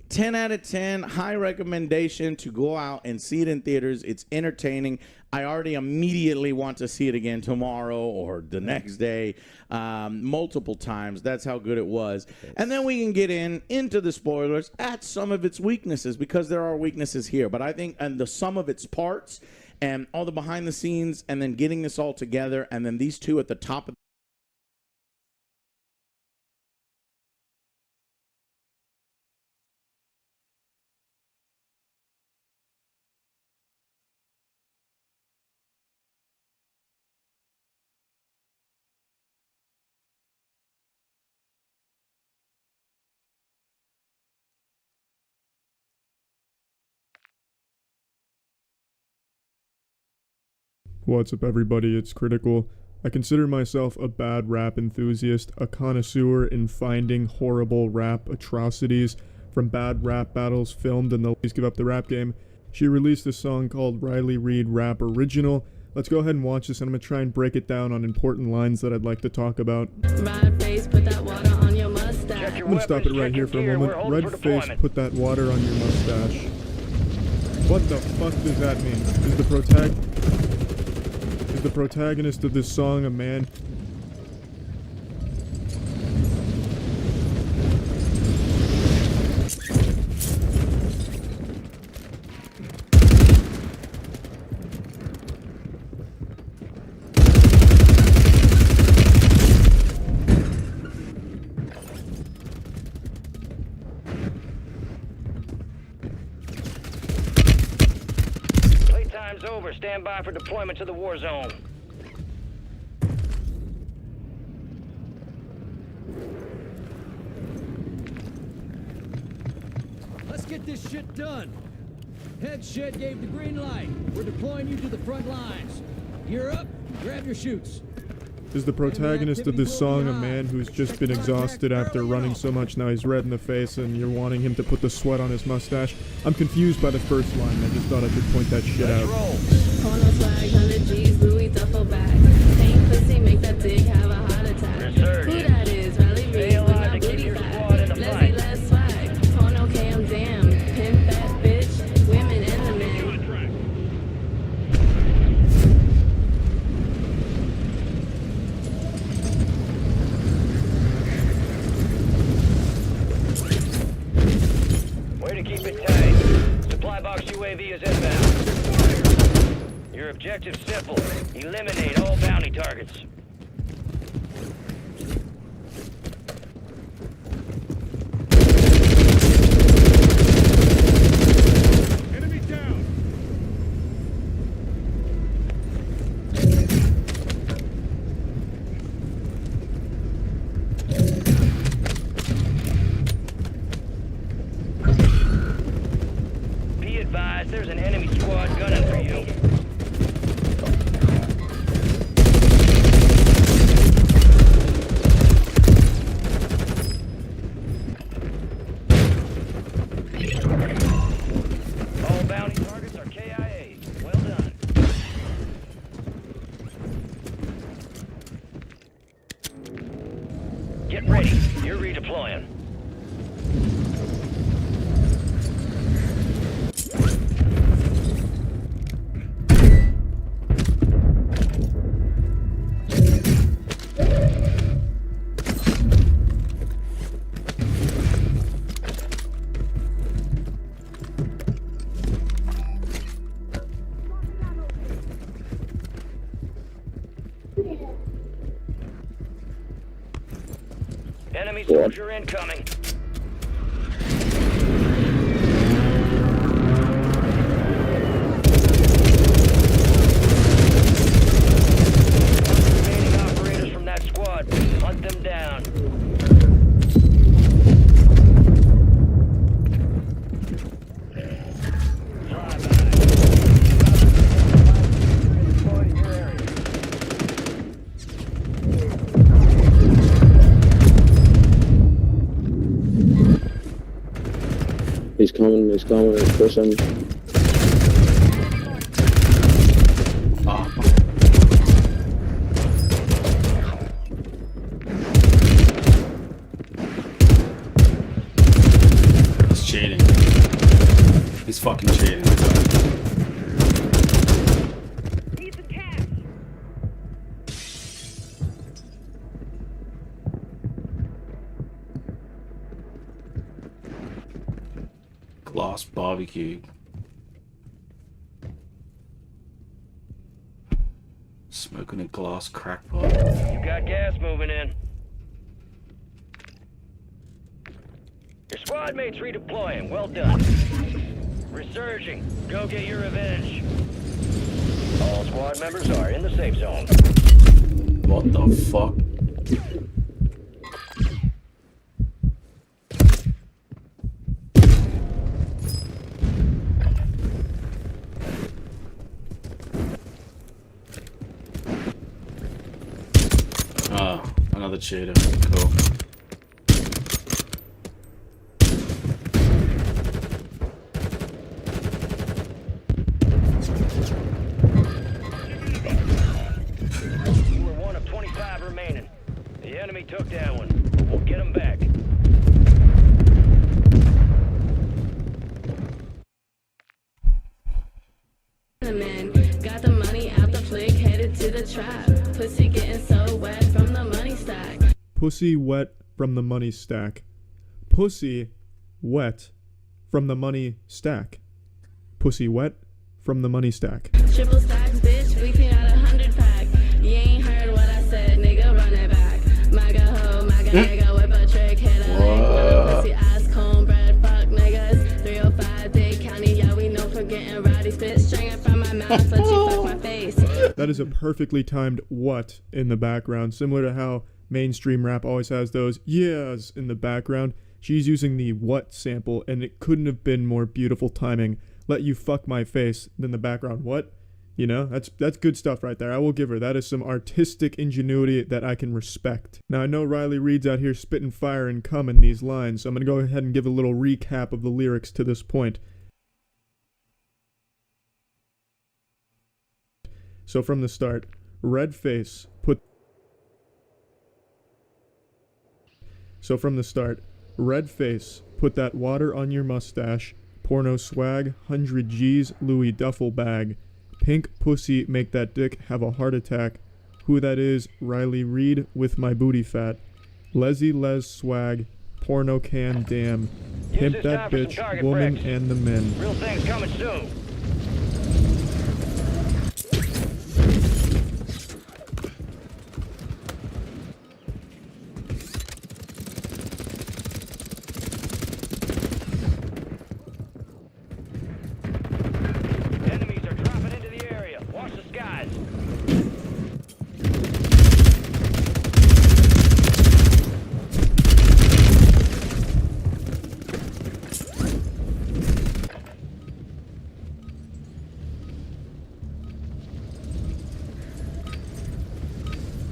10 out of 10, high recommendation to go out and see it in theaters. It's entertaining. I already immediately want to see it again tomorrow or the next day, multiple times. That's how good it was. And then we can get into the spoilers at some of its weaknesses, because there are weaknesses here. But I think and the sum of its parts and all the behind the scenes and then getting this all together and then these two at the top of What's up, everybody? It's Critical. I consider myself a bad rap enthusiast, a connoisseur in finding horrible rap atrocities from bad rap battles filmed in the Please Give Up the Rap game. She released a song called Riley Reid Rap Original. Let's go ahead and watch this, and I'm going to try and break it down on important lines that I'd like to talk about. Red face, put that water on your mustache. I'm going to stop it right here for a moment. Red face, put that water on your mustache. What the fuck does that mean? Is the protagonist of this song a man? Playtime's over. Stand by for deployment to the war zone. Let's get this shit done. Head shed gave the green light. We're deploying you to the front lines. Gear up, grab your chutes. Is the protagonist of this song a man who's just been exhausted after running so much, now he's red in the face, and you're wanting him to put the sweat on his mustache? I'm confused by the first line. I just thought I could point that shit out. Porno swag, 100 G's, Louis duffel bag. Ain't pussy, make that dick have a heart attack. Who that is? Riley Reid, with my booty fat. Leslie, less swag. Porno cam, damn. Pimp that bitch. Women and the men. Way to keep it tight. Supply box UAV is inbound. Your objective's simple. Eliminate all bounty targets. Enemy down. Be advised, there's an enemy squad gunning for you. All bounty targets are KIA. Well done. Get ready. You're redeploying. Enemy soldier incoming. Remaining operators from that squad. Hunt them down. He's coming, push him. He's cheating. He's fucking cheating. Gloss barbecue. Smoking a glass crack pipe. You got gas moving in. Your squad mates redeploying. Well done. Resurging. Go get your revenge. All squad members are in the safe zone. What the fuck? Another cheater. Cool. You were one of 25 remaining. The enemy took that one. We'll get them back. Man, got the money out the flick, headed to the trap. Pussy getting so wet from the money stack. Pussy wet from the money stack. Pussy wet from the money stack. Pussy wet from the money stack. Triple stacks, bitch, we clean out 100 pack. You ain't heard what I said, nigga, run it back. Maga ho, maga nigga, whip a trick, hit a leg. Pussy ass, cornbread, fuck niggas. 305, Dade County, yeah, we know for getting rowdy. Spit stringing from my mouth, let you fuck my face. That is a perfectly timed what in the background, similar to how mainstream rap always has those yeahs in the background. She's using the what sample, and it couldn't have been more beautiful timing. Let you fuck my face, then the background what? You know, that's good stuff right there. I will give her. That is some artistic ingenuity that I can respect. Now, I know Riley Reed's out here spitting fire and cum in these lines, so I'm going to go ahead and give a little recap of the lyrics to this point. So from the start, red face, put... So from the start, red face, put that water on your mustache, porno swag, 100 G's, Louis duffel bag, pink pussy, make that dick have a heart attack, who that is, Riley Reed with my booty fat, Leslie Les swag, porno can damn, pimp that bitch, woman and the men. Real things coming soon. Enemies are dropping into the area. Watch the skies.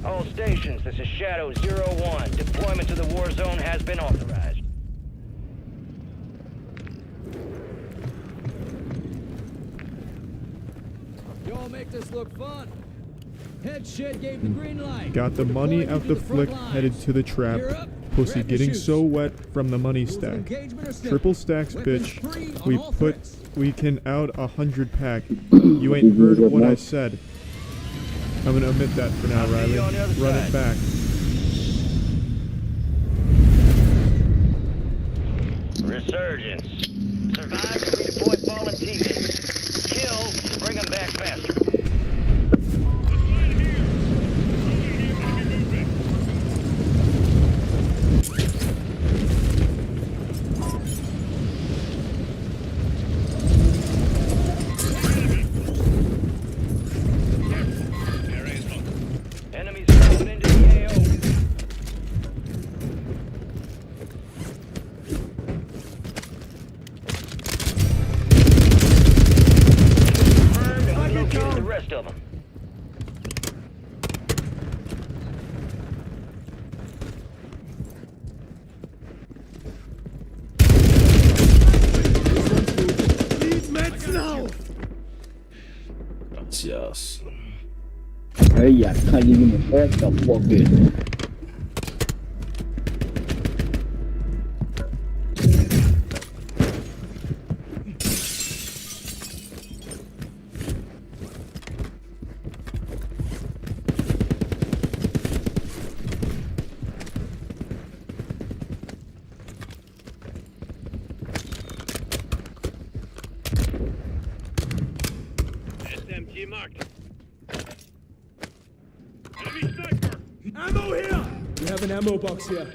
All stations, this is Shadow 01. Deployment to the Warzone has been authorized. Y'all make this look fun. Head shed gave the green light. Got the money out the flick, headed to the trap. Pussy getting so wet from the money stack. Triple stacks, bitch. We can out 100 pack. You ain't heard what I said. I'm gonna omit that for now, Riley. Run it back. Resurgence. Survive to redeploy fallen teammates. Kill to bring them back faster. Enemies dropping into the AO. Confirmed, and we located the rest of them. Gracias. Hey, I can't even what the fuck is. SMG marked. Enemy sniper! Ammo here! We have an ammo box here.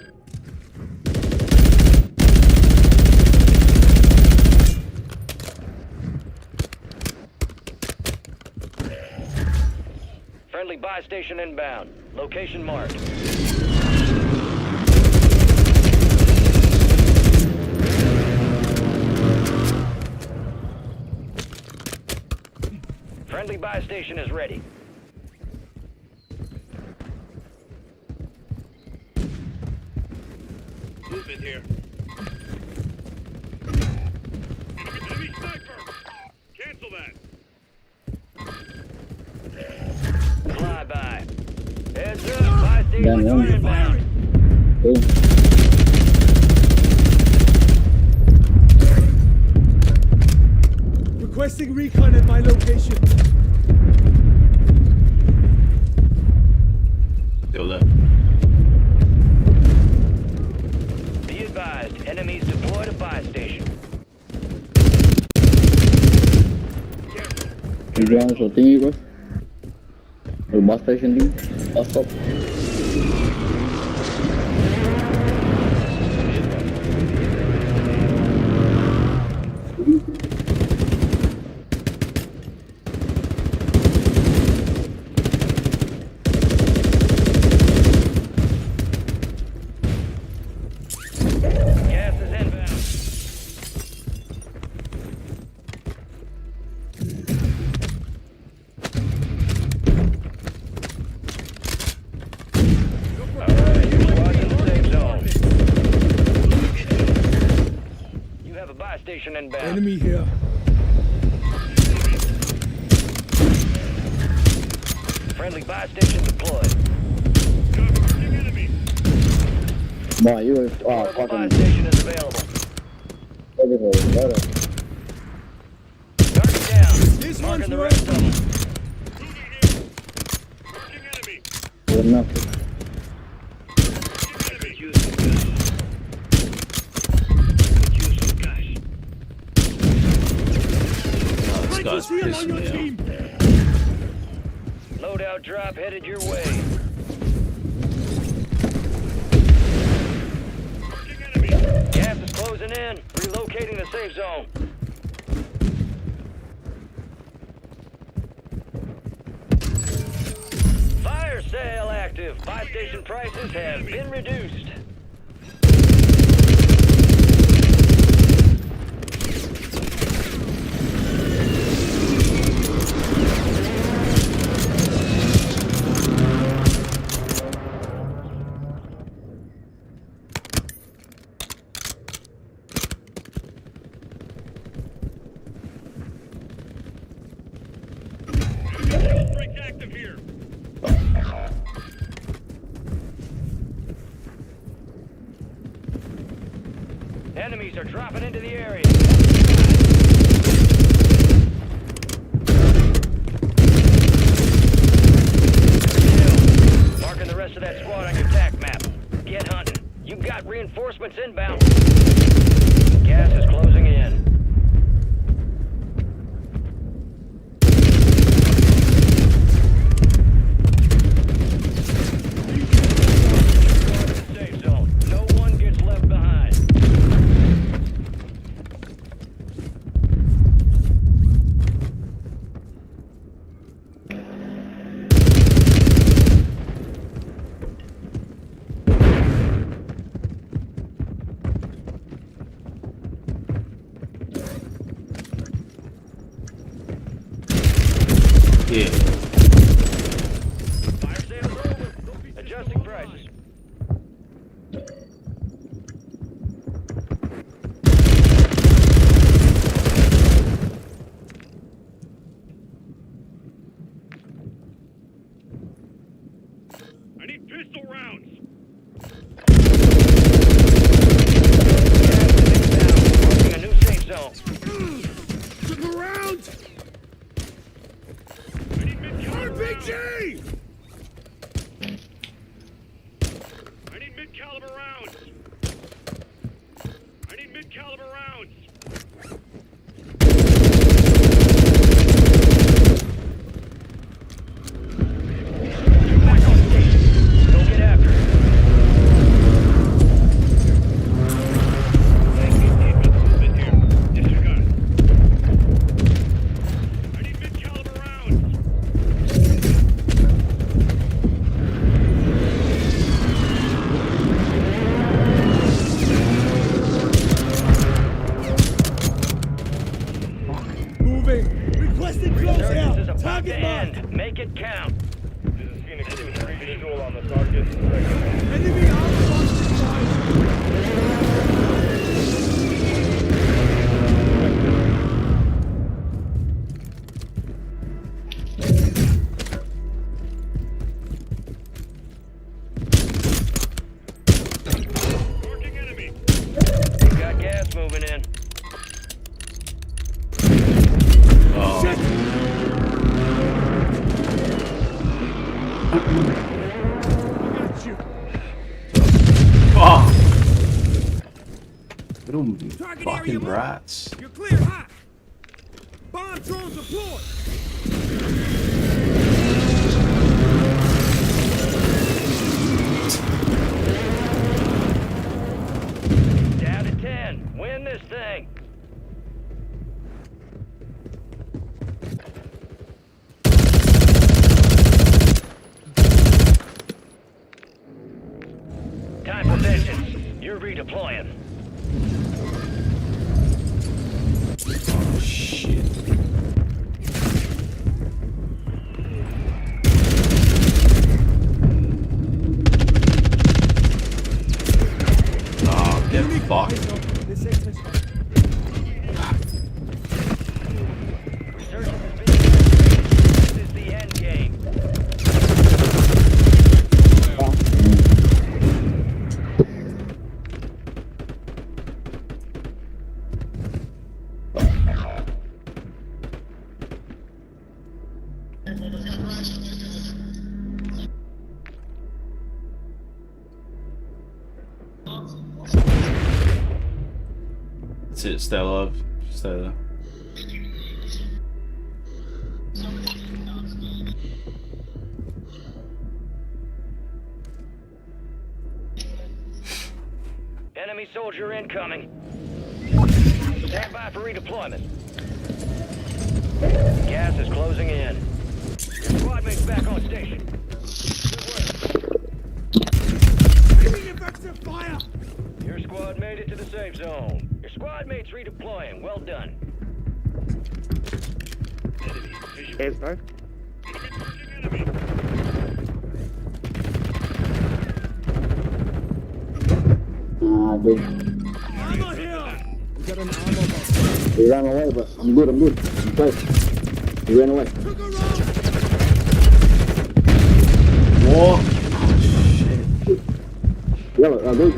Friendly buy station inbound. Location marked. Friendly buy station is ready. Movement here. Enemy sniper! Cancel that. Flyby. Heads up, buy station Done, yeah. inbound. Cool. Requesting recon at my location. Still left. Be advised, enemies deployed a buy station. Ground so thingy, bro. The bus station thing. Bus stop. Gas is inbound. Alright, squad's in the safe zone. You have a buy station inbound. Enemy here. Friendly buy station deployed. Boy, you were Portable buy fucking. station is available. Better. Target down. This Marking one's the rest of them. Good enough. This guy's pissing me off. Loadout drop headed your way. Gas is closing in. Relocating the safe zone. Fire sale active. Buy station prices have been reduced. Active here. Enemies are dropping into the area. Marking the rest of that squad on your TAC map. Get hunting. You've got reinforcements inbound. Gas is closing in. Safe zone. No one gets left behind. Yeah. Fire sale's over. Adjusting prices. I need pistol rounds. Marking a new safe zone. Look around. I need mid-caliber rounds. RPG. I need mid-caliber rounds. I need mid-caliber rounds. Back on station. Go get after it. Movement here. Disregard. I need mid-caliber rounds. Moving. Requesting close Resurgence is air. about to Target marked. end. Make it count. This is Phoenix 2-3 visual on the target. Second. Enemy armor box inside. moving in. Oh. Fuck. Little fucking rats. You're clear, hot. Bomb drones deployed. Down to 10. Win this thing. Time for vengeance. You're redeploying. Oh shit. Oh, get fucked. Resurgence has been. This is the end game. That's it, stay alive. Stay there. Enemy soldier incoming. Stand by for redeployment. Gas is closing in. Your squad mate's back on station. Taking effective fire. Your squad made it to the safe zone. Your squad mate's redeploying. Well done. Hey, bro. Dude. Armor here. We got an ammo box. He ran away, but I'm good. I'm safe. He ran away. What? Yeah, dude.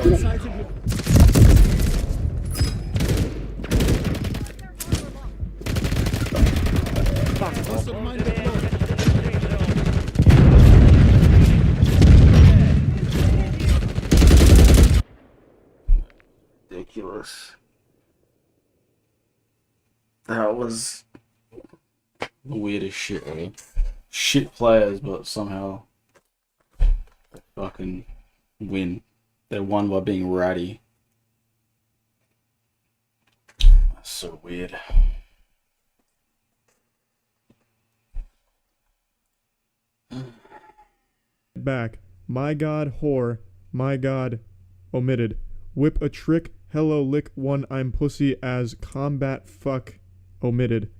Ridiculous. That was the weirdest shit, really. Shit players, but somehow they fucking win. They won by being ratty. That's so weird. Back. My God, whore. My God, omitted. Whip a trick. Hello, lick one. I'm pussy as combat fuck. Omitted.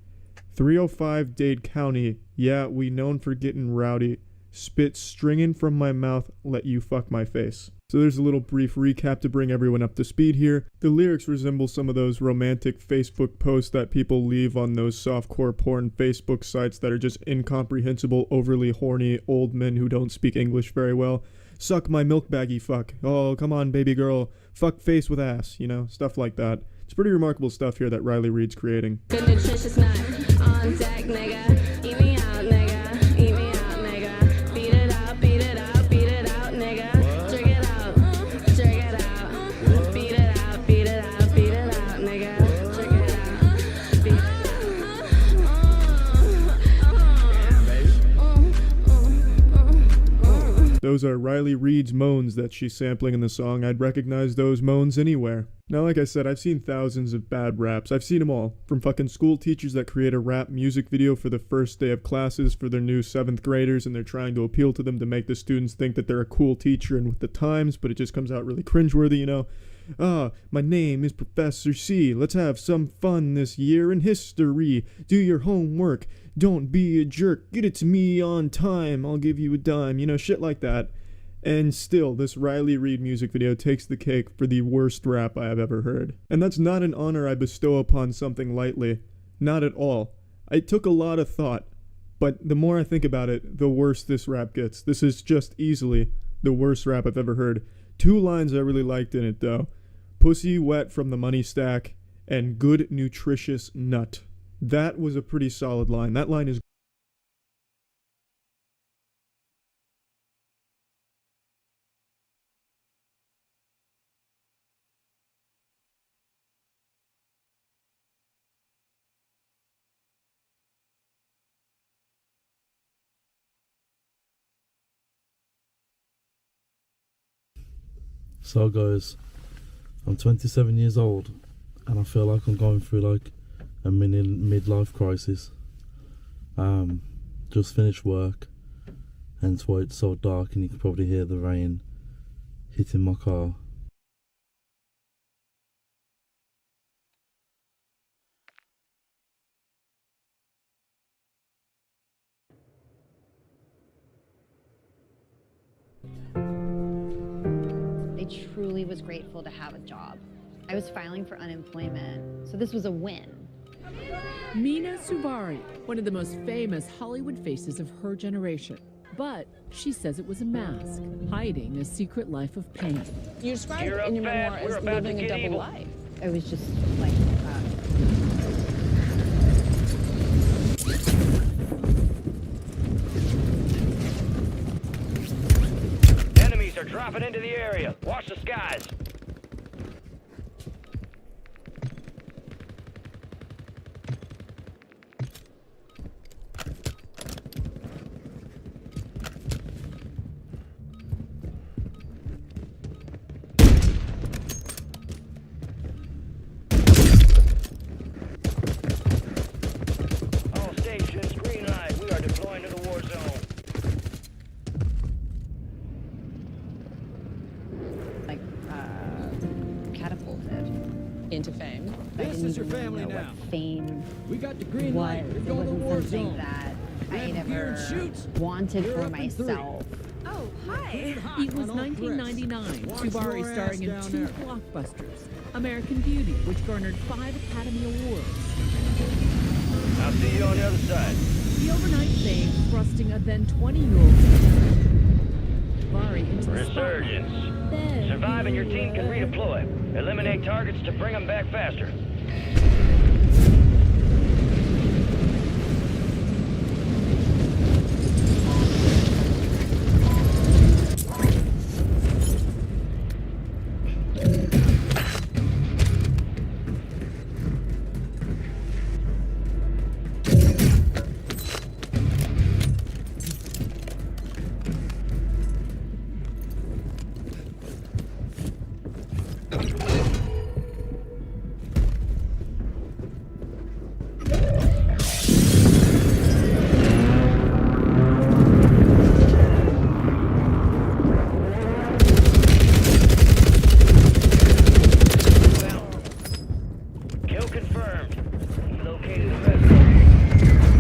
305 Dade County. Yeah, we known for getting rowdy. Spit stringing from my mouth. Let you fuck my face. So there's a little brief recap to bring everyone up to speed here. The lyrics resemble some of those romantic Facebook posts that people leave on those softcore porn Facebook sites that are just incomprehensible, overly horny old men who don't speak English very well. Suck my milk baggy fuck. Oh, come on, baby girl. Fuck face with ass, you know, stuff like that. It's pretty remarkable stuff here that Riley Reid's creating. Good nutritious nut on deck, nigga. Eat me out, nigga. Eat me out, nigga. Beat it out, beat it out, beat it out, nigga. Drink it out, drink it out. Beat it out, beat it out, beat it out, nigga. Drink it out, beat it out. Those are Riley Reid's moans that she's sampling in the song. I'd recognize those moans anywhere. Now, like I said, I've seen thousands of bad raps. I've seen them all. From fucking school teachers that create a rap music video for the first day of classes for their new 7th graders, and they're trying to appeal to them to make the students think that they're a cool teacher and with the times, but it just comes out really cringeworthy, you know? My name is Professor C. Let's have some fun this year in history. Do your homework. Don't be a jerk. Get it to me on time. I'll give you a dime. You know, shit like that. And still, this Riley Reid music video takes the cake for the worst rap I have ever heard. And that's not an honor I bestow upon something lightly. Not at all. It took a lot of thought. But the more I think about it, the worse this rap gets. This is just easily the worst rap I've ever heard. 2 lines I really liked in it, though. Pussy wet from the money stack. and good nutritious nut. That was a pretty solid line. That line is So guys, I'm 27 years old and I feel like I'm going through like a mini midlife crisis. Just finished work, hence why it's so dark and you can probably hear the rain hitting my car. I truly was grateful to have a job. I was filing for unemployment, so this was a win. Mina Suvari, one of the most famous Hollywood faces of her generation. But she says it was a mask, hiding a secret life of pain. You described it in your memoir as living a double life. I was just like, Enemies are dropping into the area. Watch the skies. All stations, green light. We are deploying to the war zone. catapulted into fame. I This didn't is your even family know now. what fame We got the green was. light. We're It going to wasn't war something zone. that I had Grab gear and ever shoot. wanted You're for up in 3. myself. Oh, hi. It was 1999. Watch Suvari your starring in ass 2 down there. blockbusters. American Beauty, which garnered 5 Academy Awards. I'll see you on the other side. The overnight fame thrusting a then 20-year-old Suvari into the spotlight. Resurgence. Survive and your team can redeploy. Eliminate targets to bring them back faster. Kill confirmed. Located the rest.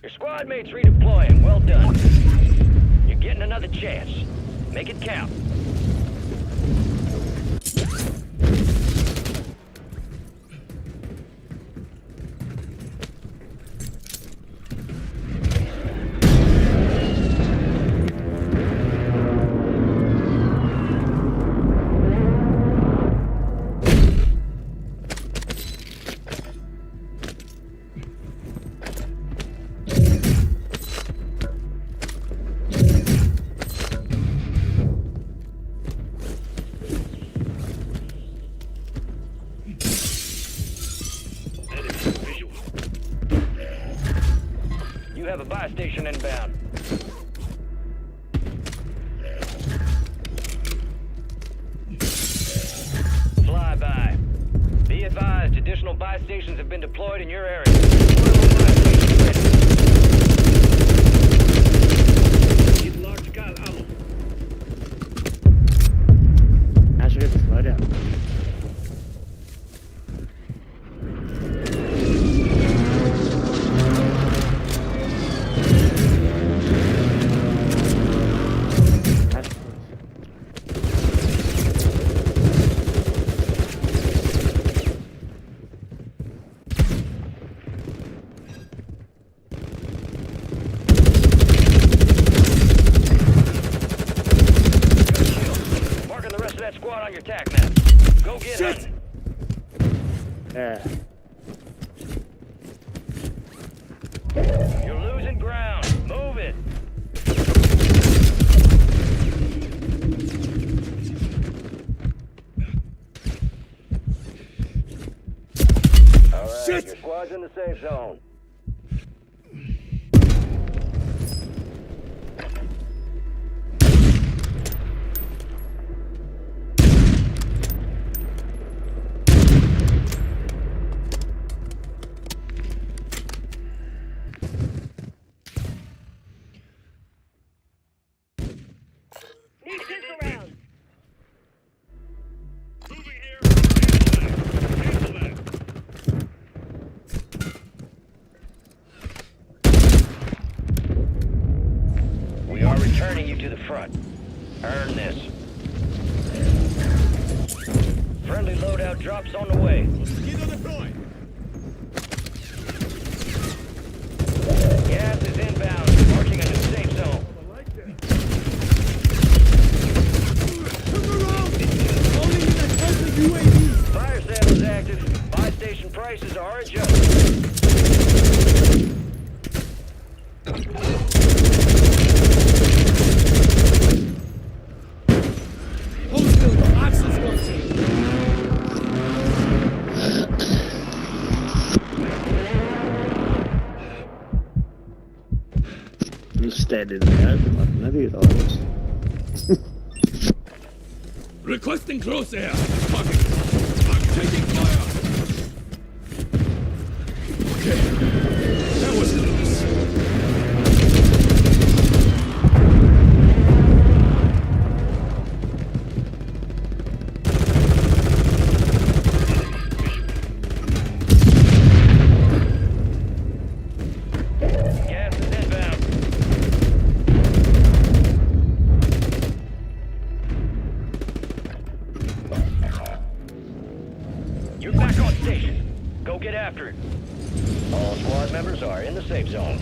Your squad mates redeploying. Well done. You're getting another chance. Make it count. You have a buy station inbound. Flyby. Be advised, additional buy stations have been deployed in your area. Need large scale ammo. I should get slow down. on your attack map. Go get it. You're losing ground. Move it. All right, your squad's in the safe zone. Need pistol rounds. We are returning you to the front. Earn this. Friendly loadout drops on the way. Gas is inbound, marking a new safe zone. Fire sale is active. Buy station prices are adjusted. You standing there like an idiot, always. Requesting close air. Target. I'm taking fire. Okay. That was loose. Gas is inbound. You're back on station. Go get after it. All squad members are in the safe zone.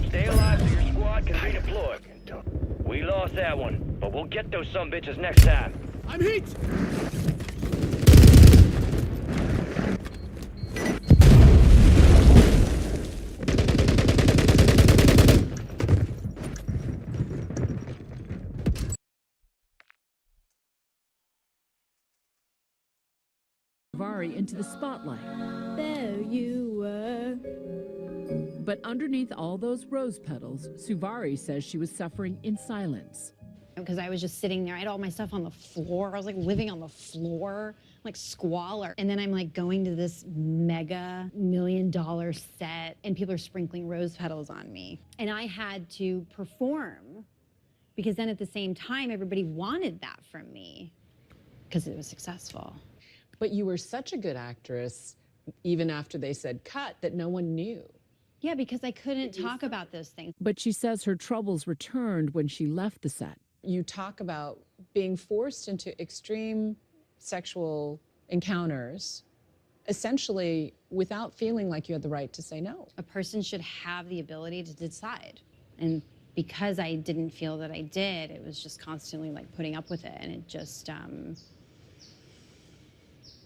Stay alive so your squad can redeploy. We lost that one, but we'll get those sumbitches next time. I'm hit. Vari into the spotlight. There you were. But underneath all those rose petals, Suvari says she was suffering in silence. Because I was just sitting there. I had all my stuff on the floor. I was like living on the floor, like squalor. And then I'm like going to this mega $1 million set and people are sprinkling rose petals on me. And I had to perform because then at the same time, everybody wanted that from me because it was successful. But you were such a good actress, even after they said cut, that no one knew. Yeah, because I couldn't talk about those things. But she says her troubles returned when she left the set. You talk about being forced into extreme sexual encounters, essentially without feeling like you had the right to say no. A person should have the ability to decide. And because I didn't feel that I did, it was just constantly like putting up with it. And it just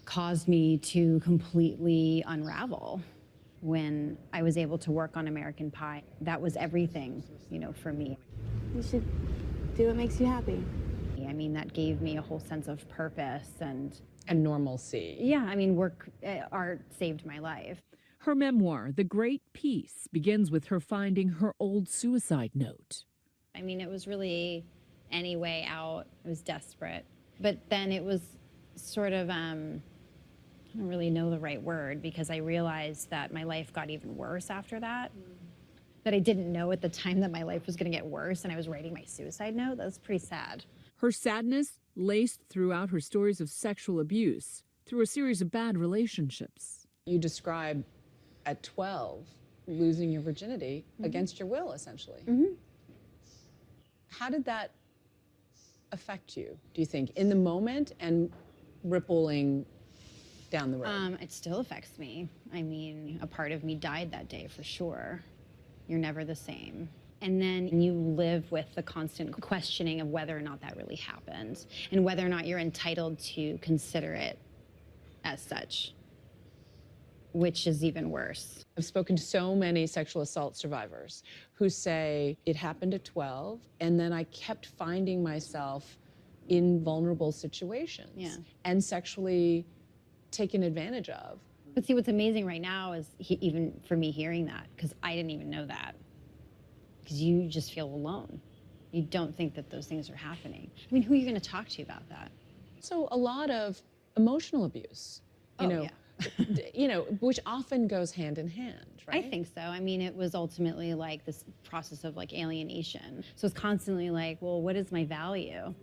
caused me to completely unravel. When I was able to work on American Pie, that was everything, you know, for me. You should do what makes you happy. I mean, that gave me a whole sense of purpose and normalcy. Yeah, I mean, art saved my life. Her memoir, The Great Peace, begins with her finding her old suicide note. I mean, it was really any way out. I was desperate. But then it was sort of, I don't really know the right word because I realized that my life got even worse after that. That I didn't know at the time that my life was going to get worse and I was writing my suicide note. That was pretty sad. Her sadness laced throughout her stories of sexual abuse through a series of bad relationships. You describe at 12 losing your virginity against your will, essentially. How did that affect you, do you think, in the moment and rippling down the road? It still affects me. I mean, a part of me died that day for sure. You're never the same. And then you live with the constant questioning of whether or not that really happened and whether or not you're entitled to consider it as such, which is even worse. I've spoken to so many sexual assault survivors who say it happened at 12, and then I kept finding myself in vulnerable situations and sexually taken advantage of. But see, what's amazing right now is even for me hearing that, because I didn't even know that, because you just feel alone. You don't think that those things are happening. I mean, who are you going to talk to about that? So a lot of emotional abuse, you know, which often goes hand in hand, right? I think so. I mean, it was ultimately like this process of like alienation. So it's constantly like, well, what is my value?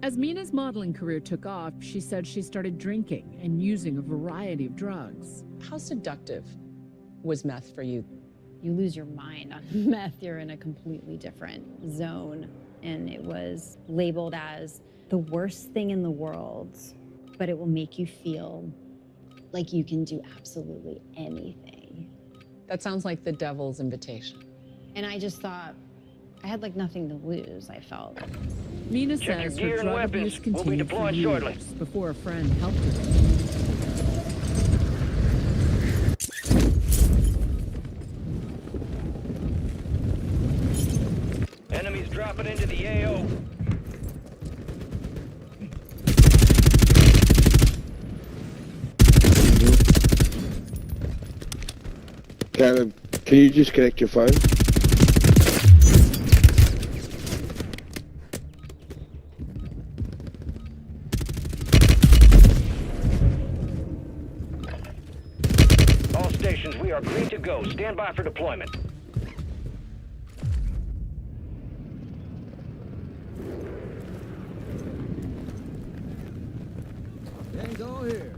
As Mina's modeling career took off, she said she started drinking and using a variety of drugs. How seductive was meth for you? You lose your mind on meth. You're in a completely different zone. And it was labeled as the worst thing in the world, but it will make you feel like you can do absolutely anything. That sounds like the devil's invitation. And I just thought, I had like nothing to lose, I felt. Mina Check says your gear her and drug weapons. abuse We'll be continued for deploying years shortly. before a friend helped her. Enemies dropping into the AO. Caleb, can you just connect your phone? All stations, we are green to go. Stand by for deployment. Gang's all here.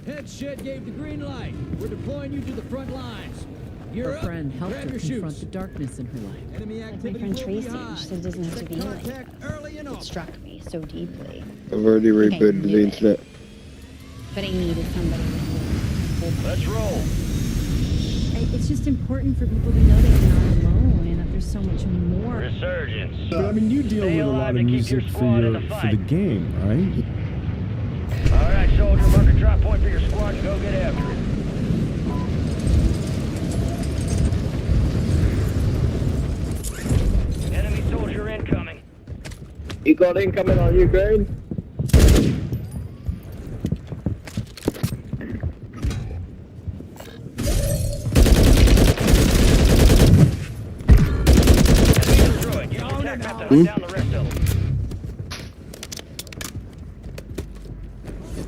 Head shed gave the green light. We're deploying you to the front lines. You're Her up. friend helped Grab her your confront shoots. the darkness in her life. Enemy Like my activity friend will Tracy, be high. she said it doesn't have to be like Contact that. early and It often. struck me so deeply. I've already I rebooted knew the it. internet. But I needed somebody to Let's roll. It's just important for people to know that you're not alone and that there's so much more. Resurgence. But I mean, you deal Stay with a lot alive of and keep your music for squad in your the for fight. the game, right? All right, soldier, mark a drop point for your squad and go get after it. Enemy soldier incoming. You got incoming on Ukraine? Enemy destroyed. Use your tac map to hunt down the rest of them.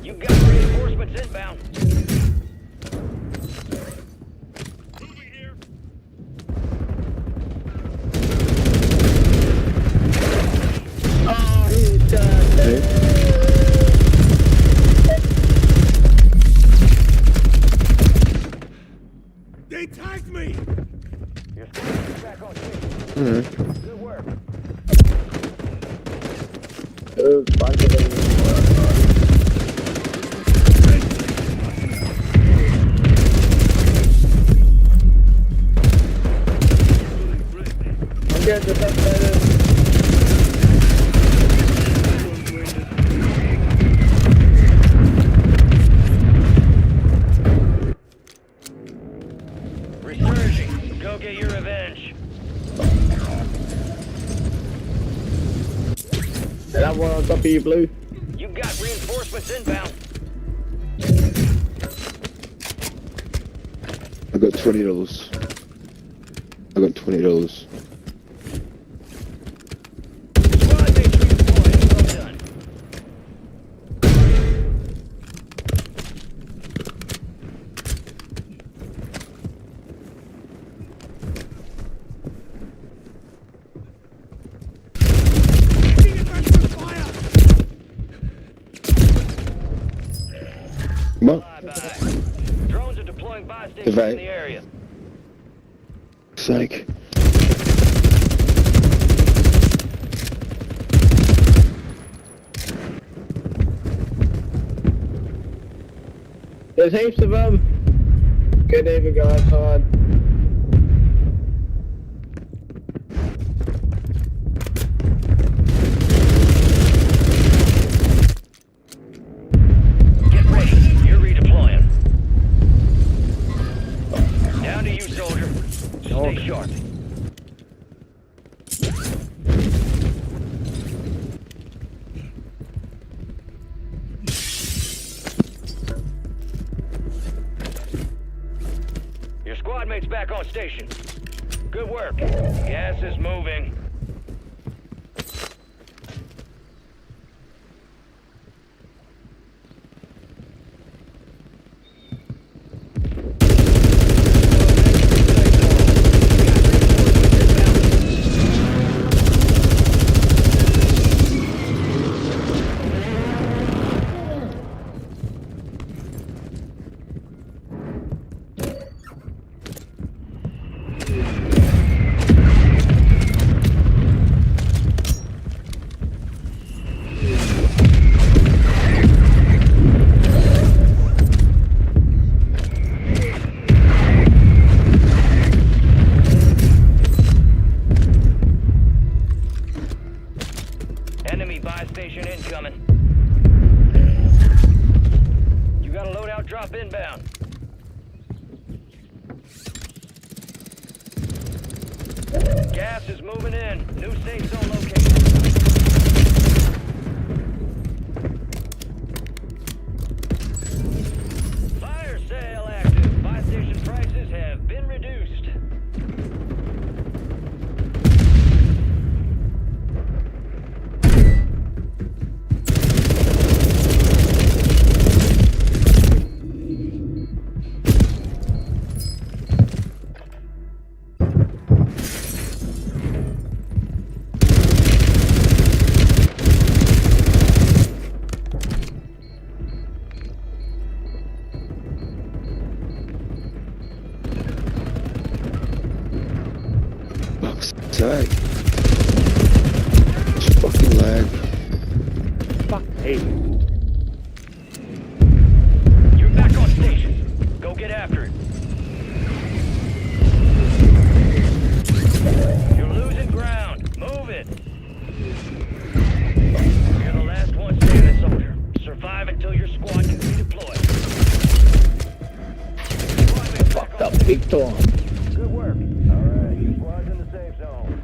You got reinforcements inbound. Oh, he's dead. They tagged me! Your squad is back on station. Good work. I'm getting the best better. Resurging. Go get your revenge. That one on top of you, Blue. You got reinforcements inbound. I got $20. I got $20. Squad mates redeployed. Well done. Come on. Bye-bye. Drones are deploying buy stations Right. in the area. Psych. There's heaps of them. Good evening, guys. Fine. Stay sharp. Your squad mate's back on station. Good work. Gas is moving. Enemy buy station incoming. You got a loadout drop inbound. Gas is moving in. New safe zone located. Fire sale active. Buy station prices have been reduced. Tight. It's fucking lag. Fuck. Hey. You're back on station. Go get after it. You're losing ground. Move it. You're the last one standing, soldier. Survive until your squad can be deployed. Fucked up big time. Good work. All right, your squad's in the safe zone.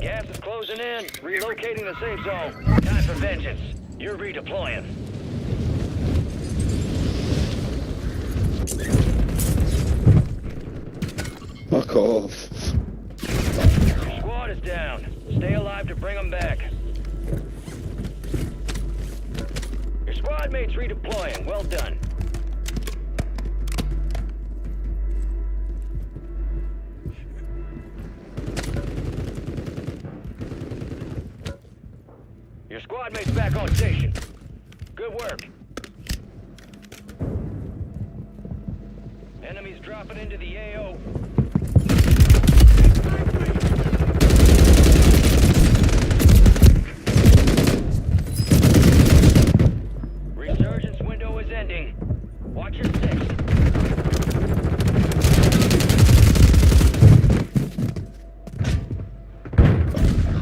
Gas is closing in. Relocating the safe zone. Time for vengeance. You're redeploying. Fuck off. Your squad is down. Stay alive to bring them back. Your squad mate's redeploying. Well done. Your squad mate's back on station. Good work. Enemies dropping into the AO. Resurgence window is ending. Watch your six.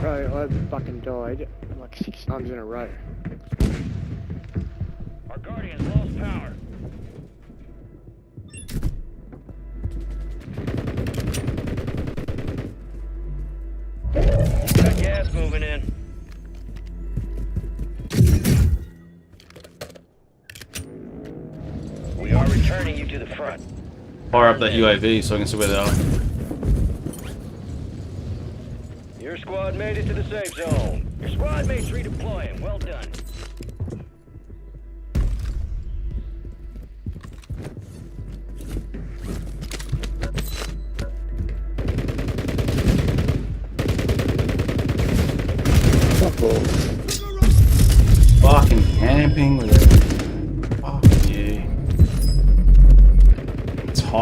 Bro, I fucking died like 6 times in a row. Our Guardians lost power. Got gas moving in. We are returning you to the front. Fire up that UAV so I can see where they are. Your squad made it to the safe zone. Your squad mate's redeploying. Well done.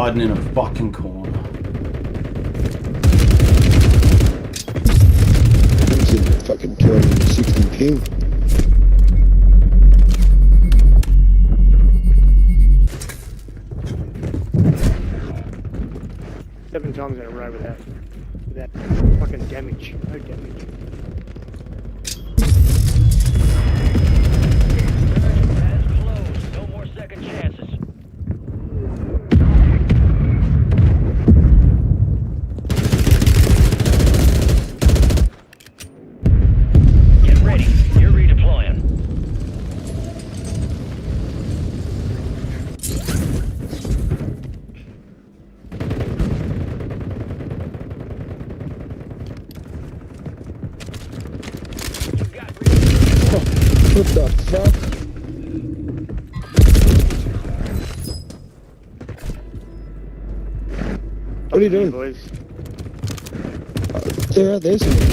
hiding in a fucking corner. It's in fucking 260 ping. Seven times in a row with that fucking damage. No damage. No more second chances. Get ready. You're redeploying. What the fuck? What are you doing, boys? They're out there somewhere.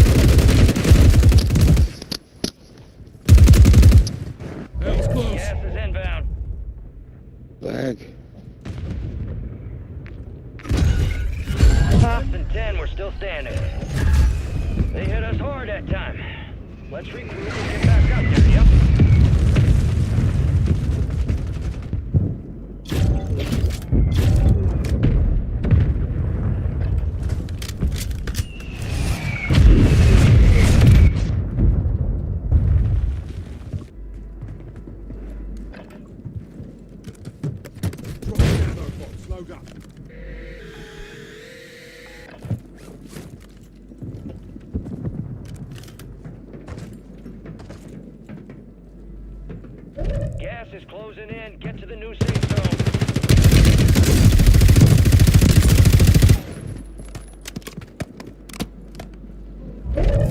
Gas is inbound. Lag. Less than 10, we're still standing. They hit us hard that time. Let's regroup and get back up there, yep. Gas is closing in. Get to the new safe zone.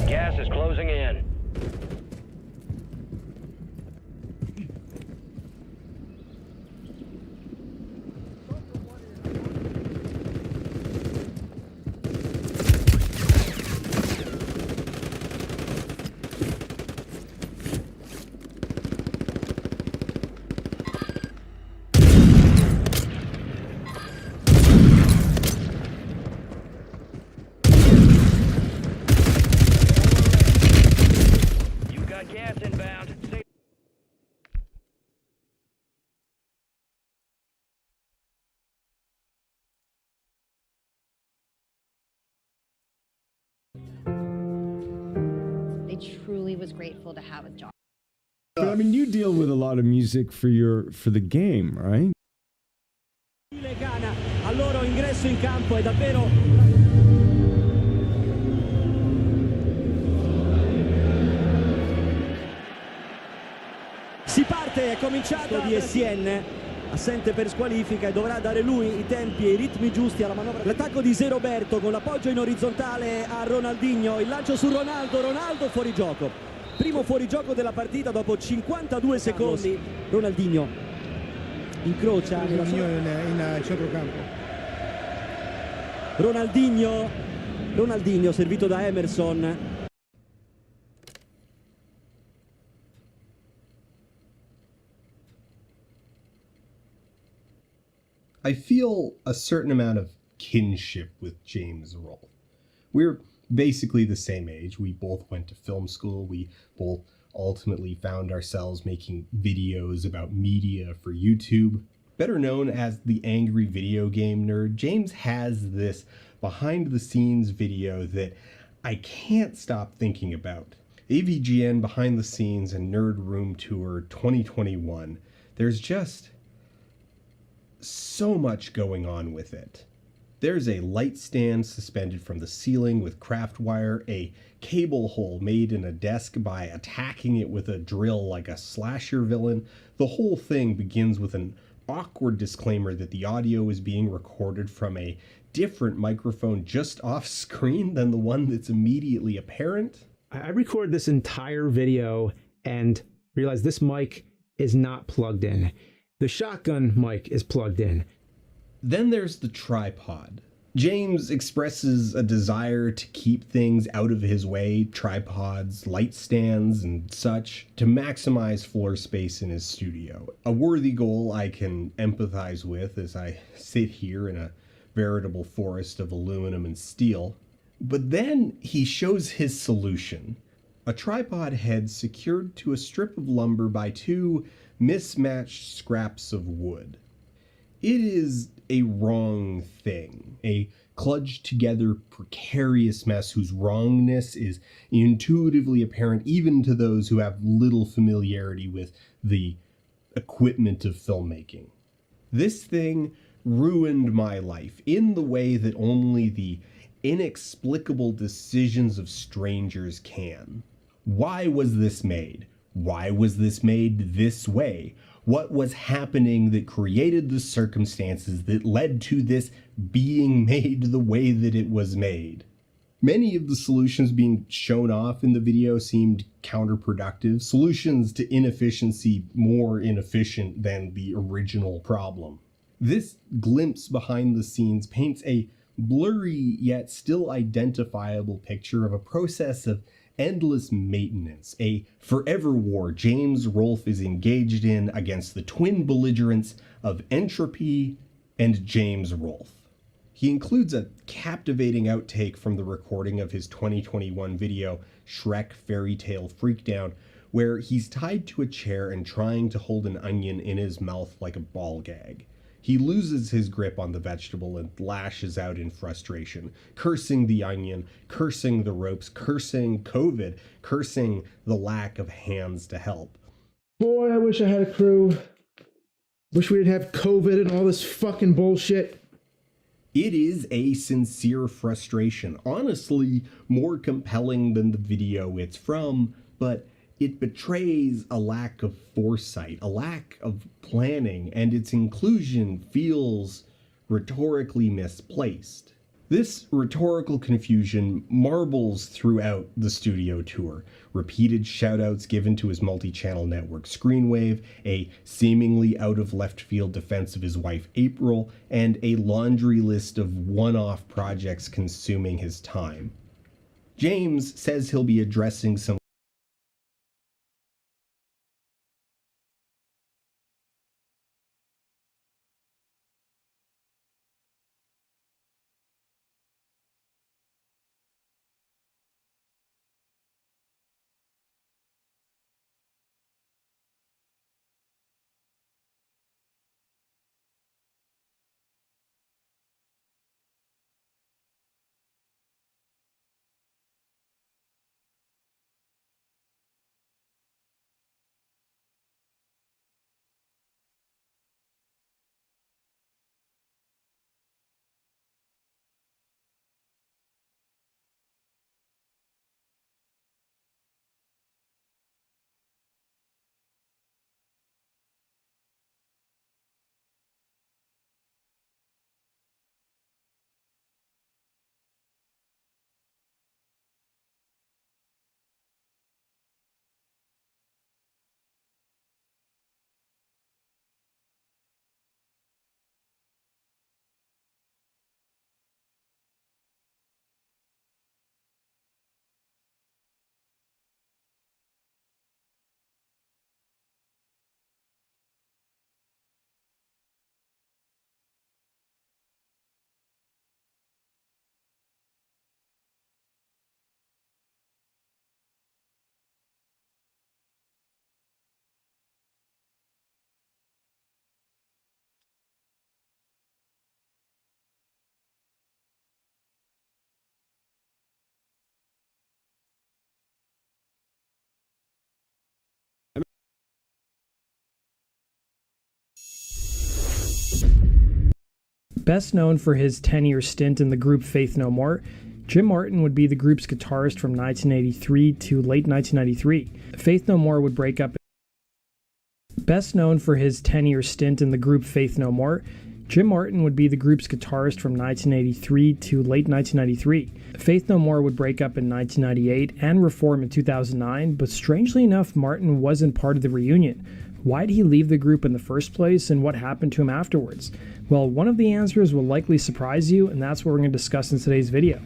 Gas is closing in. Gas inbound. I truly was grateful to have a job. But I mean, you deal with a lot of music for the game, right? Al loro ingresso in campo è davvero si parte, è cominciata di Essien, assente per squalifica e dovrà dare lui i tempi e i ritmi giusti alla manovra. L'attacco di Zé Roberto con l'appoggio in orizzontale a Ronaldinho, il lancio su Ronaldo fuori gioco. Primo fuorigioco della partita dopo 52 secondi. Ronaldinho incrocia nella sua... in centrocampo. Ronaldinho servito da Emerson. I feel a certain amount of kinship with James Rolfe. We're basically the same age. We both went to film school. We both ultimately found ourselves making videos about media for YouTube. Better known as the Angry Video Game Nerd, James has this behind the scenes video that I can't stop thinking about. AVGN Behind the Scenes and Nerd Room Tour 2021. There's just so much going on with it. There's a light stand suspended from the ceiling with craft wire, a cable hole made in a desk by attacking it with a drill like a slasher villain. The whole thing begins with an awkward disclaimer that the audio is being recorded from a different microphone just off screen than the one that's immediately apparent. I recorded this entire video and realized this mic is not plugged in. The shotgun mic is plugged in. Then there's the tripod. James expresses a desire to keep things out of his way, tripods, light stands, and such, to maximize floor space in his studio. A worthy goal I can empathize with as I sit here in a veritable forest of aluminum and steel. But then he shows his solution. A tripod head secured to a strip of lumber by two mismatched scraps of wood. It is a wrong thing, a kludged together precarious mess whose wrongness is intuitively apparent even to those who have little familiarity with the equipment of filmmaking. This thing ruined my life in the way that only the inexplicable decisions of strangers can. Why was this made? Why was this made this way? What was happening that created the circumstances that led to this being made the way that it was made? Many of the solutions being shown off in the video seemed counterproductive, solutions to inefficiency more inefficient than the original problem. This glimpse behind the scenes paints a blurry yet still identifiable picture of a process of endless maintenance, a forever war James Rolfe is engaged in against the twin belligerents of entropy and James Rolfe. He includes a captivating outtake from the recording of his 2021 video, Shrek Fairy Tale Freakdown, where he's tied to a chair and trying to hold an onion in his mouth like a ball gag. He loses his grip on the vegetable and lashes out in frustration, cursing the onion, cursing the ropes, cursing COVID, cursing the lack of hands to help. Boy, I wish I had a crew. Wish we didn't have COVID and all this fucking bullshit. It is a sincere frustration, honestly more compelling than the video it's from, but it betrays a lack of foresight, a lack of planning, and its inclusion feels rhetorically misplaced. This rhetorical confusion marbles throughout the studio tour. Repeated shoutouts given to his multi-channel network Screenwave, a seemingly out-of-left-field defense of his wife April, and a laundry list of one-off projects consuming his time. James says he'll be addressing some Best known for his 10-year stint in the group Faith No More, Jim Martin would be the group's guitarist from 1983 to late 1993. Faith No More would break up. Best known for his 10-year stint in the group Faith No More, Jim Martin would be the group's guitarist from 1983 to late 1993. Faith No More would break up in 1998 and reform in 2009, but strangely enough, Martin wasn't part of the reunion. Why did he leave the group in the first place, and what happened to him afterwards? Well, one of the answers will likely surprise you, and that's what we're going to discuss in today's video.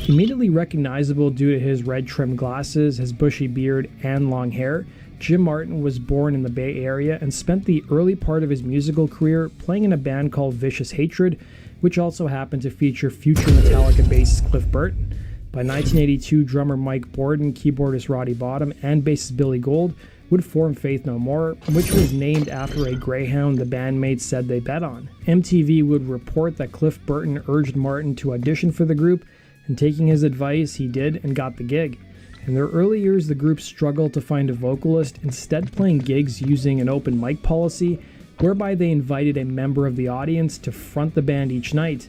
Immediately recognizable due to his red trimmed glasses, his bushy beard, and long hair, Jim Martin was born in the Bay Area and spent the early part of his musical career playing in a band called Vicious Hatred, which also happened to feature future Metallica bassist Cliff Burton. By 1982, drummer Mike Borden, keyboardist Roddy Bottum, and bassist Billy Gould would form Faith No More, which was named after a greyhound the bandmates said they bet on. MTV would report that Cliff Burton urged Martin to audition for the group, and taking his advice, he did and got the gig. In their early years, the group struggled to find a vocalist, instead playing gigs using an open mic policy, whereby they invited a member of the audience to front the band each night.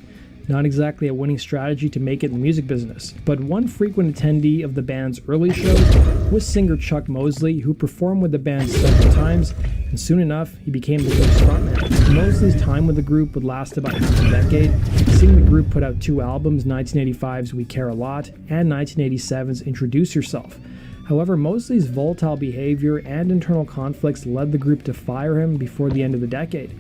Not exactly a winning strategy to make it in the music business, but one frequent attendee of the band's early shows was singer Chuck Mosley, who performed with the band several times, and soon enough, he became the group's frontman. Mosley's time with the group would last about half a decade, seeing the group put out 2 albums, 1985's We Care a Lot and 1987's Introduce Yourself. However, Mosley's volatile behavior and internal conflicts led the group to fire him before the end of the decade.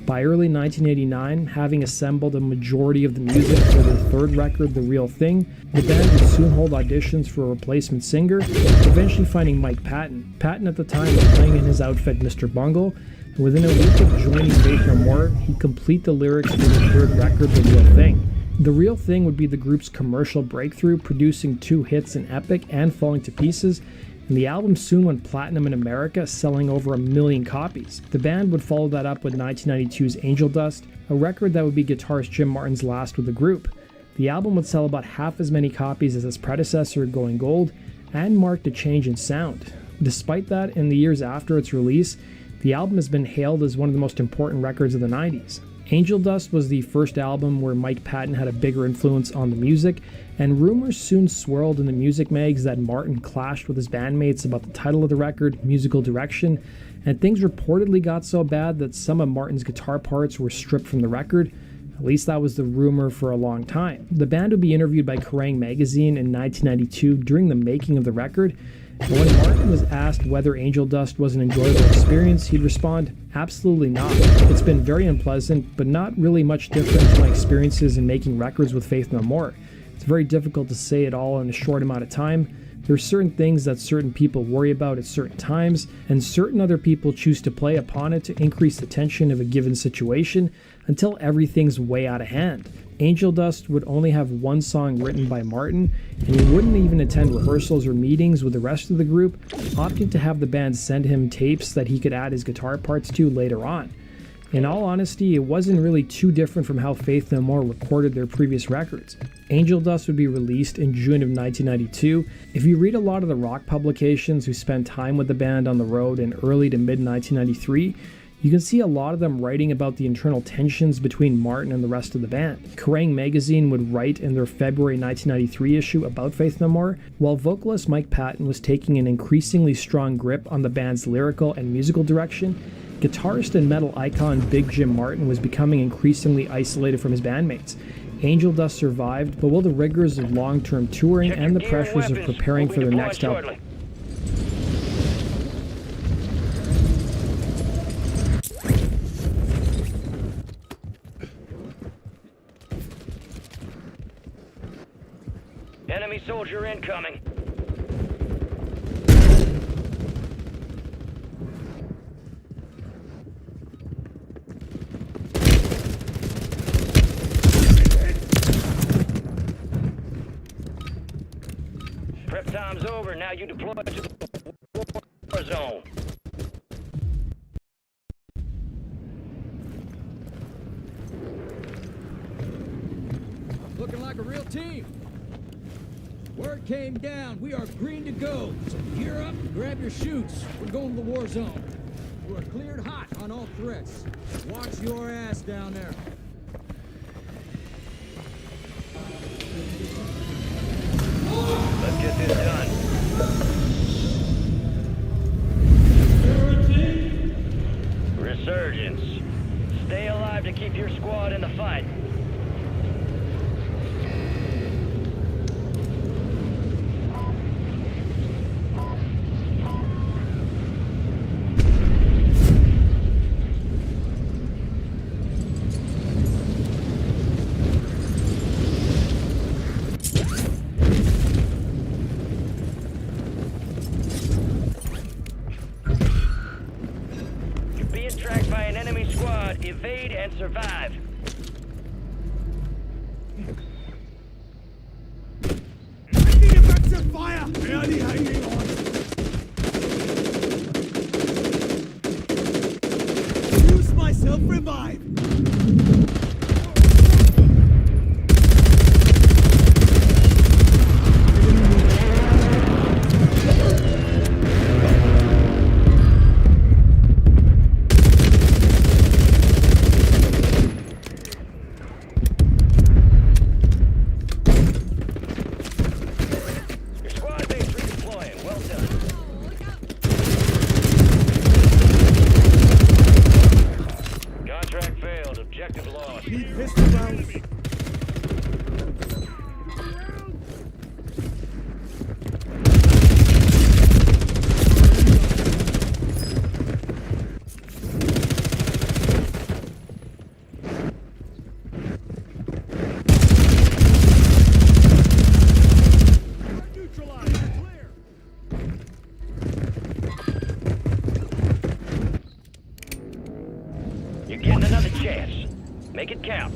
By early 1989, having assembled a majority of the music for their third record, The Real Thing, the band would soon hold auditions for a replacement singer, eventually finding Mike Patton. Patton at the time was playing in his outfit Mr. Bungle, and within a week of joining Faith No More, he'd complete the lyrics for the third record, The Real Thing. The Real Thing would be the group's commercial breakthrough, producing 2 hits in Epic and Falling to Pieces, and the album soon went platinum in America, selling over 1 million copies. The band would follow that up with 1992's Angel Dust, a record that would be guitarist Jim Martin's last with the group. The album would sell about half as many copies as its predecessor, Going Gold, and marked a change in sound. Despite that, in the years after its release, the album has been hailed as one of the most important records of the 90s. Angel Dust was the first album where Mike Patton had a bigger influence on the music, and rumors soon swirled in the music mags that Martin clashed with his bandmates about the title of the record, musical direction, and things reportedly got so bad that some of Martin's guitar parts were stripped from the record. At least that was the rumor for a long time. The band would be interviewed by Kerrang! Magazine in 1992 during the making of the record, and when Martin was asked whether Angel Dust was an enjoyable experience, he'd respond, "Absolutely not. It's been very unpleasant, but not really much different to my experiences in making records with Faith No More. It's very difficult to say it all in a short amount of time. There are certain things that certain people worry about at certain times, and certain other people choose to play upon it to increase the tension of a given situation until everything's way out of hand." Angel Dust would only have 1 song written by Martin, and he wouldn't even attend rehearsals or meetings with the rest of the group, opting to have the band send him tapes that he could add his guitar parts to later on. In all honesty, it wasn't really too different from how Faith No More recorded their previous records. Angel Dust would be released in June of 1992. If you read a lot of the rock publications who spent time with the band on the road in early to mid-1993, you can see a lot of them writing about the internal tensions between Martin and the rest of the band. Kerrang! Magazine would write in their February 1993 issue about Faith No More, while vocalist Mike Patton was taking an increasingly strong grip on the band's lyrical and musical direction, guitarist and metal icon Big Jim Martin was becoming increasingly isolated from his bandmates. Angel Dust survived, but will the rigors of long-term touring and the pressures of preparing for their next album. Enemy soldier incoming. Prep time's over. Now you deploy to the Warzone. Looking like a real team. Word came down. We are green to go. So gear up and grab your chutes. We're going to the war zone. We're cleared hot on all threats. Watch your ass down there. Let's get this done. Resurgence. Stay alive to keep your squad in the fight. lead and survive. I need effective fire! Barely hanging on. Use my self-revive. Your squad mate's redeploying. Well done. Contract failed. Objective lost. Need pistol rounds. Neutralized. You're clear. You're getting another chance. Make it count.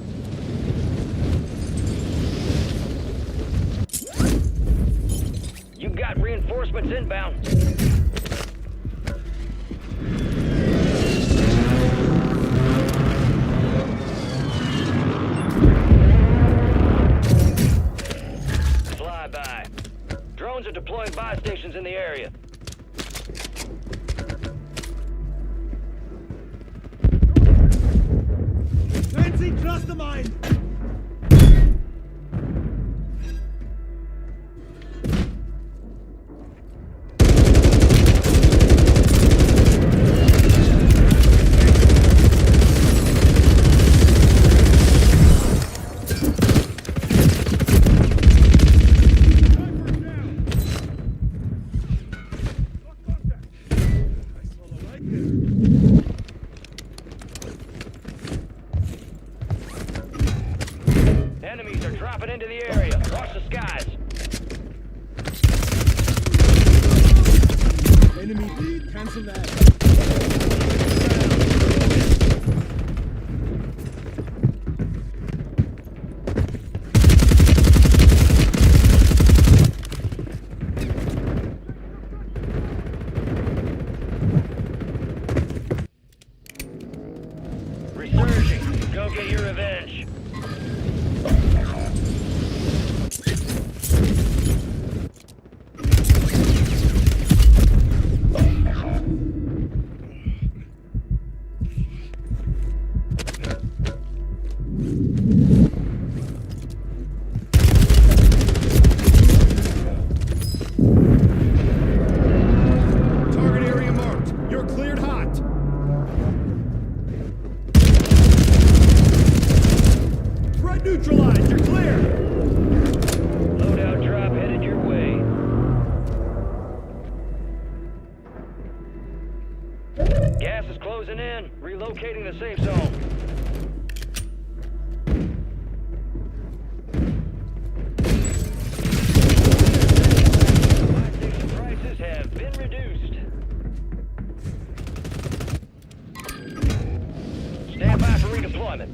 You got reinforcements inbound. Flyby. Drones are deploying buy stations in the area. Fancy cluster mine. Enemies are dropping into the area. Watch the skies. Enemy lead. Cancel that. Resurging. Go get your revenge. Target area marked. You're cleared hot. Threat neutralized. You're clear. Loadout drop headed your way. Gas is closing in. Relocating the safe zone. Buy station prices have been reduced. Stand by for redeployment.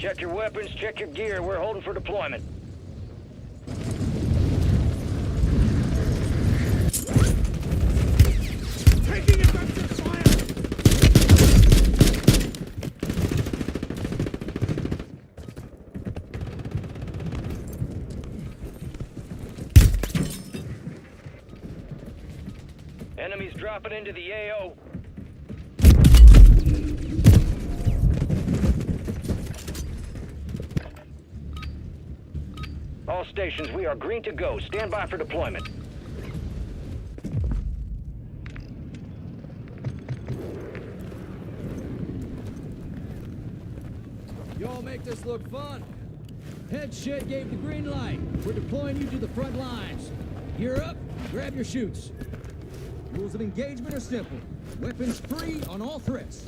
Check your weapons, check your gear. We're holding for deployment. Taking effective fire! Enemies dropping into the AO. All stations, we are green to go. Stand by for deployment. Y'all make this look fun. Head shed gave the green light. We're deploying you to the front lines. Gear up, grab your chutes. Rules of engagement are simple. Weapons free on all threats.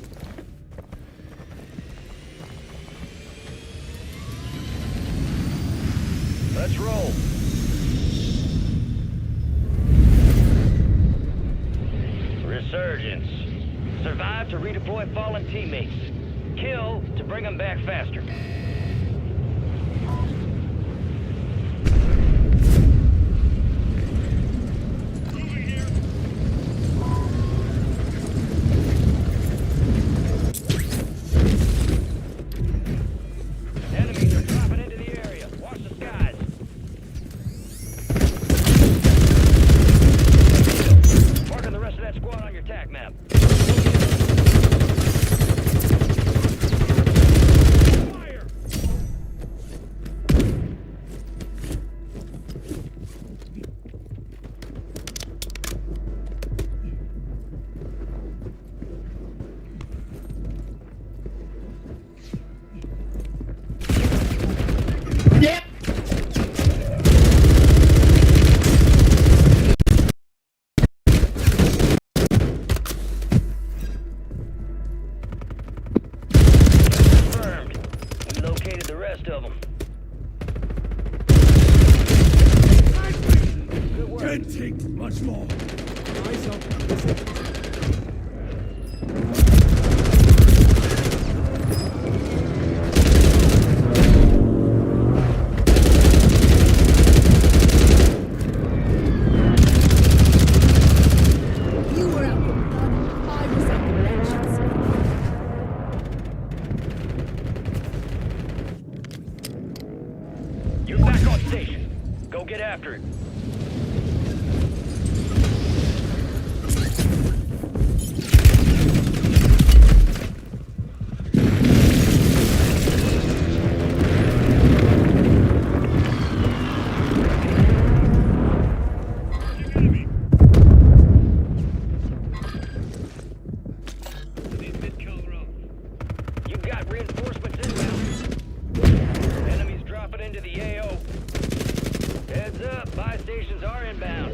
Let's roll. Resurgence. Survive to redeploy fallen teammates. Kill to bring them back faster. Enemies are dropping into the area. Watch the skies. Marking the rest of that squad on your TAC map. Fire! Confirmed. We located the rest of them. Good work. Can't take much more. You were out for fun. I was out for vengeance. You're back on station. Go get after it. You got reinforcements inbound. Enemies dropping into the AO. Heads up, buy stations are inbound.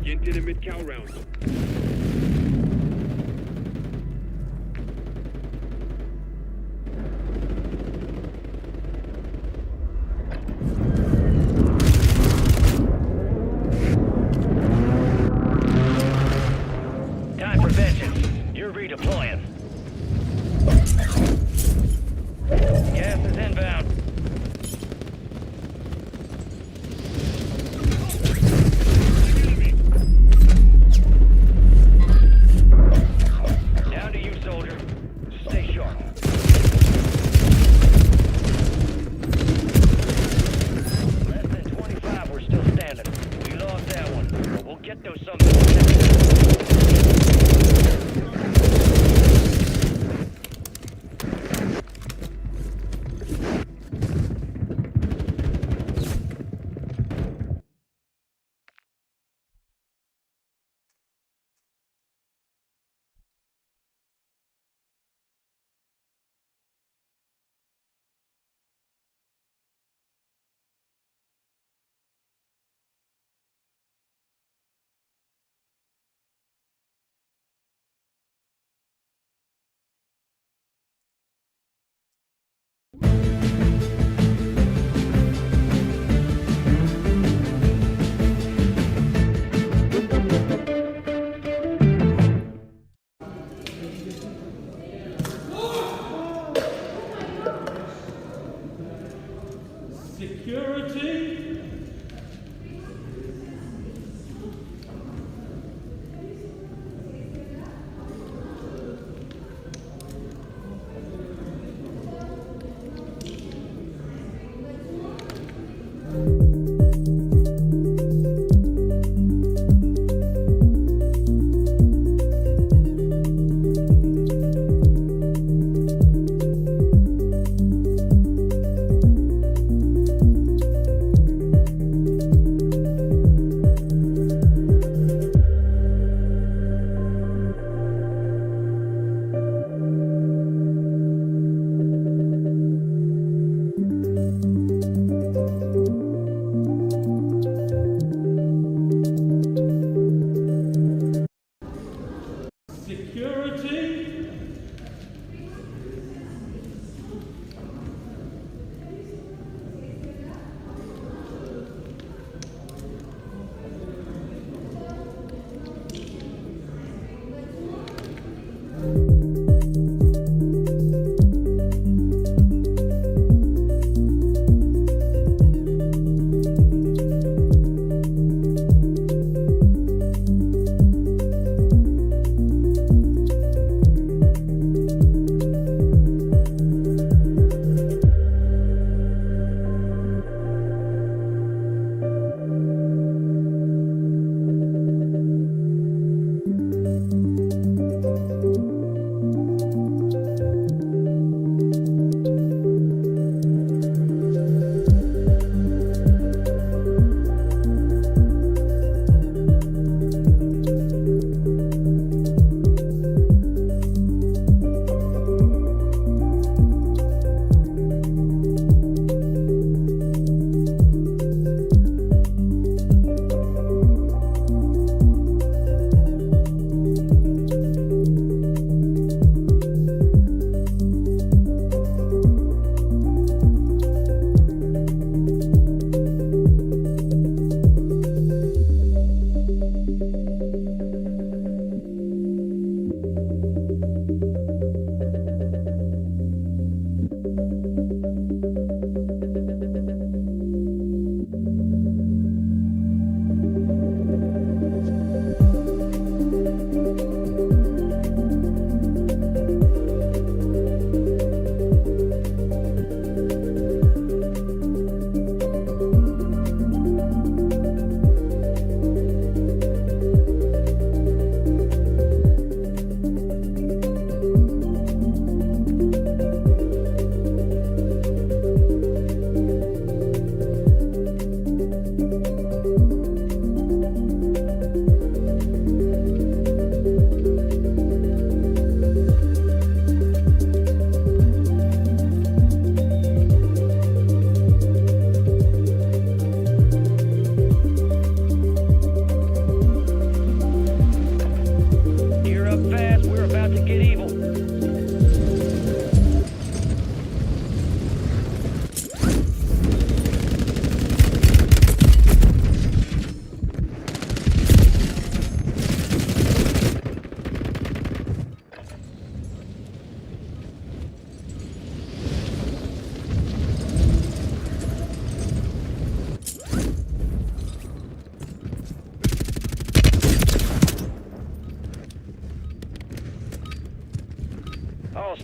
Get to the mid-cal round.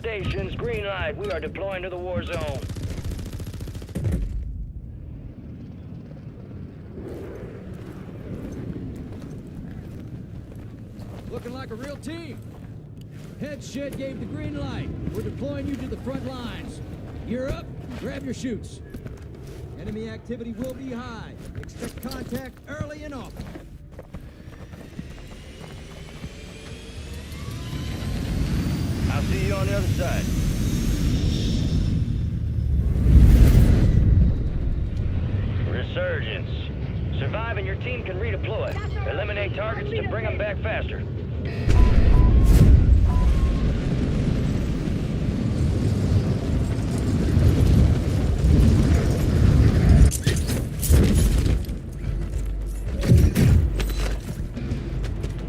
stations, green light. We are deploying to the war zone. Looking like a real team. Head shed gave the green light. We're deploying you to the front lines. You're up. Grab your chutes. Enemy activity will be high. Expect contact early and often. I'll see you on the other side. Resurgence. Survive and your team can redeploy. Eliminate targets to bring them back faster.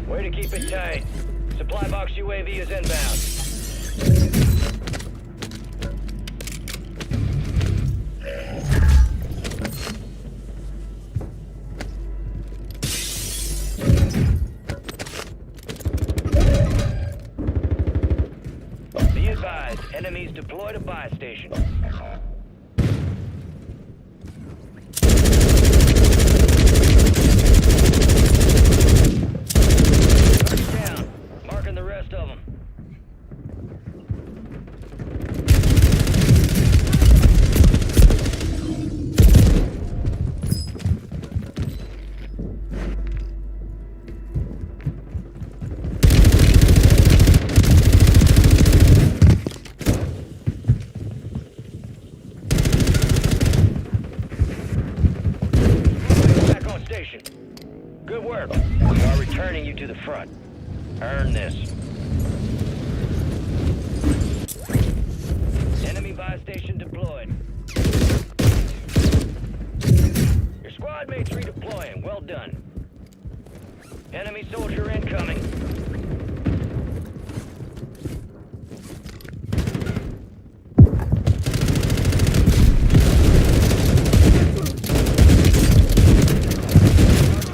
Way to keep it tight. Supply box UAV is inbound. Be advised, enemies deployed a buy station. Target down. Marking the rest of them. Back on station. Good work. We are returning you to the front. Earn this. Enemy buy station deployed. Your squad mates redeploying. Well done. Enemy soldier incoming.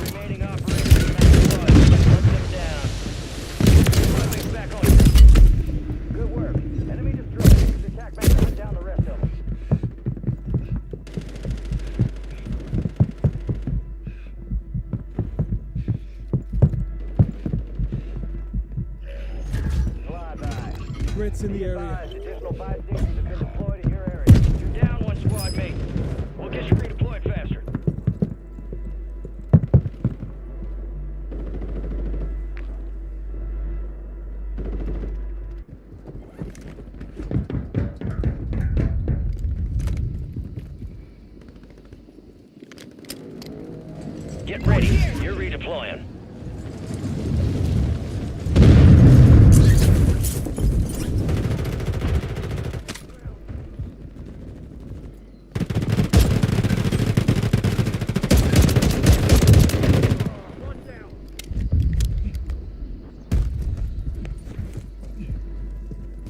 Remaining operators in that squad. Hunt them down. Squad mates back on. Good work. Enemy destroyed. Use the attack back to hunt down the rest of them. Flyby. Threats in the area. Additional buy stations have been deployed in your area. You're down one squad mate. We'll get you redeployed faster. Get ready. You're redeploying.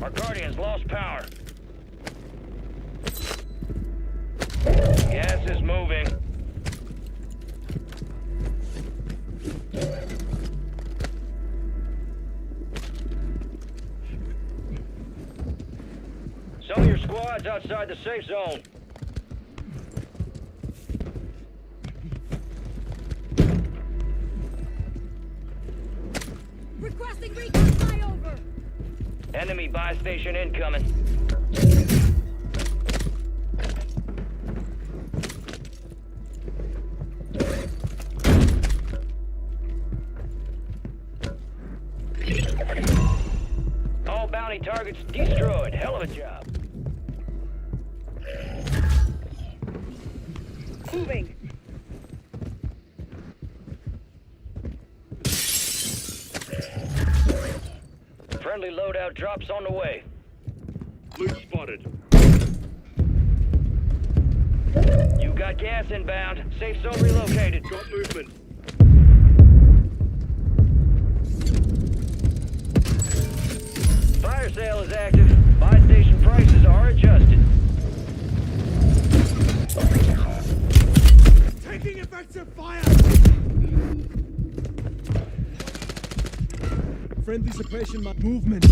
Our Guardian's lost power. Gas is moving. Some of your squad's outside the safe zone. Requesting recon flyover. Enemy buy station incoming. All bounty targets destroyed. Hell of a job. Moving. Friendly loadout drops on the way. Loot spotted. You got gas inbound. Safe zone relocated. Got movement. Fire sale is active. Buy station prices are adjusted. Taking effective fire! Friendly suppression movement.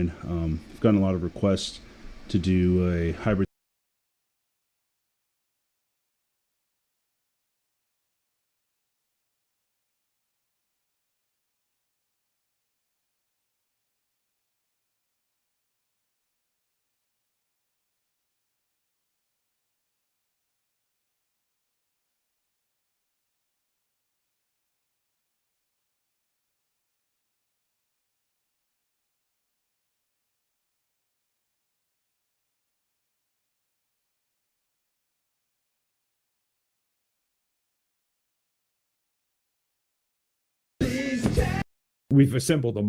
mine. I've gotten a lot of requests to do a hybrid. We've assembled a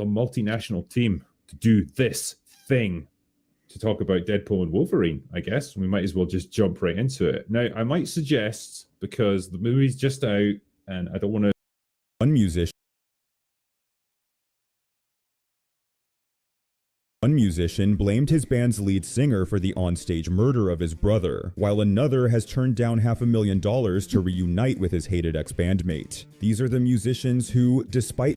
multinational team to do this thing, to talk about Deadpool and Wolverine. I guess we might as well just jump right into it. Now, I might suggest, because the movie's just out and I don't want to. One musician blamed his band's lead singer for the onstage murder of his brother, while another has turned down $500,000 to reunite with his hated ex-bandmate. These are the musicians who, despite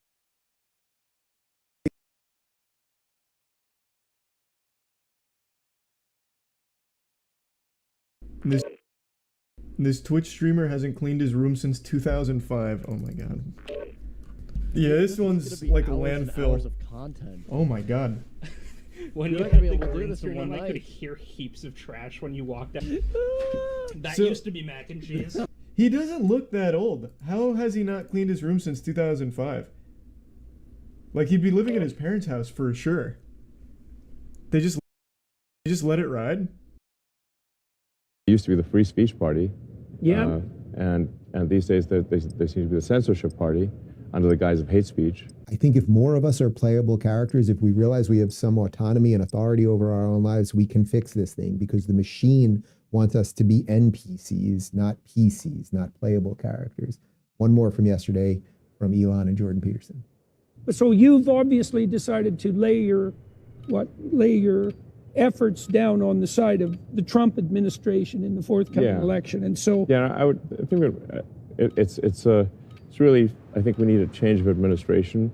This Twitch streamer hasn't cleaned his room since 2005. Oh my god. Yeah, this one's like a landfill. Hours of content. Oh my god. When You're you not had gonna the be able to do green this in screen, one I could night. hear heaps of trash when you walked out. That So- used to be mac and cheese. He doesn't look that old. How has he not cleaned his room since 2005? Like, he'd be living in his parents' house for sure. They just let it ride? It used to be the free speech party. Yeah. And these days they seem to be the censorship party under the guise of hate speech. I think if more of us are playable characters, if we realize we have some autonomy and authority over our own lives, we can fix this thing, because the machine wants us to be NPCs, not PCs, not playable characters. One more from yesterday from Elon and Jordan Peterson. So you've obviously decided to lay your efforts down on the side of the Trump administration in the forthcoming election, and so I think that it's really, I think we need a change of administration.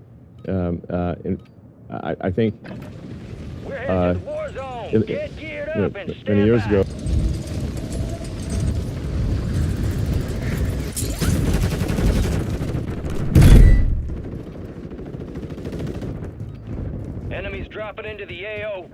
I think We're headed to the war zone. Get geared up and stand many years by. ago. Enemies dropping into the AO.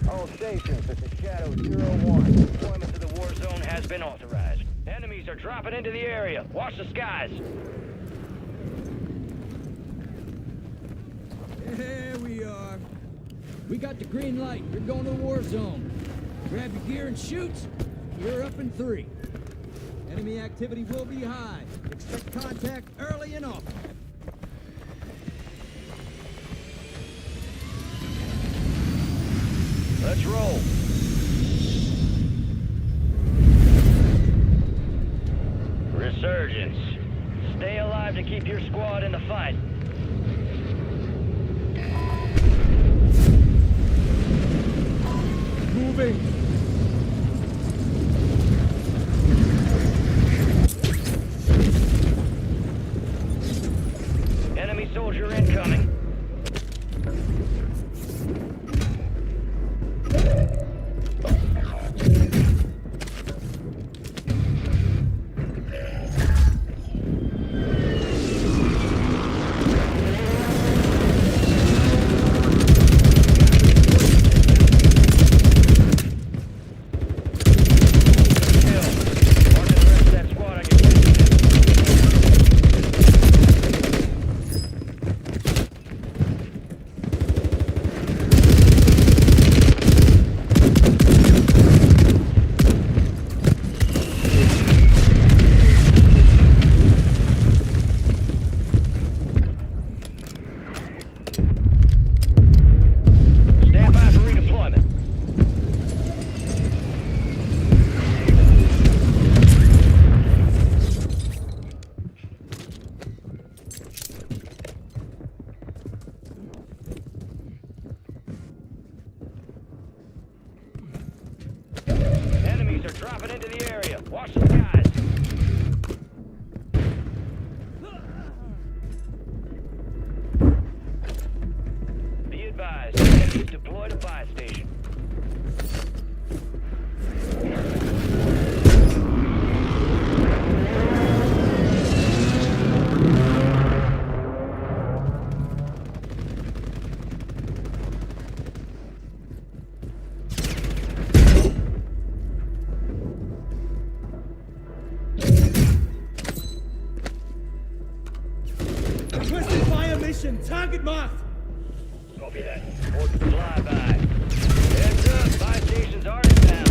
All stations, this is Shadow 01. Deployment to the war zone has been authorized. Enemies are dropping into the area. Watch the skies. Here we are. We got the green light. You're going to the war zone. Grab your gear and shoot. You're up in 3. Enemy activity will be high. Expect contact early and often. Let's roll. Resurgence. Stay alive to keep your squad in the fight. Moving. Enemy soldier incoming. dropping into the area. Watch the skies. Be advised, enemies deployed a buy station. Requesting fire mission. Target marked. Copy that. Report to flyby. Heads up, buy stations are inbound.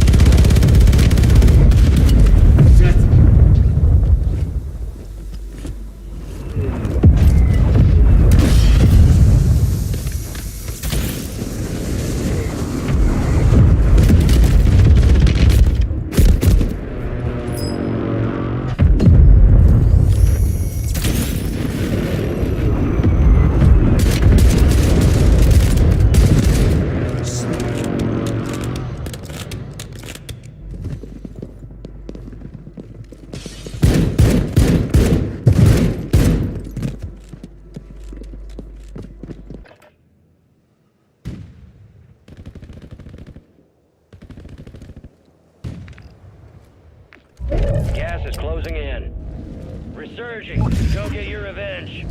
Shit! Gas is closing in. Resurging. Go get your revenge.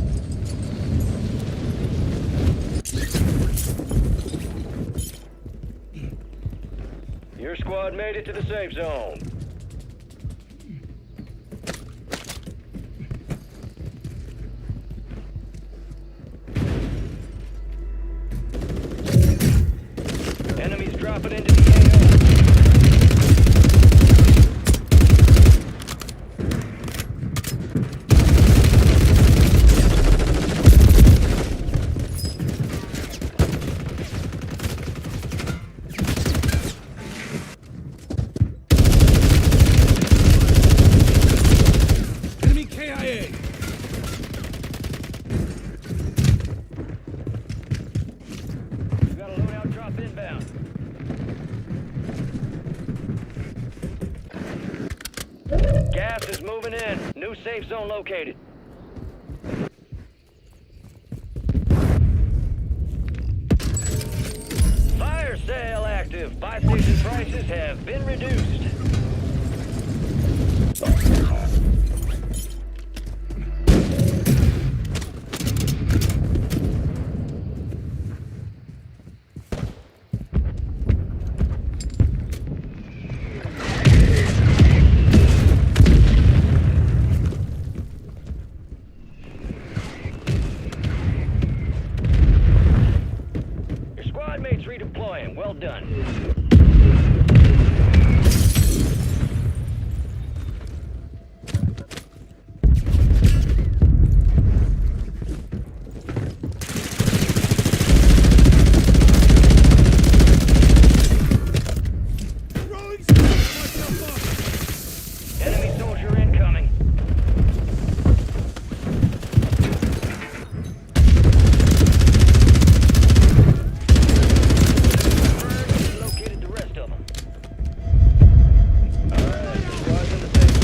Your squad made it to the safe zone. Enemies dropping into the AO. Enemy KIA. You got a loadout drop inbound. Gas is moving in. New safe zone located. Fire sale active. Buy station prices have been reduced. Your squad mates redeploying. Well done. Enemy soldier incoming. Located the rest of them. Alright, squad's in the safe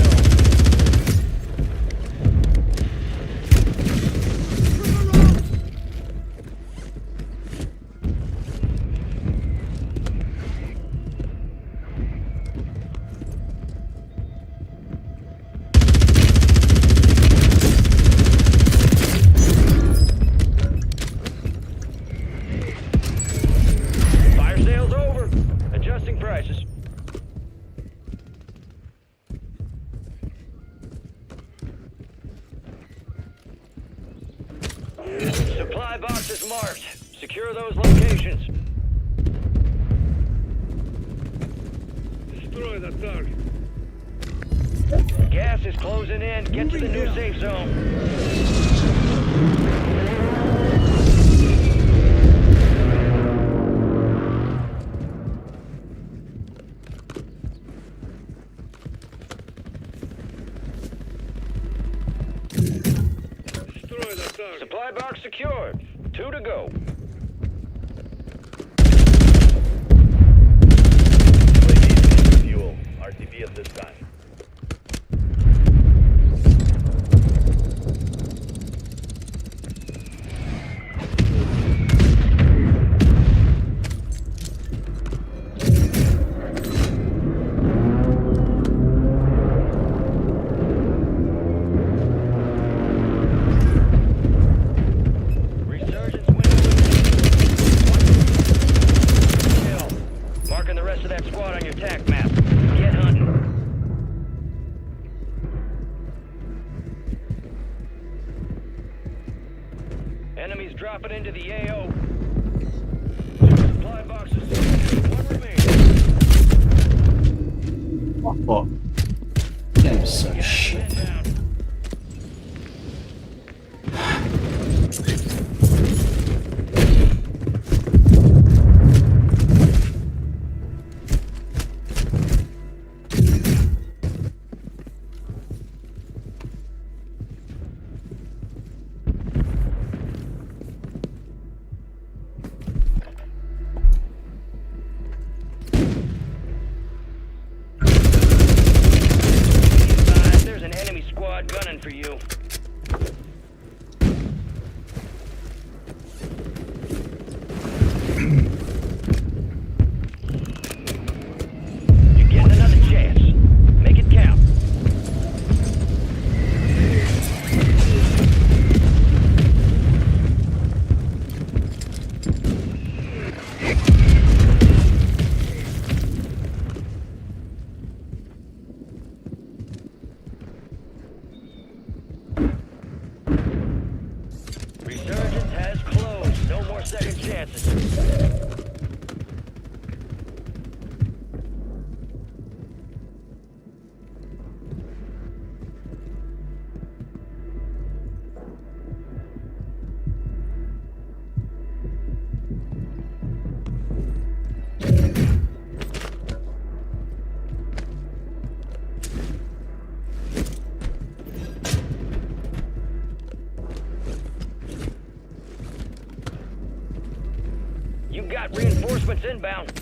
Fire sale's over. Adjusting prices. Supply boxes marked. Secure those locations. Destroy the target. Gas is closing in. Get to the new safe zone. Destroy the target. Supply box secured. 2 to go. Fuel. Our RCP at this time. Resurgence window. Marking the rest of that squad on your TAC map. Get hunting. Enemies dropping into the AO. Supply boxes. One remaining. Oh, that was so shit. There's an enemy squad gunning for you. You're getting another chance. Make it count. Resurgence has closed. No more second chances. You got reinforcements inbound.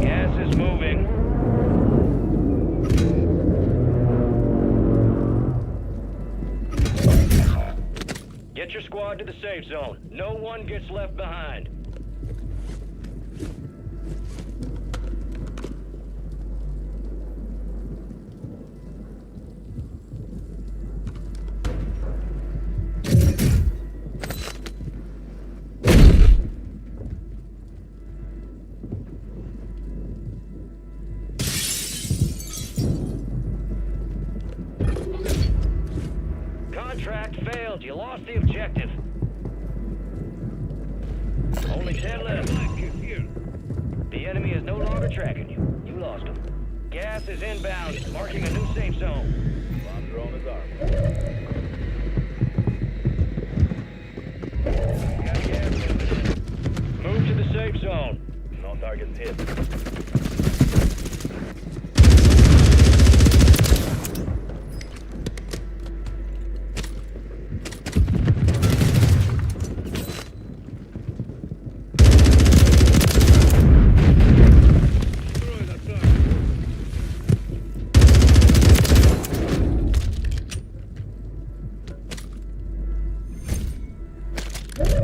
Gas is moving. Get your squad to the safe zone. No one gets left behind. Contract failed. You lost the objective. Only 10 left. The enemy is no longer tracking you. You lost them. Gas is inbound, marking a new safe zone. Bomb drone is armed. Got gas. Move to the safe zone. No targets hit.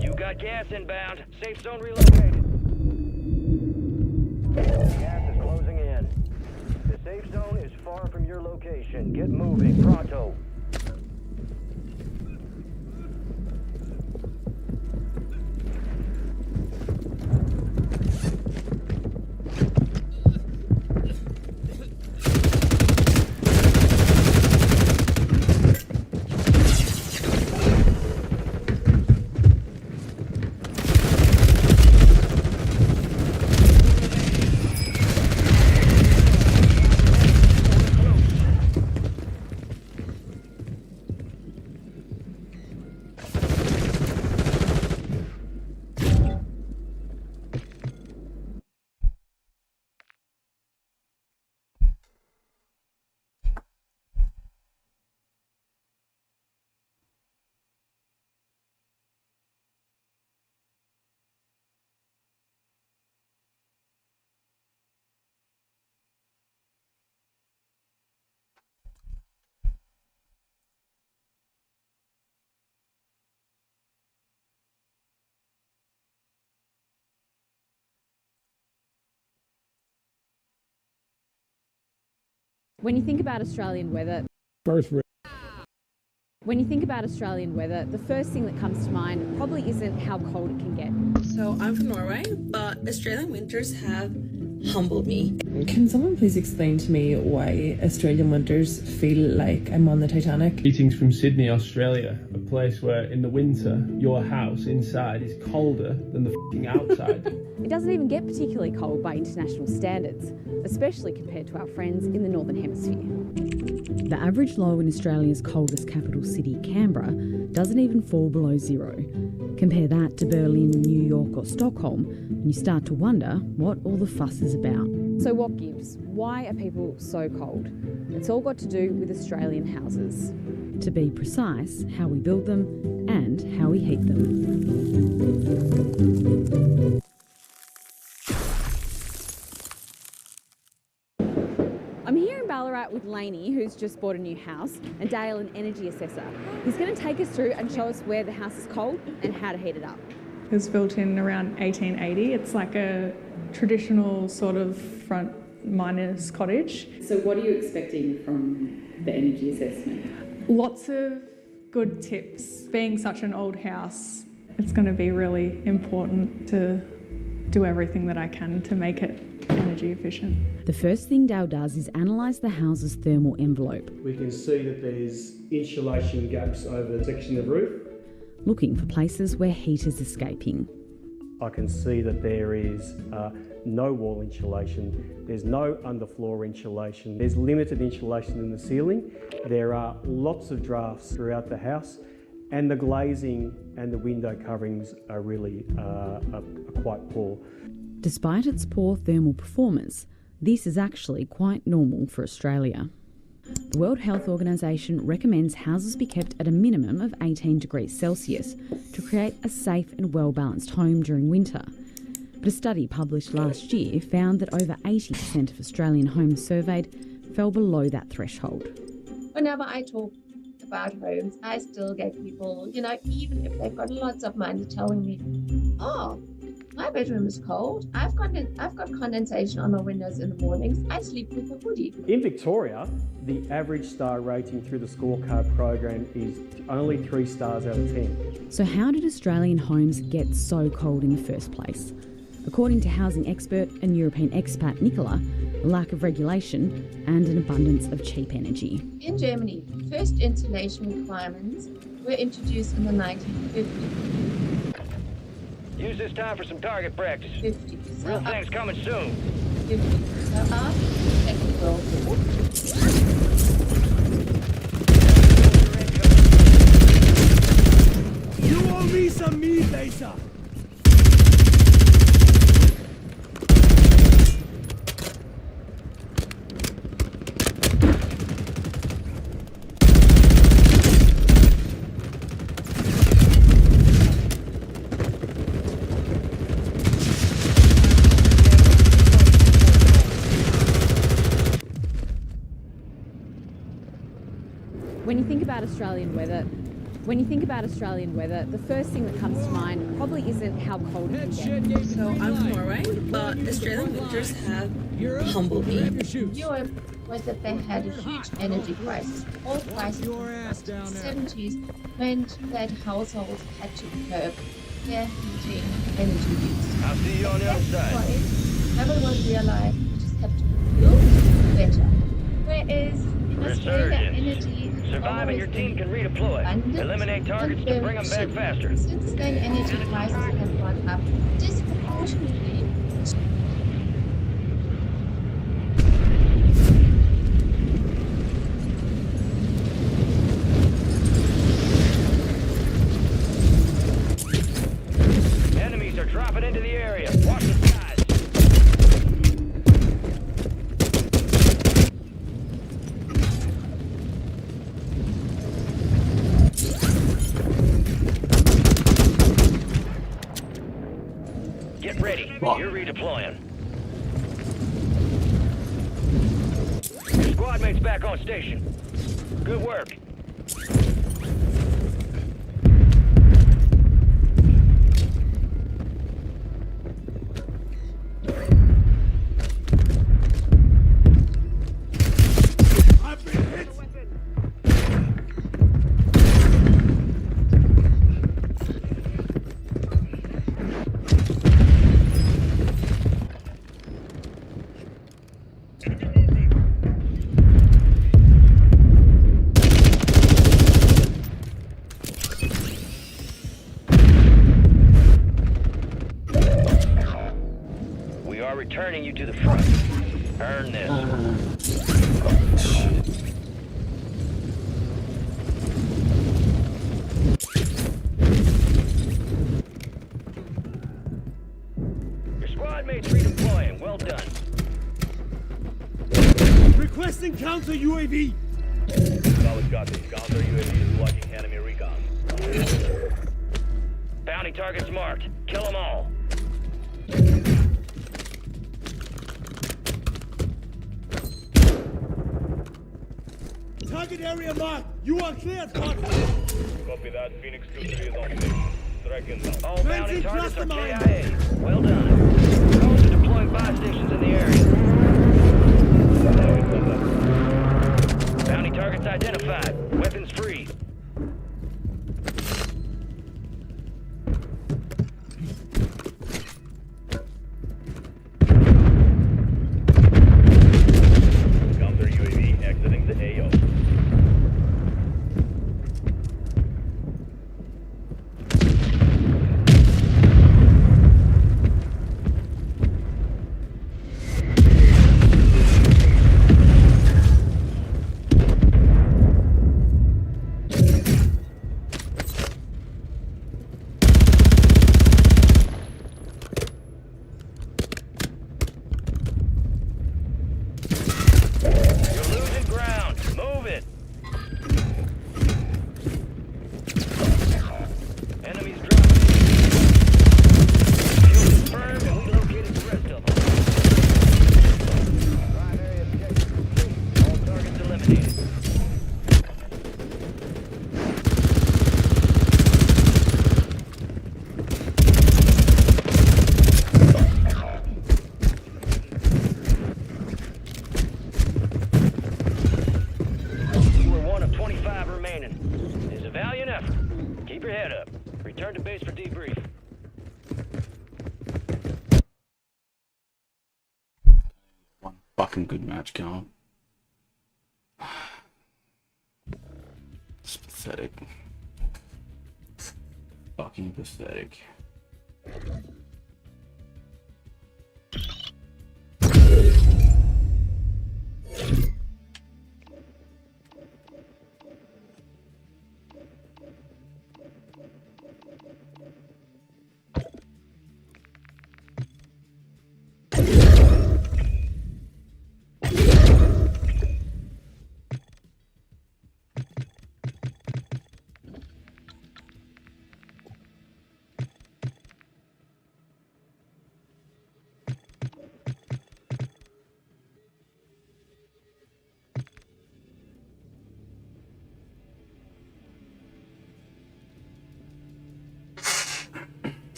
You got gas inbound. Safe zone relocated. Gas is closing in. The safe zone is far from your location. Get moving, pronto. When you think about Australian weather, When you think about Australian weather, the first thing that comes to mind probably isn't how cold it can get. So I'm from Norway, but Australian winters have humbled me. Can someone please explain to me why Australian winters feel like I'm on the Titanic? Greetings from Sydney, Australia, a place where in the winter your house inside is colder than the f***ing outside. It doesn't even get particularly cold by international standards, especially compared to our friends in the Northern Hemisphere. The average low in Australia's coldest capital city, Canberra, doesn't even fall below zero. Compare that to Berlin, New York or Stockholm, and you start to wonder what all the fuss is about. So what gives? Why are people so cold? It's all got to do with Australian houses. To be precise, how we build them and how we heat them. I'm here in Ballarat with Lainey, who's just bought a new house, and Dale, an energy assessor. He's going to take us through and show us where the house is cold and how to heat it up. It was built in around 1880. It's like a traditional sort of front miner's cottage. So what are you expecting from the energy assessment? Lots of good tips. Being such an old house, it's going to be really important to do everything that I can to make it energy efficient. The first thing Dale does is analyse the house's thermal envelope. We can see that there's insulation gaps over the section of roof. Looking for places where heat is escaping. I can see that there is no wall insulation, there's no underfloor insulation, there's limited insulation in the ceiling, there are lots of drafts throughout the house, and the glazing and the window coverings are really are quite poor. Despite its poor thermal performance, this is actually quite normal for Australia. The World Health Organization recommends houses be kept at a minimum of 18 degrees Celsius to create a safe and well-balanced home during winter. But a study published last year found that over 80% of Australian homes surveyed fell below that threshold. Whenever I talk about homes, I still get people, even if they've got lots of money, telling me, oh, my bedroom is cold. I've got condensation on my windows in the mornings. I sleep with a hoodie. In Victoria, the average star rating through the scorecard program is only 3 stars out of 10. So how did Australian homes get so cold in the first place? According to housing expert and European expat Nicola, a lack of regulation and an abundance of cheap energy. In Germany, first insulation requirements were introduced in the 1950s. Use this time for some target practice. 50. Real things coming soon. 50. So after the Second World War, You owe me some meat, Lisa. When you think about Australian weather, the first thing that comes to mind probably isn't how cold it can get. So I'm from Norway, but Australian winters have humbled me. Europe was that they had a huge energy crisis. All prices in the 70s meant that households had to curb their heating energy use. I'll see you on the other side. Everyone realized we just have to build better. Whereas in Australia, energy Survive and your team can redeploy. Eliminate targets to bring them back faster. Since then, energy prices have gone up disproportionately. Enemies are dropping into the area. Watch the skies. Get ready. You're redeploying. Your squad mate's back on station. Good work. are returning you to the front. Earn this. Your squad mates redeploying. Well done. Requesting counter UAV. Solid copy. Counter UAV is blocking enemy recon. Bounty targets marked. Kill them all. Target area marked. You are cleared, Mark. Copy that. Phoenix 2-3 is on station. Strike inbound. All bounty targets are KIA. Well done. Drones are deploying buy stations in the area. Bounty targets identified. Weapons free. Counter UAV exiting the AO. You're losing ground. Move it. Enemies dropping. Fuel confirmed and we located the rest of them. Primary objective complete. All targets eliminated. You were one of 25 remaining. It's a valiant effort. Keep your head up. Return to base for debrief. One fucking good match going. It's pathetic. Fucking pathetic.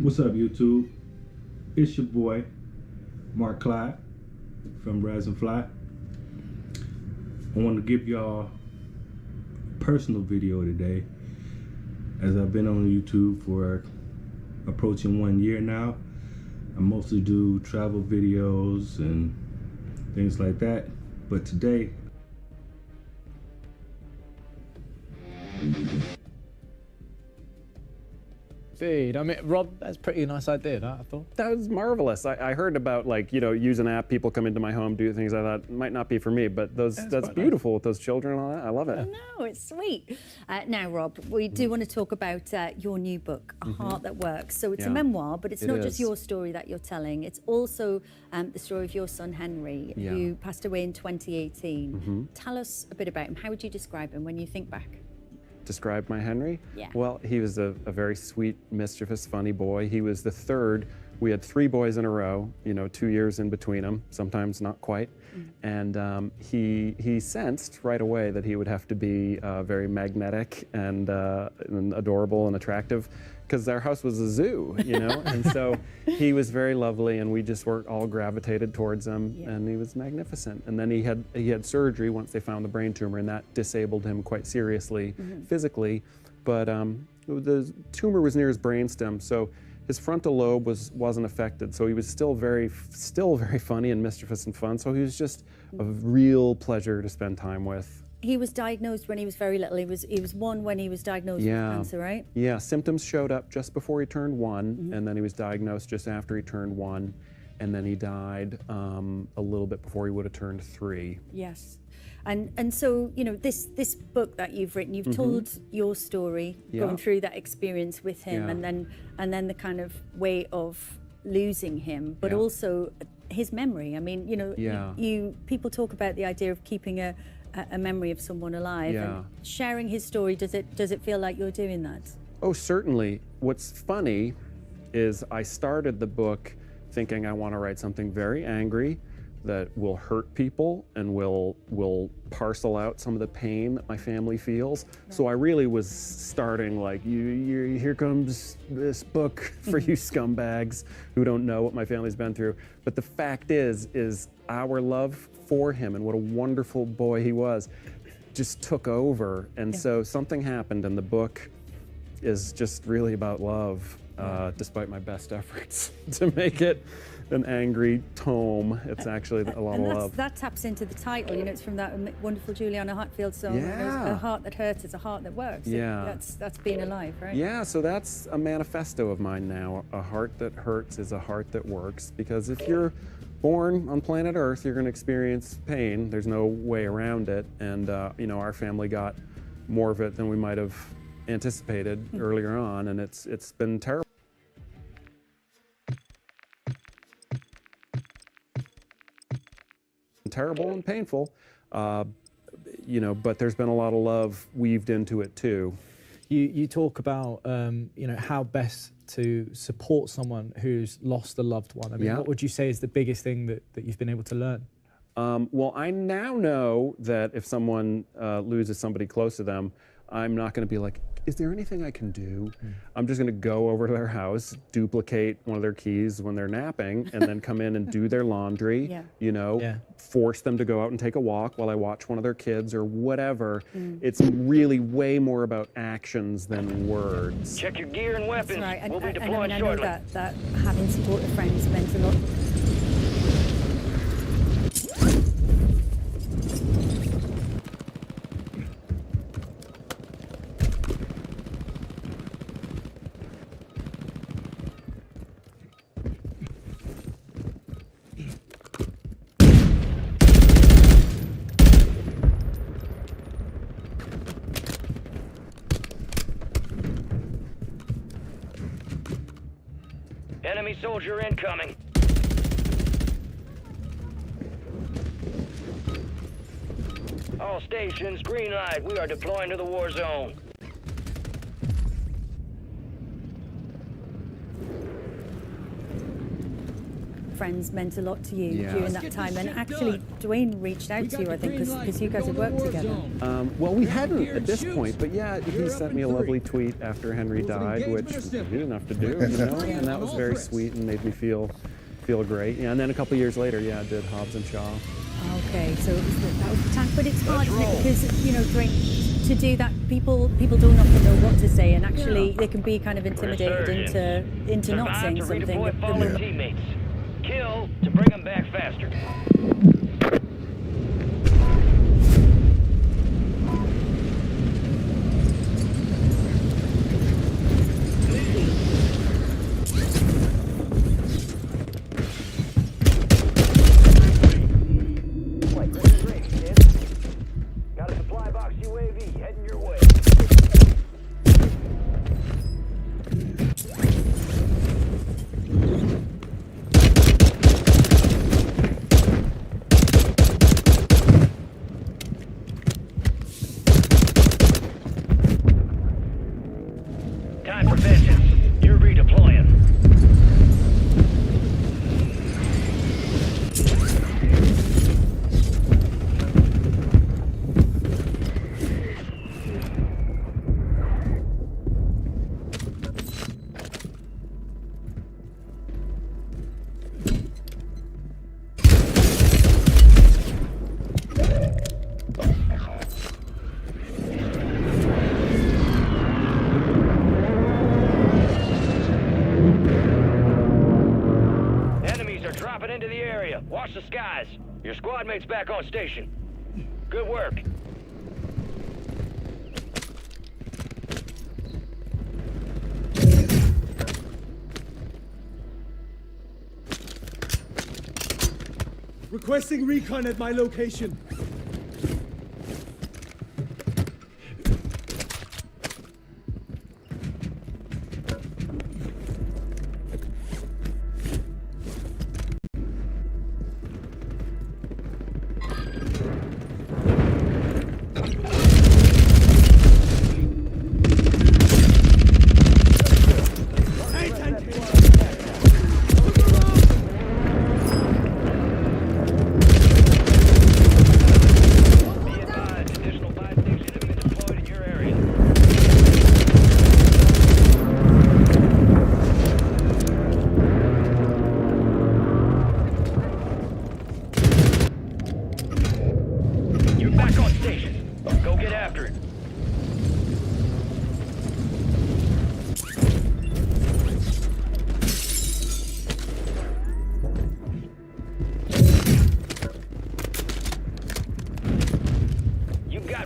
What's up, YouTube? It's your boy, Mark Clyde from Rise and Fly. I want to give y'all a personal video today, as I've been on YouTube for approaching 1 year now. I mostly do travel videos and things like that, but today Indeed. I mean, Rob, that's a pretty nice idea, that, I thought. That was marvelous. I heard about, like, you know, use an app, people come into my home, do things I thought might not be for me, but that's beautiful with those children and all that. I love it. No, it's sweet. Now, Rob, we do want to talk about your new book, A Heart That Works. So it's a memoir, but it's not just your story that you're telling. It's also the story of your son, Henry, who passed away in 2018. Tell us a bit about him. How would you describe him when you think back? Describe my Henry? Yeah. Well, he was a very sweet, mischievous, funny boy. He was the third. We had 3 boys in a row, you know, 2 years in between them, sometimes not quite. And he sensed right away that he would have to be very magnetic and adorable and attractive because our house was a zoo, you know? And so he was very lovely, and we just were all gravitated towards him, and he was magnificent. And then he had surgery once they found the brain tumor, and that disabled him quite seriously physically. But the tumor was near his brainstem, so his frontal lobe wasn't affected. So he was still very funny and mischievous and fun. So he was just a real pleasure to spend time with. He was diagnosed when he was very little. He was 1 when he was diagnosed with cancer, right? Yeah, symptoms showed up just before he turned 1, and then he was diagnosed just after he turned 1, and then he died a little bit before he would have turned 3. Yes. And so, you know, this book that you've written, you've told your story, going through that experience with him, and then the kind of way of losing him, but also his memory. I mean, you know, people talk about the idea of keeping a memory of someone alive, and sharing his story. Does it feel like you're doing that? Oh, certainly. What's funny is I started the book thinking I want to write something very angry that will hurt people and will parcel out some of the pain that my family feels. So I really was starting like, here comes this book for you scumbags who don't know what my family's been through. But the fact is our love for him and what a wonderful boy he was just took over. And so something happened, and the book is just really about love, despite my best efforts to make it an angry tome. It's actually a lot of love. That taps into the title, you know, it's from that wonderful Juliana Hatfield song, A Heart That Hurts is a Heart That Works. Yeah. That's being alive, right? Yeah, so that's a manifesto of mine now. A heart that hurts is a heart that works, because if you're born on planet Earth, you're going to experience pain. There's no way around it. And, you know, our family got more of it than we might have anticipated earlier on, and it's been terrible. Terrible and painful, you know, but there's been a lot of love weaved into it too. You talk about, you know, how best to support someone who's lost a loved one. I mean, what would you say is the biggest thing that you've been able to learn? Well, I now know that if someone loses somebody close to them, I'm not going to be like, is there anything I can do? I'm just going to go over to their house, duplicate one of their keys when they're napping, and then come in and do their laundry, you know, force them to go out and take a walk while I watch one of their kids or whatever. It's really way more about actions than words. Check your gear and weapons. That's right. We'll be and deploying I know shortly. that having supportive friends meant a lot. Enemy soldier incoming. All stations, green light. We are deploying to the war zone. Friends meant a lot to you during that time, and actually Dwayne reached out to you, I think, because you guys had worked together. Well, we hadn't at this point, but yeah, he sent me a lovely tweet after Henry died, which he didn't have to do, you know, and that was very sweet and made me feel great. Yeah, and then a couple years later, I did Hobbs and Shaw. Okay, so that was the time, but it's hard, isn't it? Because, you know, Dwayne, to do that, people don't often know what to say, and actually they can be kind of intimidated into not saying something. Teammates. Kill to bring them back faster. Got a supply box UAV heading your way. area. Watch the skies. Your squad mate's back on station. Good work. Requesting recon at my location.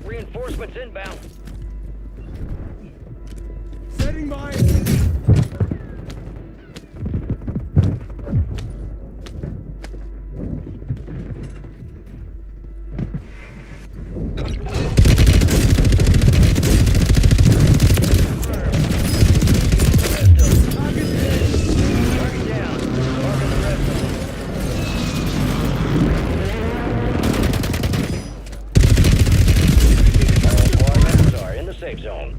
Reinforcements inbound. Setting mine. Zone.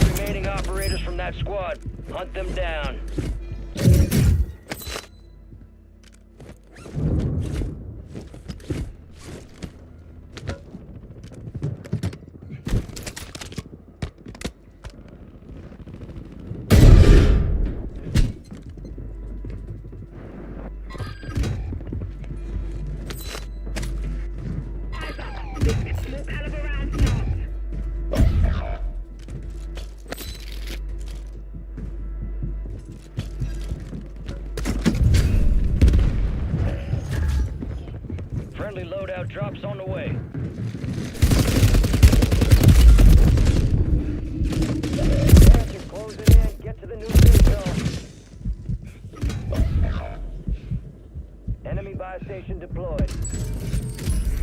Remaining operators from that squad, hunt them down. Friendly loadout drops on the way. Gas is closing in. Get to the new safe zone. Enemy buy station deployed.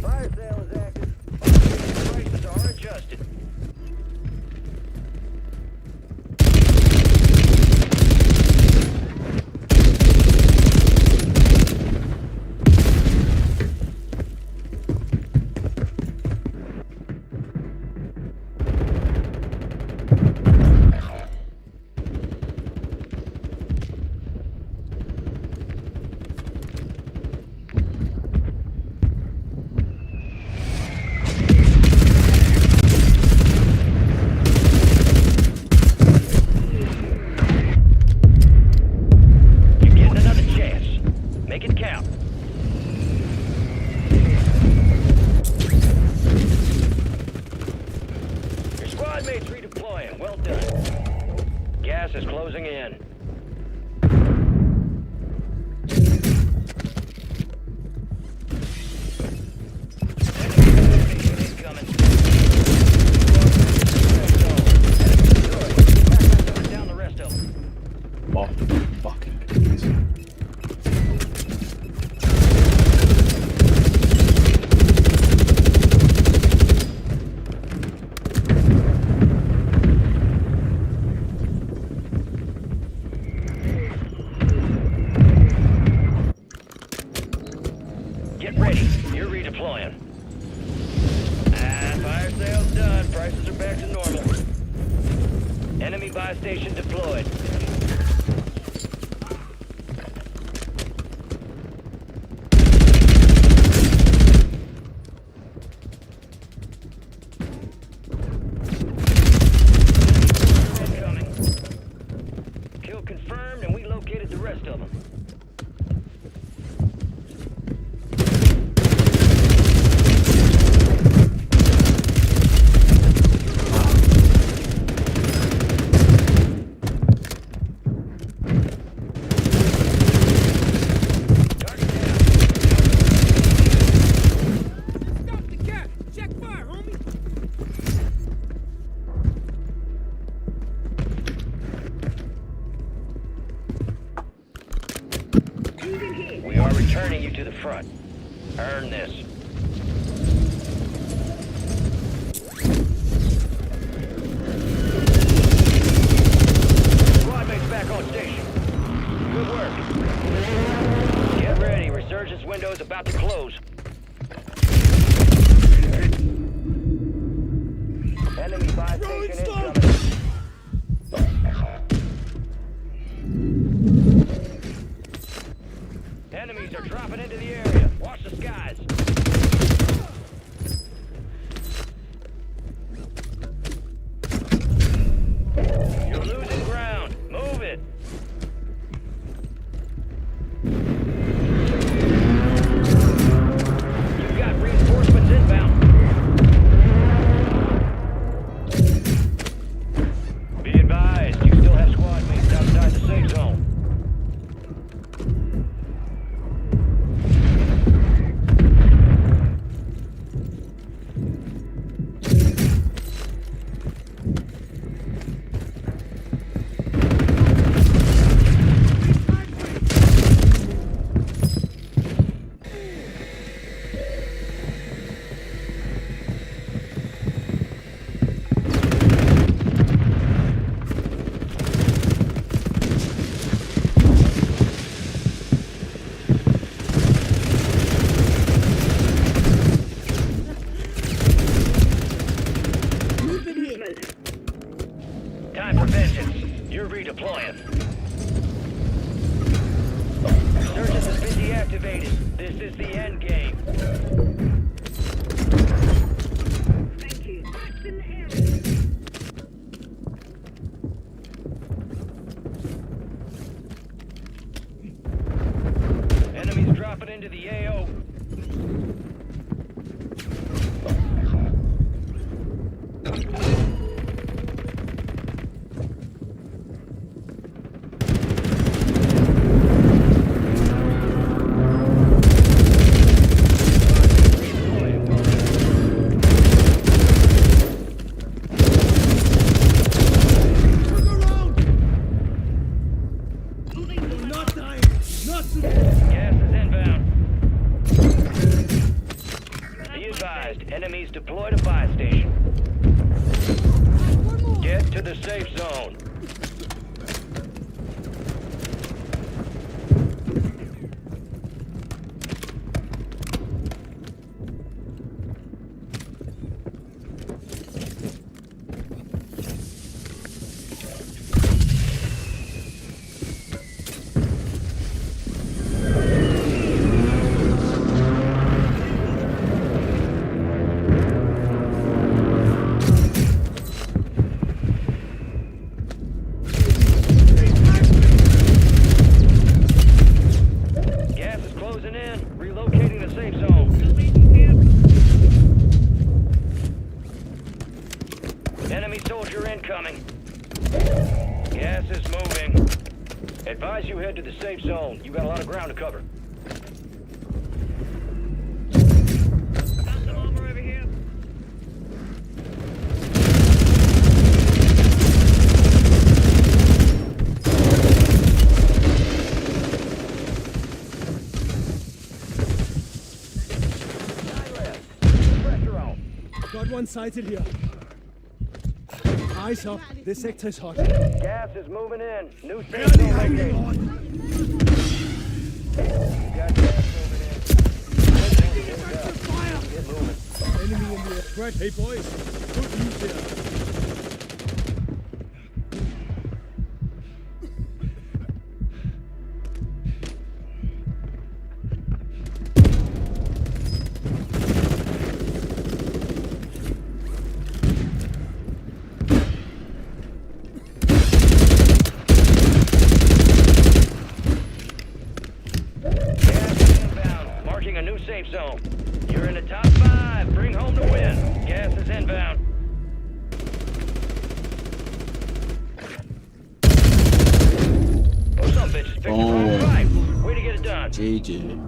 Fire sale is active. Prices are adjusted. Mates redeploying. Well done. Gas is closing in. Down the rest of them. Off the fucking goodness. Get ready. You're redeploying. Fire sale's done. Prices are back to normal. Enemy buy station deployed. Incoming. Kill confirmed, and we located the rest of them. returning you to the front. Earn this. Squad mates back on station. Good work. Get ready. Resurgence window is about to close. Enemy buy station incoming. Enemies are dropping into the area. Watch the skies. You're losing ground. Move it. You've got reinforcements inbound. Be advised, you still have squad mates outside the safe zone. Time for vengeance. You're redeploying. Resurgence has been deactivated. This is the end game. Thank you. That's in the area. Enemies dropping into the AO. Gas is inbound. Be advised, enemies deployed a buy station. Get to the safe zone. Gas is closing in. Relocating the safe zone. Enemy soldier incoming. Gas is moving. Advise you head to the safe zone. You got a lot of ground to cover. Got some armor over here. Pressure on. Got one sighted here. Eyes up. This sector's hot. Gas is moving in. New safe zone located. You got gas moving in. Get moving. Enemy in the air. Right, hey boys. Good news here. Marking a new safe zone. You're in the top 5. Bring home the win. Gas is inbound. Oh, some bitches picked the wrong fight. Way to get it done. JJ.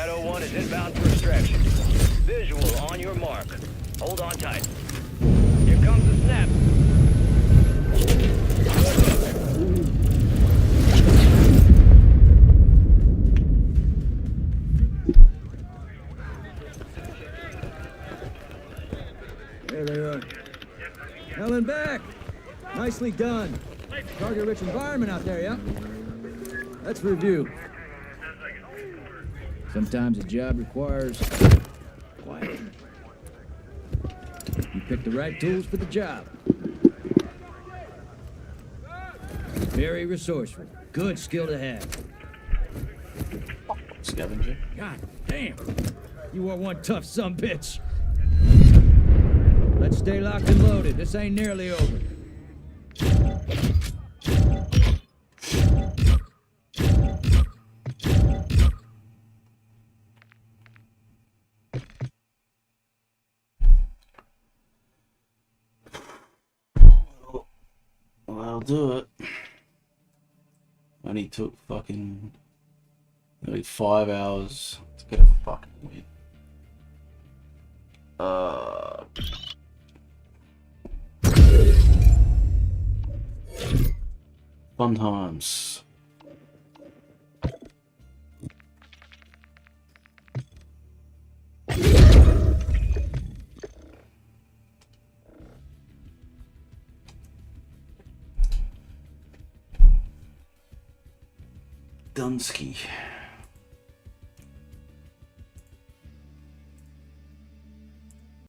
Shadow 1 is inbound for extraction. Visual on your mark. Hold on tight. Here comes the snap. There they are. Helen back. Nicely done. Target-rich environment out there, yeah? Let's review. Sometimes a job requires quiet. You picked the right tools for the job. Very resourceful. Good skill to have. Scavenger. God damn. You are one tough sumbitch. Let's stay locked and loaded. This ain't nearly over. Well, I'll do it. Only took fucking nearly 5 hours to get a fucking win. Fun times. Dunsky.